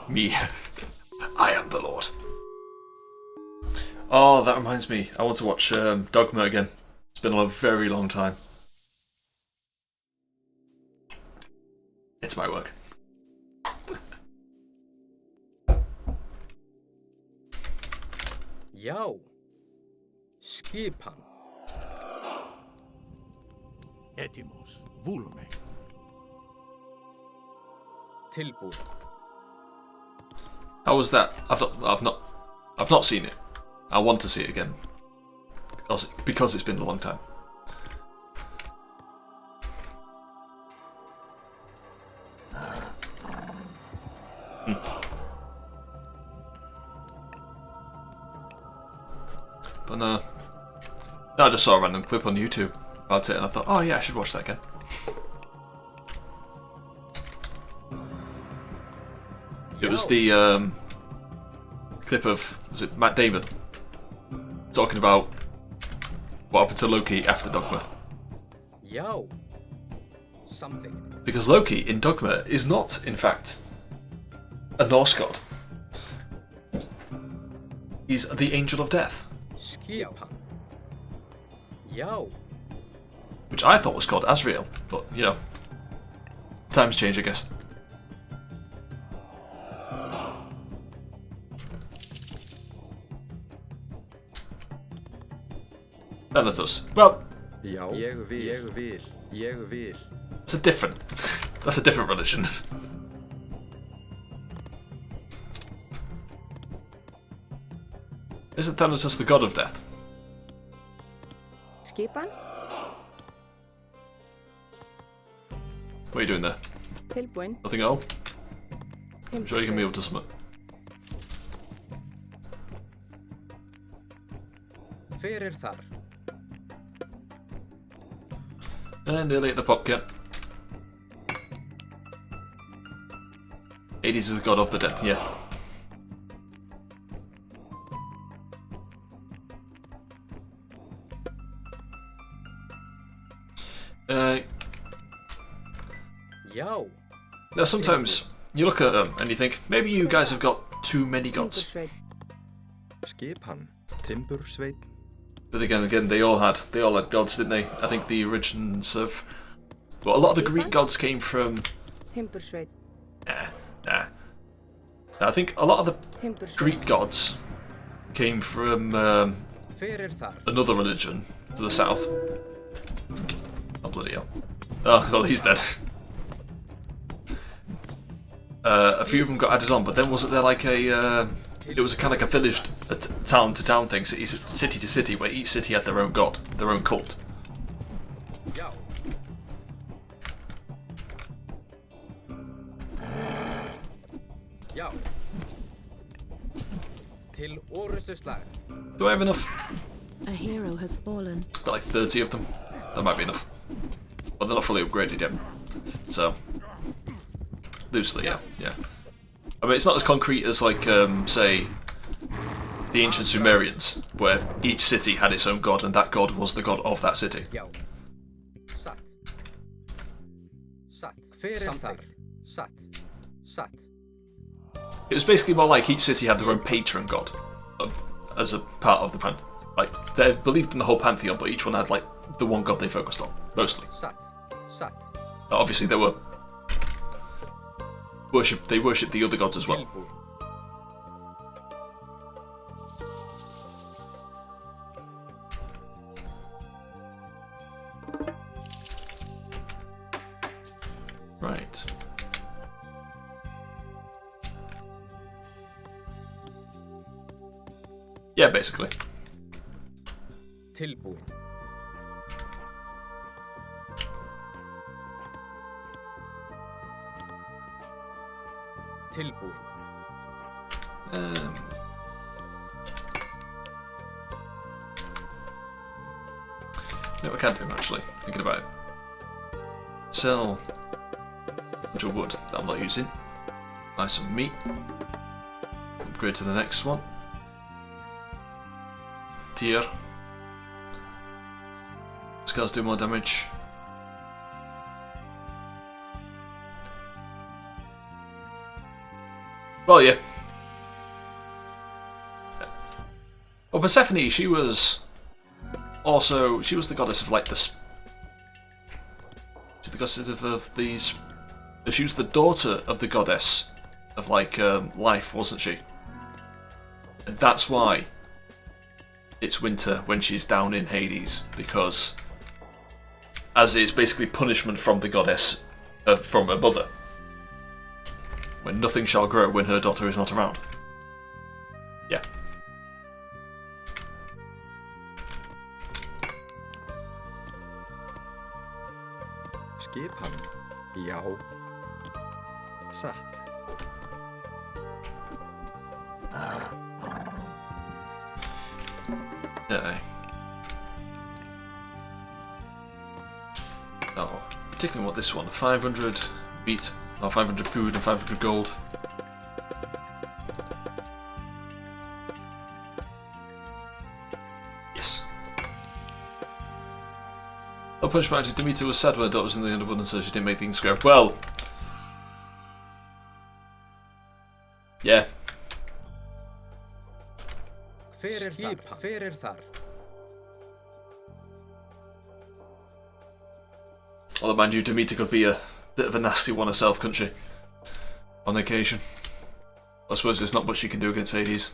Me. I am the Lord. Oh, that reminds me. I want to watch Dogma again. It's been a very long time. It's my work.
Já. Skipan.
Etimos, volume.
Tilbúin.
How was that? I've not seen it. I want to see it again. Because it's been a long time. But no, I just saw a random clip on YouTube about it and I thought, oh yeah, I should watch that again. It was the clip of, was it Matt Damon talking about what happened to Loki after Dogma.
Já. Something.
Because Loki in Dogma is not, in fact, a Norse god. He's the Angel of Death.
Skipan. Já.
Which I thought was called Asriel, but, you know, times change, I guess. Thanatos. Well,
Já, ég vil.
It's a different. That's a different religion. Isn't Thanatos the god of death?
Skipan?
What are you doing there?
Tilbúin.
Nothing at all? I'm sure you can be able to summon.
Fyrir þar.
And nearly at the pop kit. Hades is the god of the dead, yeah.
Já.
Now sometimes you look at them and you think, maybe you guys have got too many gods.
Skipan, Timbursveit.
But again, they all had gods, didn't they? I think the origins of... Well, a lot of the Greek gods came from...
Timbursveit.
Nah. I think a lot of the Greek gods came from another religion to the south. Oh, bloody hell. Oh, well, he's dead. A few of them got added on, but then wasn't there like a... it was kind of like a village, a town to town thing, city to city, where each city had their own god, their own cult.
Já. Til orrustuslag.
Do I have enough?
A hero has fallen.
Got like 30 of them. That might be enough. But they're not fully upgraded yet. So, loosely, yeah. I mean, it's not as concrete as like, say, the ancient Sumerians, where each city had its own god, and that god was the god of that city.
Satt. Fyrir þar. Satt.
It was basically more like each city had their own patron god, as a part of the pantheon. Like, they believed in the whole pantheon, but each one had like the one god they focused on, mostly.
Satt.
Obviously, they worshipped the other gods as well. Right. Yeah, basically.
Tilbúin.
No, I can't do them actually. Thinking about it. Sell bunch of wood that I'm not using. Buy some meat. Upgrade to the next one. Tier. Scales do more damage. Well, yeah. Well, Persephone, she was the goddess of like this. The goddess of these. She was the daughter of the goddess of like life, wasn't she? And that's why it's winter when she's down in Hades, because as it's basically punishment from the goddess, from her mother. When nothing shall grow when her daughter is not around. Yeah.
Skipan, já. Satt.
Yeah. Oh, particularly want this one. 500 meat, or 500 food and 500 gold. Yes. No punishment. Demeter was sad when her daughter was in the underabundance, so she didn't make things go well. Yeah.
Fyrir þar.
Although, mind you, Demeter could be a bit of a nasty one herself, couldn't she? On occasion. I suppose there's not much you can do against Hades.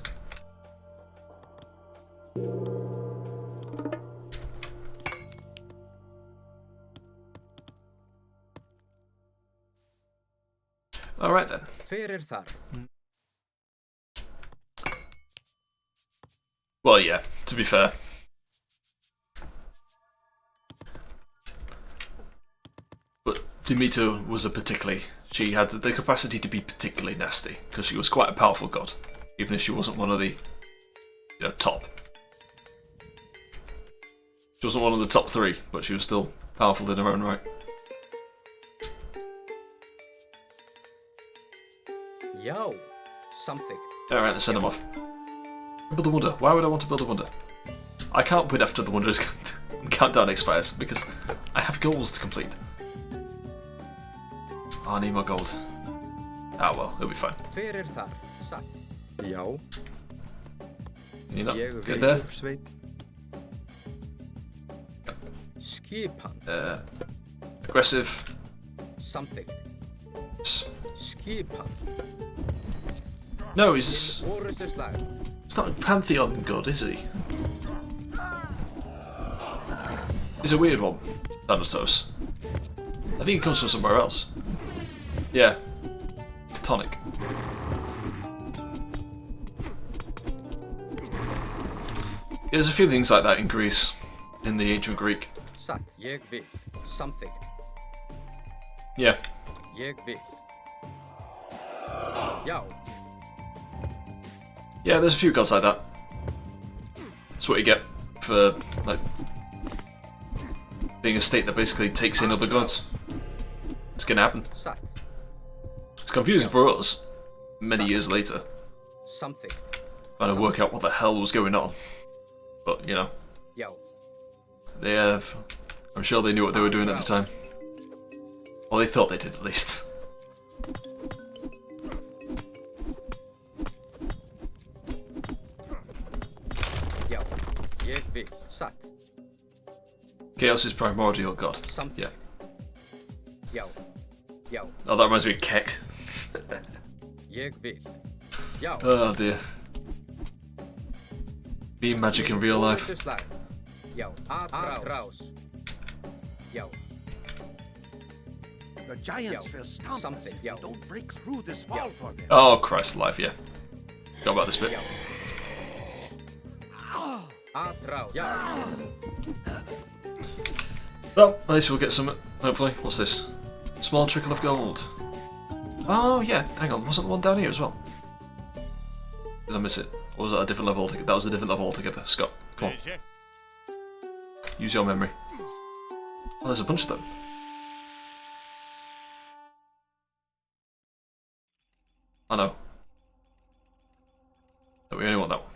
Alright then.
Fyrir þar.
Well, yeah, to be fair. But Demeter was a particularly... She had the capacity to be particularly nasty, because she was quite a powerful god, even if she wasn't one of the, top. She wasn't one of the top 3, but she was still powerful in her own right.
Yo, something.
Alright, let's send them off. Build a wonder. Why would I want to build a wonder? I can't win after the wonders countdown expires, because I have goals to complete. Oh, I need more gold. Ah well, it'll be fine.
Já.
You know,
Ég
get there.
Sveit.
Skipan.
Aggressive.
Something. Skipan.
No, he's not a pantheon god, is he? He's a weird one, Thanatos. I think he comes from somewhere else. Yeah. Tonic. There's a few things like that in Greece, in the ancient Greek.
Something.
Yeah. Yeah, there's a few gods like that. That's what you get for, like, being a state that basically takes in other gods. It's gonna happen. It's confusing for us, many years later. Trying to work out what the hell was going on. But, they have... I'm sure they knew what they were doing at the time. Well, they thought they did, at least. Chaos is primordial god. Yeah. Oh, that reminds me of Keck. Oh dear. Being magic in real life.
The giants feel stumped if you don't break through this wall for them.
Oh Christ alive, yeah. Got about this bit. Well, at least we'll get some, hopefully. What's this? Small trickle of gold. Oh yeah, hang on, wasn't the one down here as well? Did I miss it? Or was that a different level altogether? That was a different level altogether. Scott, come on. Use your memory. Oh, there's a bunch of them. I know. But we only want that one.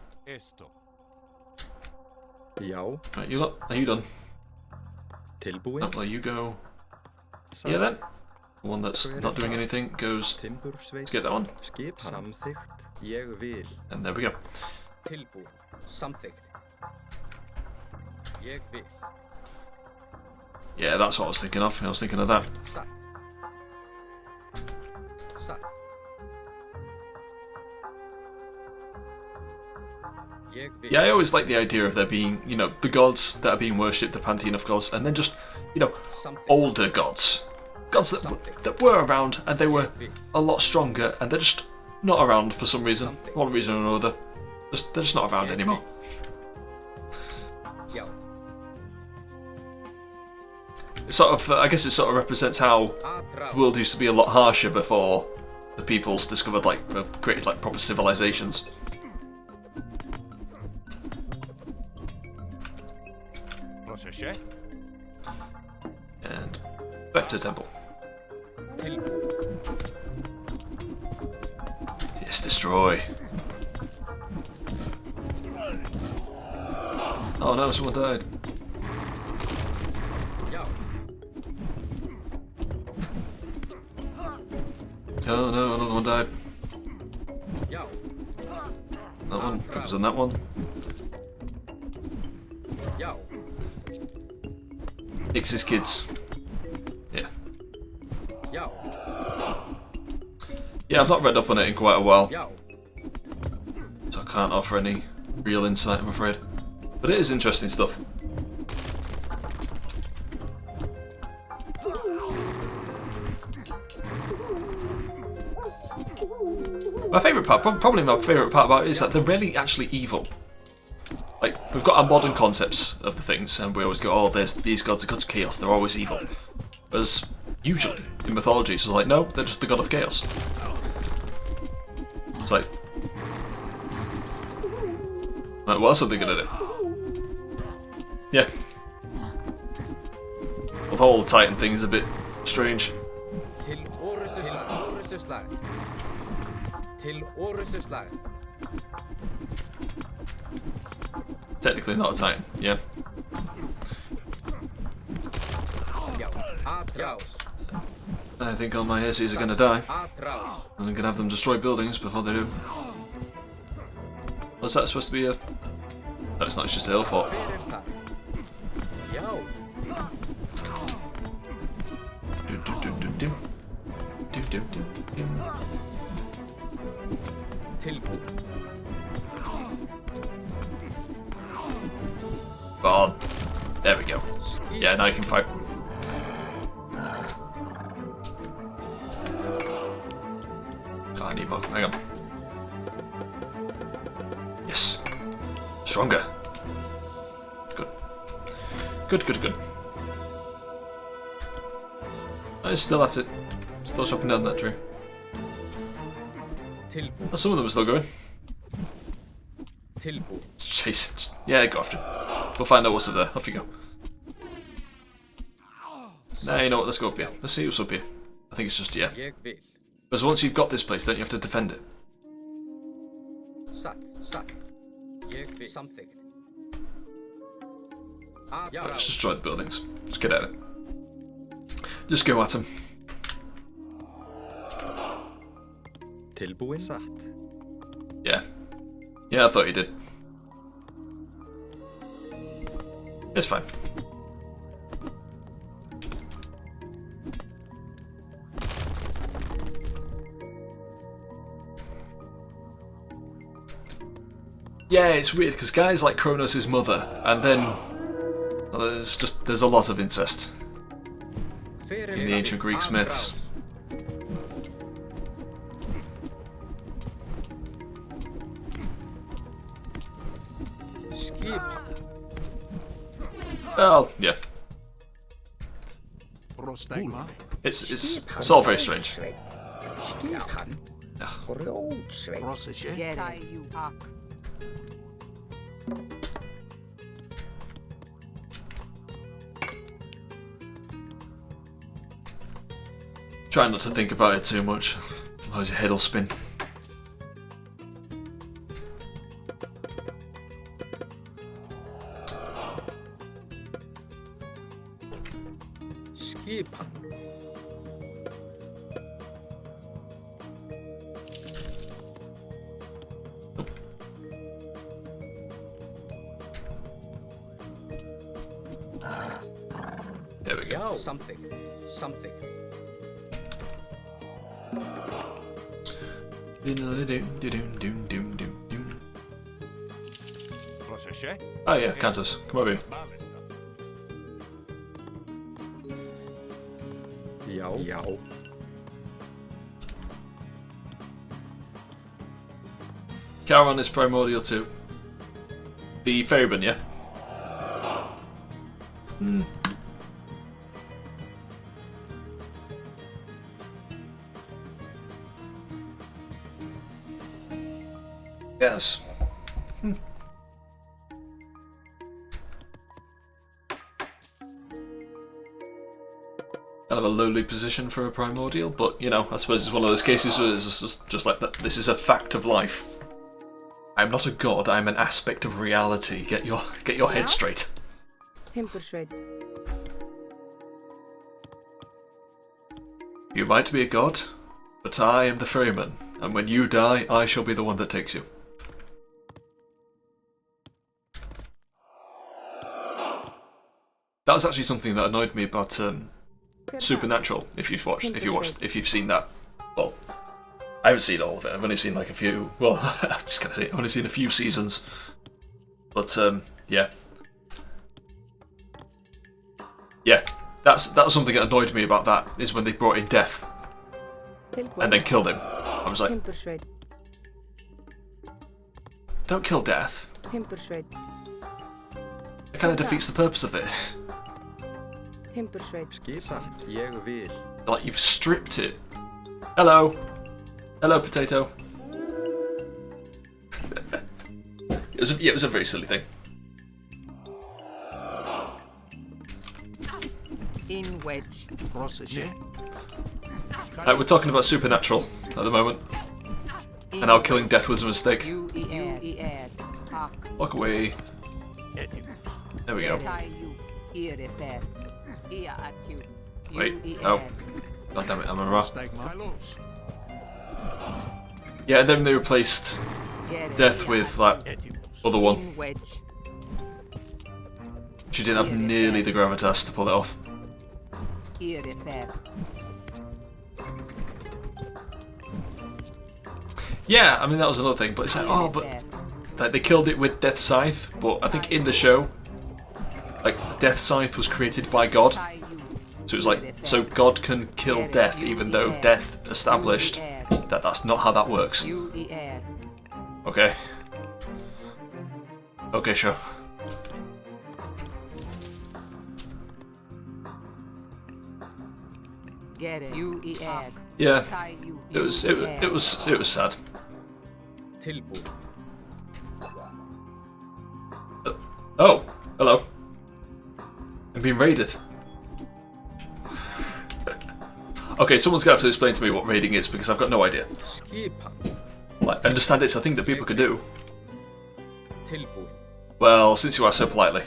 Já.
Right, you lot, are you done?
Tilbúin.
Oh, well, you go. Yeah then. The one that's not doing anything goes. Let's get that one.
Samþykkt. Ég vil.
And there we go.
Something.
Yeah, that's what I was thinking of. I was thinking of that. Yeah, I always like the idea of there being, the gods that are being worshipped, the pantheon of gods, and then just, older gods. Gods that were around, and they were a lot stronger, and they're just not around for some reason. One reason or another. They're just not around anymore. I guess it sort of represents how the world used to be a lot harsher before the peoples discovered, created, proper civilizations. And back to the temple. Yes, destroy. Oh no, someone died. Oh no, another one died. That one, focus on that one. Ix's kids. Yeah. Yeah, I've not read up on it in quite a while. So I can't offer any real insight, I'm afraid. But it is interesting stuff. My favourite part, probably my favourite part about it is that they're really actually evil. We've got our modern concepts of the things, and we always go, oh, these gods are gods of chaos, they're always evil. Whereas, Usually, in mythology, it's like, no, they're just the god of chaos. It's like, what else are they gonna do? Yeah. Well, the whole Titan thing is a bit strange. Technically not a Titan, yeah. I think all my Aces are gonna die. And I'm gonna have them destroy buildings before they do. Was that supposed to be a... No, it's not, it's just a hill fort. Well, there we go. Yeah, now you can fight. God, I need more. Hang on. Yes. Stronger. Good. Good. I'm still at it. Still chopping down that tree. Oh, some of them are still going. Chase. Yeah, go after him. We'll find out what's up there. Off you go. Nah, you know what? Let's go up here. Let's see what's up here. I think it's just yeah. Because once you've got this place, don't you have to defend it? Let's destroy the buildings. Just get at it. Just go at them.
Tilbúin satt.
Yeah. Yeah, I thought you did. It's fine. Yeah, it's weird because guys like Kronos' mother, and then well, there's a lot of incest in the ancient Greek myths. Well, yeah. It's all very strange. Try not to think about it too much, otherwise your head will spin. There we go.
Something.
Oh yeah, Cantus, come over here.
Já.
Caravan is primordial too. The ferryman, yeah? Yes. Kind of a lowly position for a primordial, but you know, I suppose it's one of those cases where it's just like that. This is a fact of life. I'm not a god. I'm an aspect of reality. Get your head straight.
Timbursveit.
You might be a god, but I am the ferryman, and when you die, I shall be the one that takes you. That was actually something that annoyed me about Supernatural. If you've seen that. Well, I haven't seen all of it. I've only seen like a few. Well, just gonna say, I've only seen a few seasons. But yeah, that was something that annoyed me about that. Is when they brought in Death and then killed him. I was like, don't kill Death. It kind of defeats the purpose of it.
Timbursveit.
Satt, ég vil.
Like you've stripped it. Hello. Hello, potato. It was a very silly thing.
In wedge.
We're talking about supernatural at the moment. And how killing death was a mistake. Walk away. There we go. Wait, no. God damn it, I'm wrong. Yeah, and then they replaced death with that other one. She didn't have nearly the gravitas to pull it off. Yeah, I mean that was another thing, but it's like, oh, but like, they killed it with Death Scythe, but I think in the show, like, Death Scythe was created by God. So it was like, so God can kill death even though death established that that's not how that works. Okay. Okay, sure. Yeah, it was sad. Oh, hello. I'm being raided. Okay, someone's gonna have to explain to me what raiding is because I've got no idea. Like, I understand it's a thing that people can do. Well, since you ask so politely.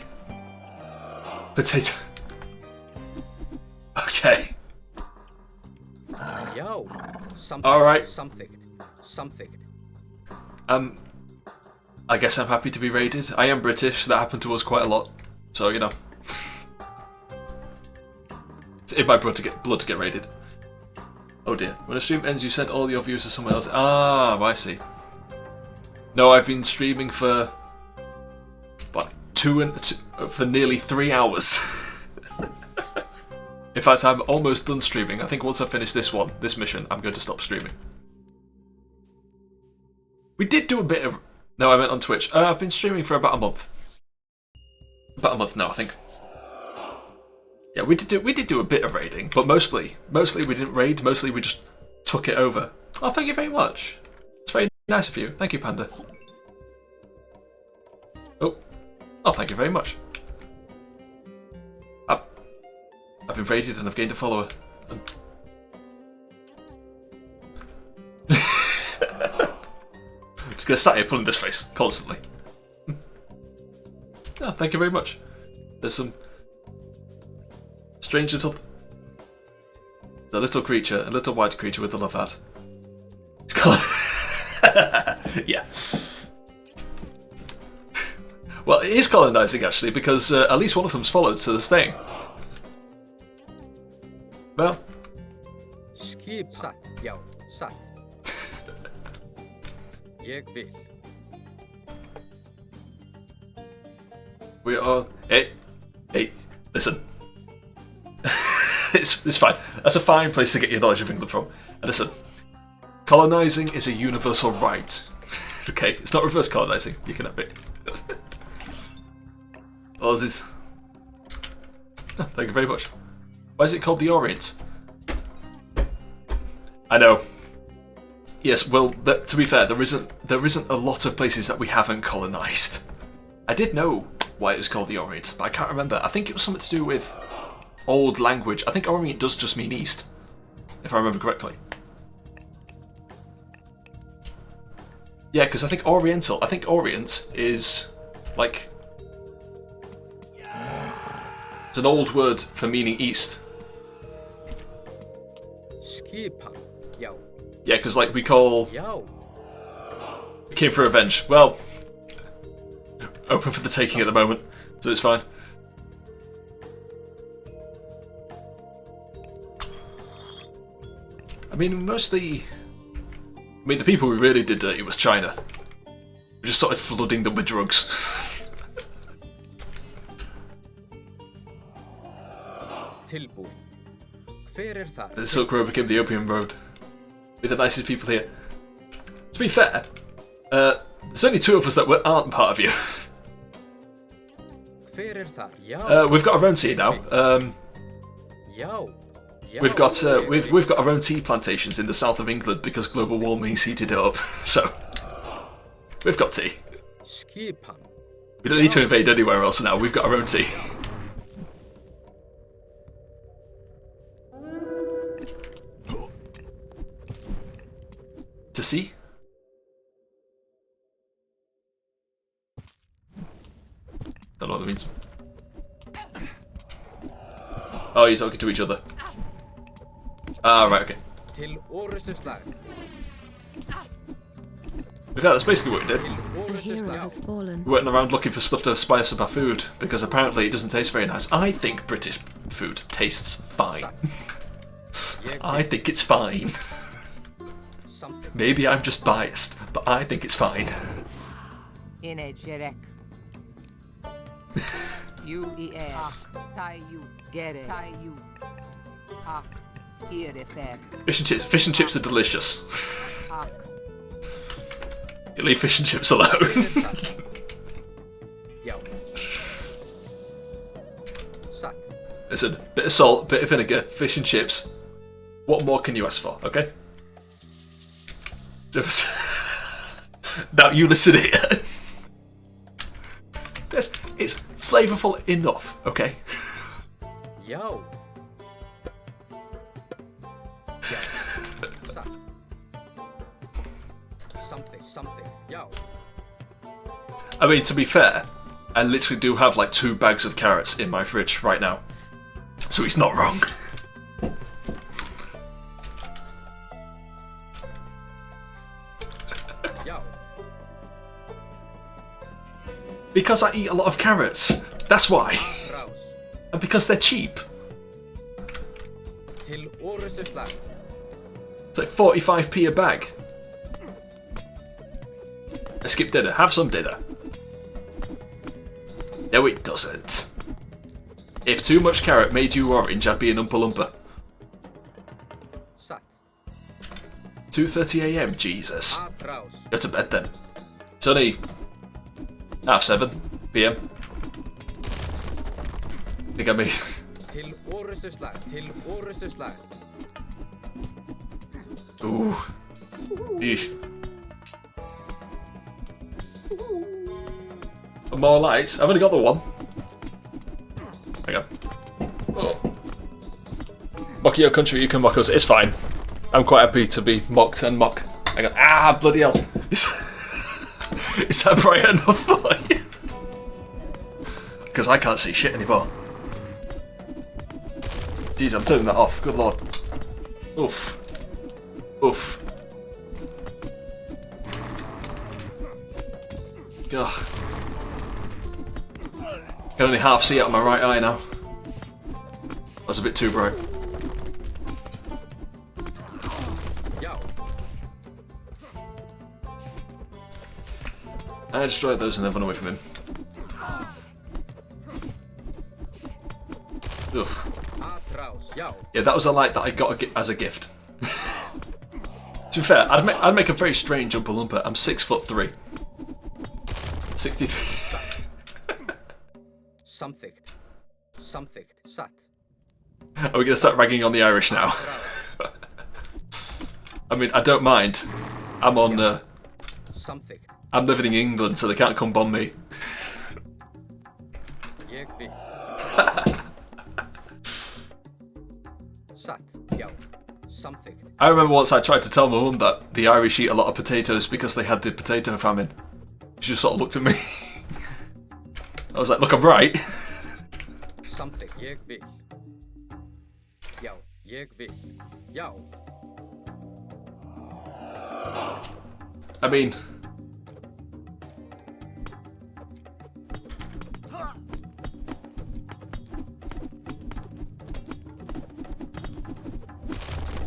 Potato. Okay. Alright. I guess I'm happy to be raided. I am British, that happened to us quite a lot. So, you know. It's in my blood to get raided. Oh dear. When a stream ends, you send all your views to someone else. Ah, I see. No, I've been streaming for what, for nearly 3 hours. In fact, I'm almost done streaming. I think once I finish this mission, I'm going to stop streaming. We did do a bit of... No, I meant on Twitch. I've been streaming for about a month. About a month now, I think. Yeah, we did do a bit of raiding, but mostly we didn't raid. Mostly we just took it over. Oh, thank you very much. It's very nice of you. Thank you, Panda. Oh, thank you very much. I've been raided and I've gained a follower. I'm just gonna sat here pulling this face constantly. Oh, thank you very much. There's some strange little... The little creature, a little white creature with a love heart. It's called... Yeah. Well, it is colonising actually, because at least one of them's followed to this thing. Well. We are... Hey, listen. It's fine. That's a fine place to get your knowledge of England from. And listen, colonising is a universal right. Okay, it's not reverse colonising. You can have it. Oh, this is... Oh, thank you very much. Why is it called the Orient? I know. Yes, well, to be fair, there isn't a lot of places that we haven't colonised. I did know why it was called the Orient, but I can't remember. I think it was something to do with old language. I think Orient does just mean East, if I remember correctly. Yeah, because I think Orient is like... It's an old word for meaning East. Yeah, because like we call... We came for revenge. Well, open for the taking at the moment, so it's fine. I mean, mostly... I mean, the people who really did dirty was China. We just started flooding them with drugs. The Silk Road became the Opium Road. We're the nicest people here. To be fair, there's only 2 of us that aren't part of you. We've got our own team now. We've got we've got our own tea plantations in the south of England because global warming's heated it up. So we've got tea. We don't need to invade anywhere else now. We've got our own tea. To see? Don't know what that means. Oh, you're talking to each other. Ah, right, okay. In fact, that's basically what we did.
A hero has fallen.
We went around looking for stuff to spice up our food, because apparently it doesn't taste very nice. I think British food tastes fine. I think it's fine. Maybe I'm just biased, but I think it's fine. Fish and chips are delicious. You leave fish and chips alone. Listen, bit of salt, bit of vinegar, fish and chips. What more can you ask for, okay? Now you listen here. It's flavourful enough, okay? I mean, to be fair, I literally do have like 2 bags of carrots in my fridge right now. So he's not wrong. Because I eat a lot of carrots. That's why. And because they're cheap. It's like 45p a bag. I skip dinner. Have some dinner. No, it doesn't. If too much carrot made you orange, I'd be an Oompa Loompa. 2:30 AM, Jesus. Go to bed then. It's only 7:30 PM. Think I mean. Ooh. Eesh. More lights. I've only got the one. Hang on. Oh. Mock your country, you can mock us. It's fine. I'm quite happy to be mocked and mock. Hang on. Ah, bloody hell. Is that bright enough for you? Because I can't see shit anymore. Jeez, I'm turning that off. Good lord. Oof. Oof. Ugh. I can only half see out of my right eye now. That's a bit too bright. I destroyed those and then run away from him. Ugh. Yeah, that was a light that I got as a gift. To be fair, I'd make a very strange Oompa Loompa. I'm 6'3". 63. Are we gonna start ragging on the Irish now? I mean, I don't mind. I'm on. I'm living in England, so they can't come bomb me. I remember once I tried to tell my mum that the Irish eat a lot of potatoes because they had the potato famine. She just sort of looked at me. I was like, look, I'm right. I mean...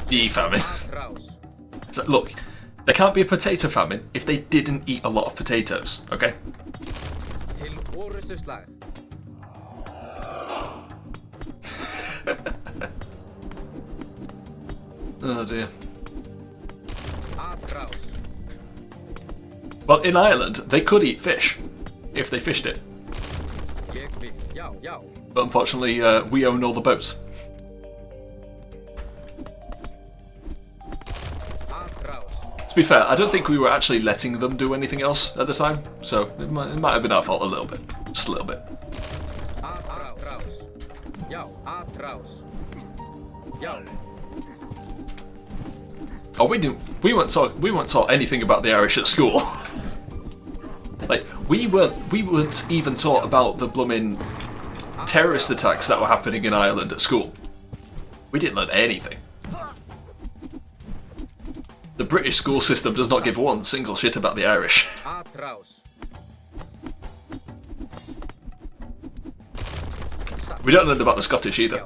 The famine. So, look, there can't be a potato famine if they didn't eat a lot of potatoes, okay? Oh dear. Well, in Ireland, they could eat fish if they fished it. But unfortunately, we own all the boats. To be fair, I don't think we were actually letting them do anything else at the time, so it might have been our fault a little bit. Just a little bit. Oh, we weren't taught anything about the Irish at school. Like, we weren't even taught about the blooming terrorist attacks that were happening in Ireland at school. We didn't learn anything. The British school system does not give one single shit about the Irish. We don't learn about the Scottish either.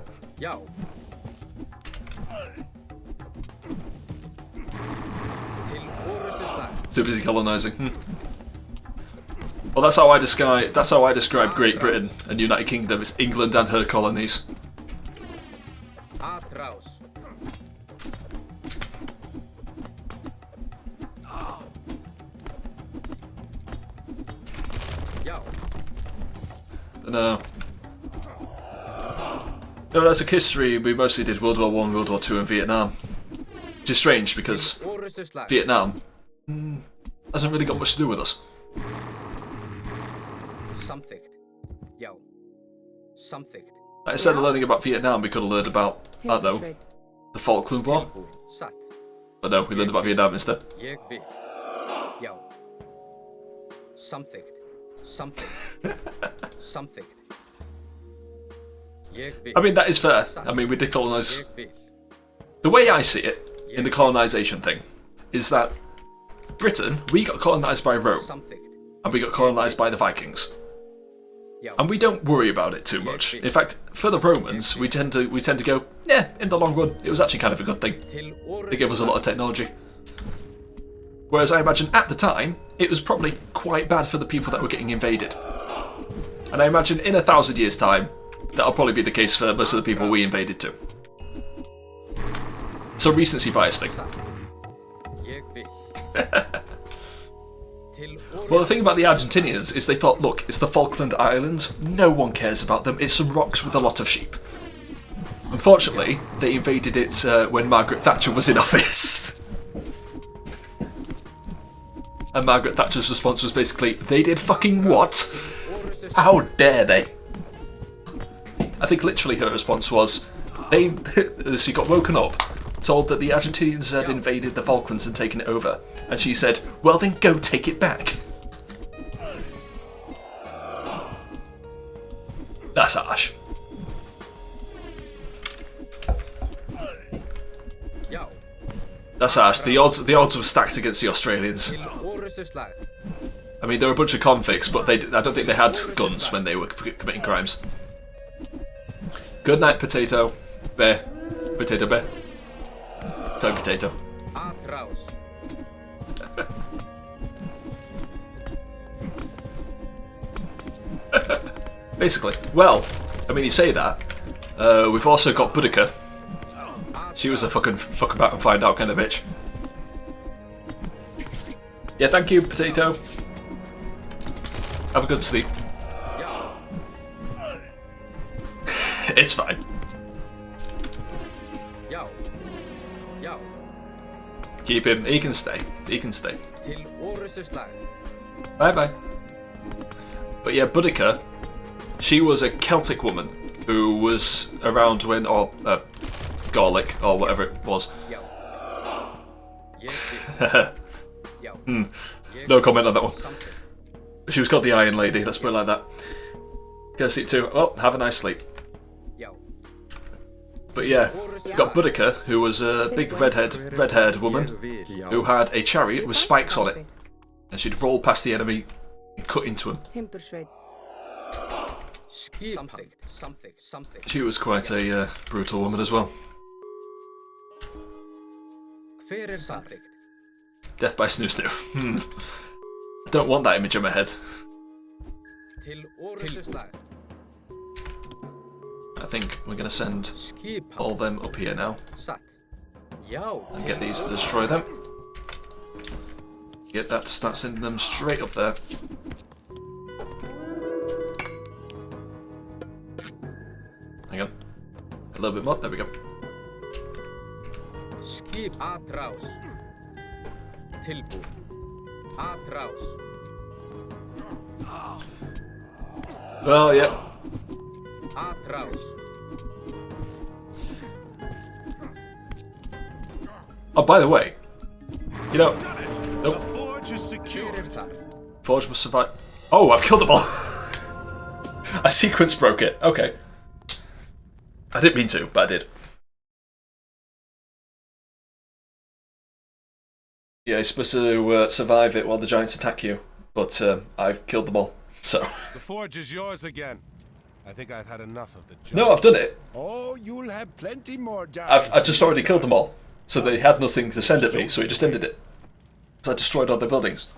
Too busy colonising. Well, that's how I describe Great Britain and United Kingdom. It's England and her colonies. No. No, as a history, we mostly did World War I, World War II, and Vietnam. Which is strange because Vietnam hasn't really got much to do with us. Like, instead of learning about Vietnam, we could have learned about, I don't know, the Falkland War. But no, we learned about Vietnam instead. I mean, that is fair. I mean, we did colonise. The way I see it in the colonisation thing is that Britain, we got colonised by Rome, and we got colonised by the Vikings. And we don't worry about it too much. In fact, for the Romans, we tend to go, yeah, in the long run, it was actually kind of a good thing. They gave us a lot of technology. Whereas I imagine at the time, it was probably quite bad for the people that were getting invaded. And I imagine in 1,000 years' time, that'll probably be the case for most of the people we invaded too. It's a recency bias thing. Well, the thing about the Argentinians is they thought, look, it's the Falkland Islands, no one cares about them, it's some rocks with a lot of sheep. Unfortunately, they invaded it when Margaret Thatcher was in office. And Margaret Thatcher's response was basically, they did fucking what? How dare they? I think literally her response was, she got woken up, told that the Argentinians had invaded the Falklands and taken it over, and she said, well then go take it back. That's harsh. That's harsh. The odds were stacked against the Australians. I mean, they were a bunch of convicts, but I don't think they had guns when they were committing crimes. Good night, potato. Bear. Potato bear. Go potato. Basically. Well, I mean, you say that. We've also got Boudica. She was a fucking fuck about and find out kind of bitch. Yeah, thank you, potato. Have a good sleep. It's fine. Keep him. He can stay. He can stay. Bye bye. But yeah, Boudica, she was a Celtic woman who was around when, or Gaelic, or whatever it was. No comment on that one. She was called the Iron Lady, let's put it like that. Go sleep too. Well, have a nice sleep. But yeah, got Boudica, who was a big red-haired woman who had a chariot with spikes on it, and she'd roll past the enemy and cut into him. She was quite a brutal woman as well. Death by Snoo Snoo. I don't want that image in my head. I think we're going to send all of them up here now. And get these to destroy them. Get that to start sending them straight up there. Hang on. A little bit more. There we go.
Tilbúin. Atrás.
Well, yeah.
Atrás.
Oh, by the way, you know, nope.
The forge is secure.
Forge must survive. Oh, I've killed them all. A sequence broke it. Okay. I didn't mean to, but I did. Yeah, you're supposed to survive it while the giants attack you, but I've killed them all. So.
The forge is yours again. I think I've had enough of the giants.
No, I've done it.
Oh, you'll have plenty more giants.
I've just already killed them all, so they had nothing to send at me, so it just ended it. So I destroyed all their buildings.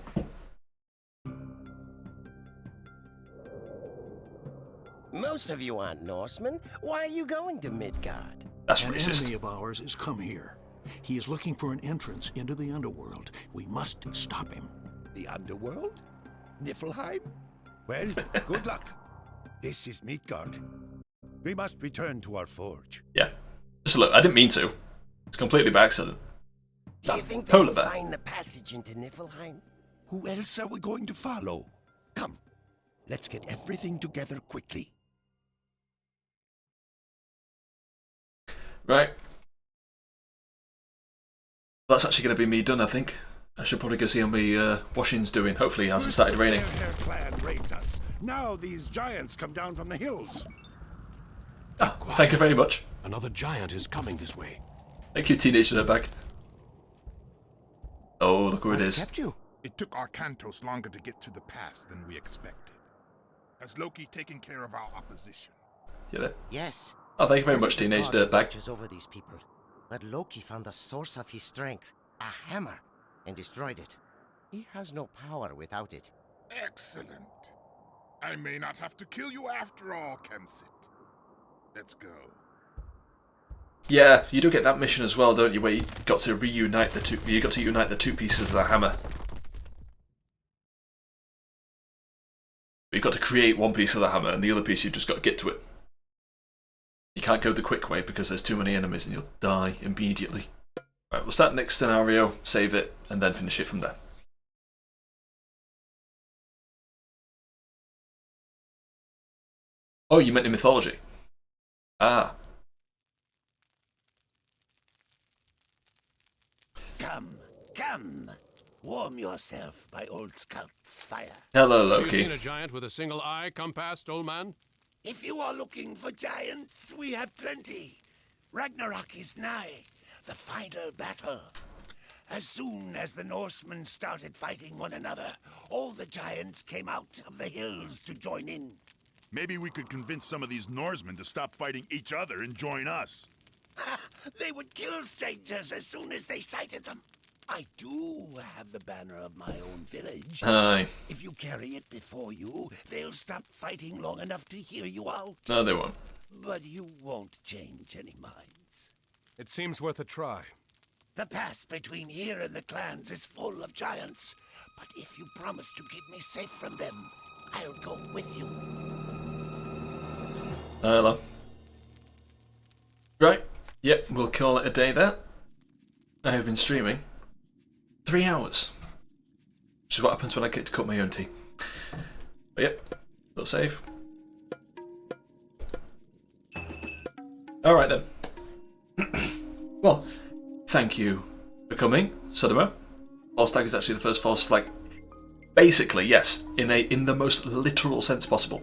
Most of you aren't Norsemen. Why are you going to Midgard?
That's
An
racist.
enemy of ours has come here. He is looking for an entrance into the underworld. We must stop him.
The underworld? Niflheim? Well, good luck. This is Midgard. We must return to our forge.
Yeah. Just look, I didn't mean to. It's completely by accident.
Do you think
Polar
they'll
bear.
find the passage into Niflheim?
Who else are we going to follow? Come, let's get everything together quickly.
Right. That's actually going to be me done, I think. I should probably go see how my washing's doing. Hopefully it hasn't started raining.
Fair clan raids us. Now these giants come down from the hills.
Ah, thank you very much.
Another giant is coming this way.
Thank you, Teenage Dirtbag. Oh, look who it is.
Kept you. It took Arkantos longer to get to the pass than we expected. Has Loki taken care of our opposition?
You there?
Yes.
Oh, thank you very much, Teenage Dirtbag.
Watches over these people, but Loki found the source of his strength, a hammer, and destroyed it. He has no power without it.
Excellent. I may not have to kill you after all, Kemsit. Let's go.
Yeah, you do get that mission as well, don't you? Where you got to reunite the two. You got to unite the two pieces of the hammer. You've got to create one piece of the hammer, and the other piece you've just got to get to it. You can't go the quick way because there's too many enemies, and you'll die immediately. Right, we'll start next scenario, save it, and then finish it from there. Oh, you meant in Mythology. Ah.
Come. Warm yourself by old Scout's fire.
Hello,
Have
Loki.
you seen a giant with a single eye come past, old man?
If you are looking for giants, we have plenty. Ragnarok is nigh, the final battle. As soon as the Norsemen started fighting one another, all the giants came out of the hills to join in.
Maybe we could convince some of these Norsemen to stop fighting each other and join us.
They would kill strangers as soon as they sighted them. I do have the banner of my own village.
Aye.
If you carry it before you, they'll stop fighting long enough to hear you out.
No, they won't.
But you won't change any minds.
It seems worth a try.
The pass between here and the clans is full of giants. But if you promise to keep me safe from them, I'll go with you.
Hello. Right. Yep, we'll call it a day there. I have been streaming 3 hours. Which is what happens when I get to cut my own tea. But yep, we'll save. Alright then. Well, thank you for coming, Sodoma. False Stag is actually the first false flag. Basically, yes, in the most literal sense possible.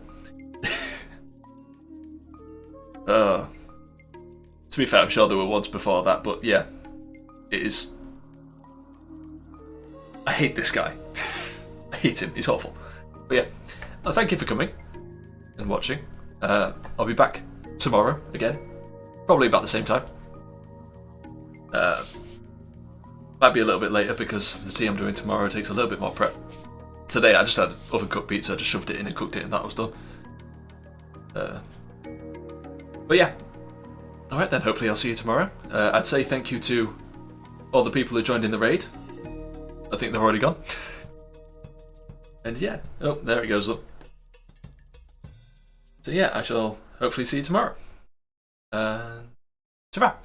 To be fair, I'm sure there were ones before that, but yeah, it is. I hate this guy. I hate him. He's awful. But yeah, well, thank you for coming and watching. I'll be back tomorrow again, probably about the same time. Might be a little bit later because the tea I'm doing tomorrow takes a little bit more prep. Today I just had oven cooked pizza, I just shoved it in and cooked it, and that was done. But yeah. Alright then, hopefully I'll see you tomorrow. I'd say thank you to all the people who joined in the raid. I think they're already gone. And yeah, oh, there it goes up. So yeah, I shall hopefully see you tomorrow. Ta-ra!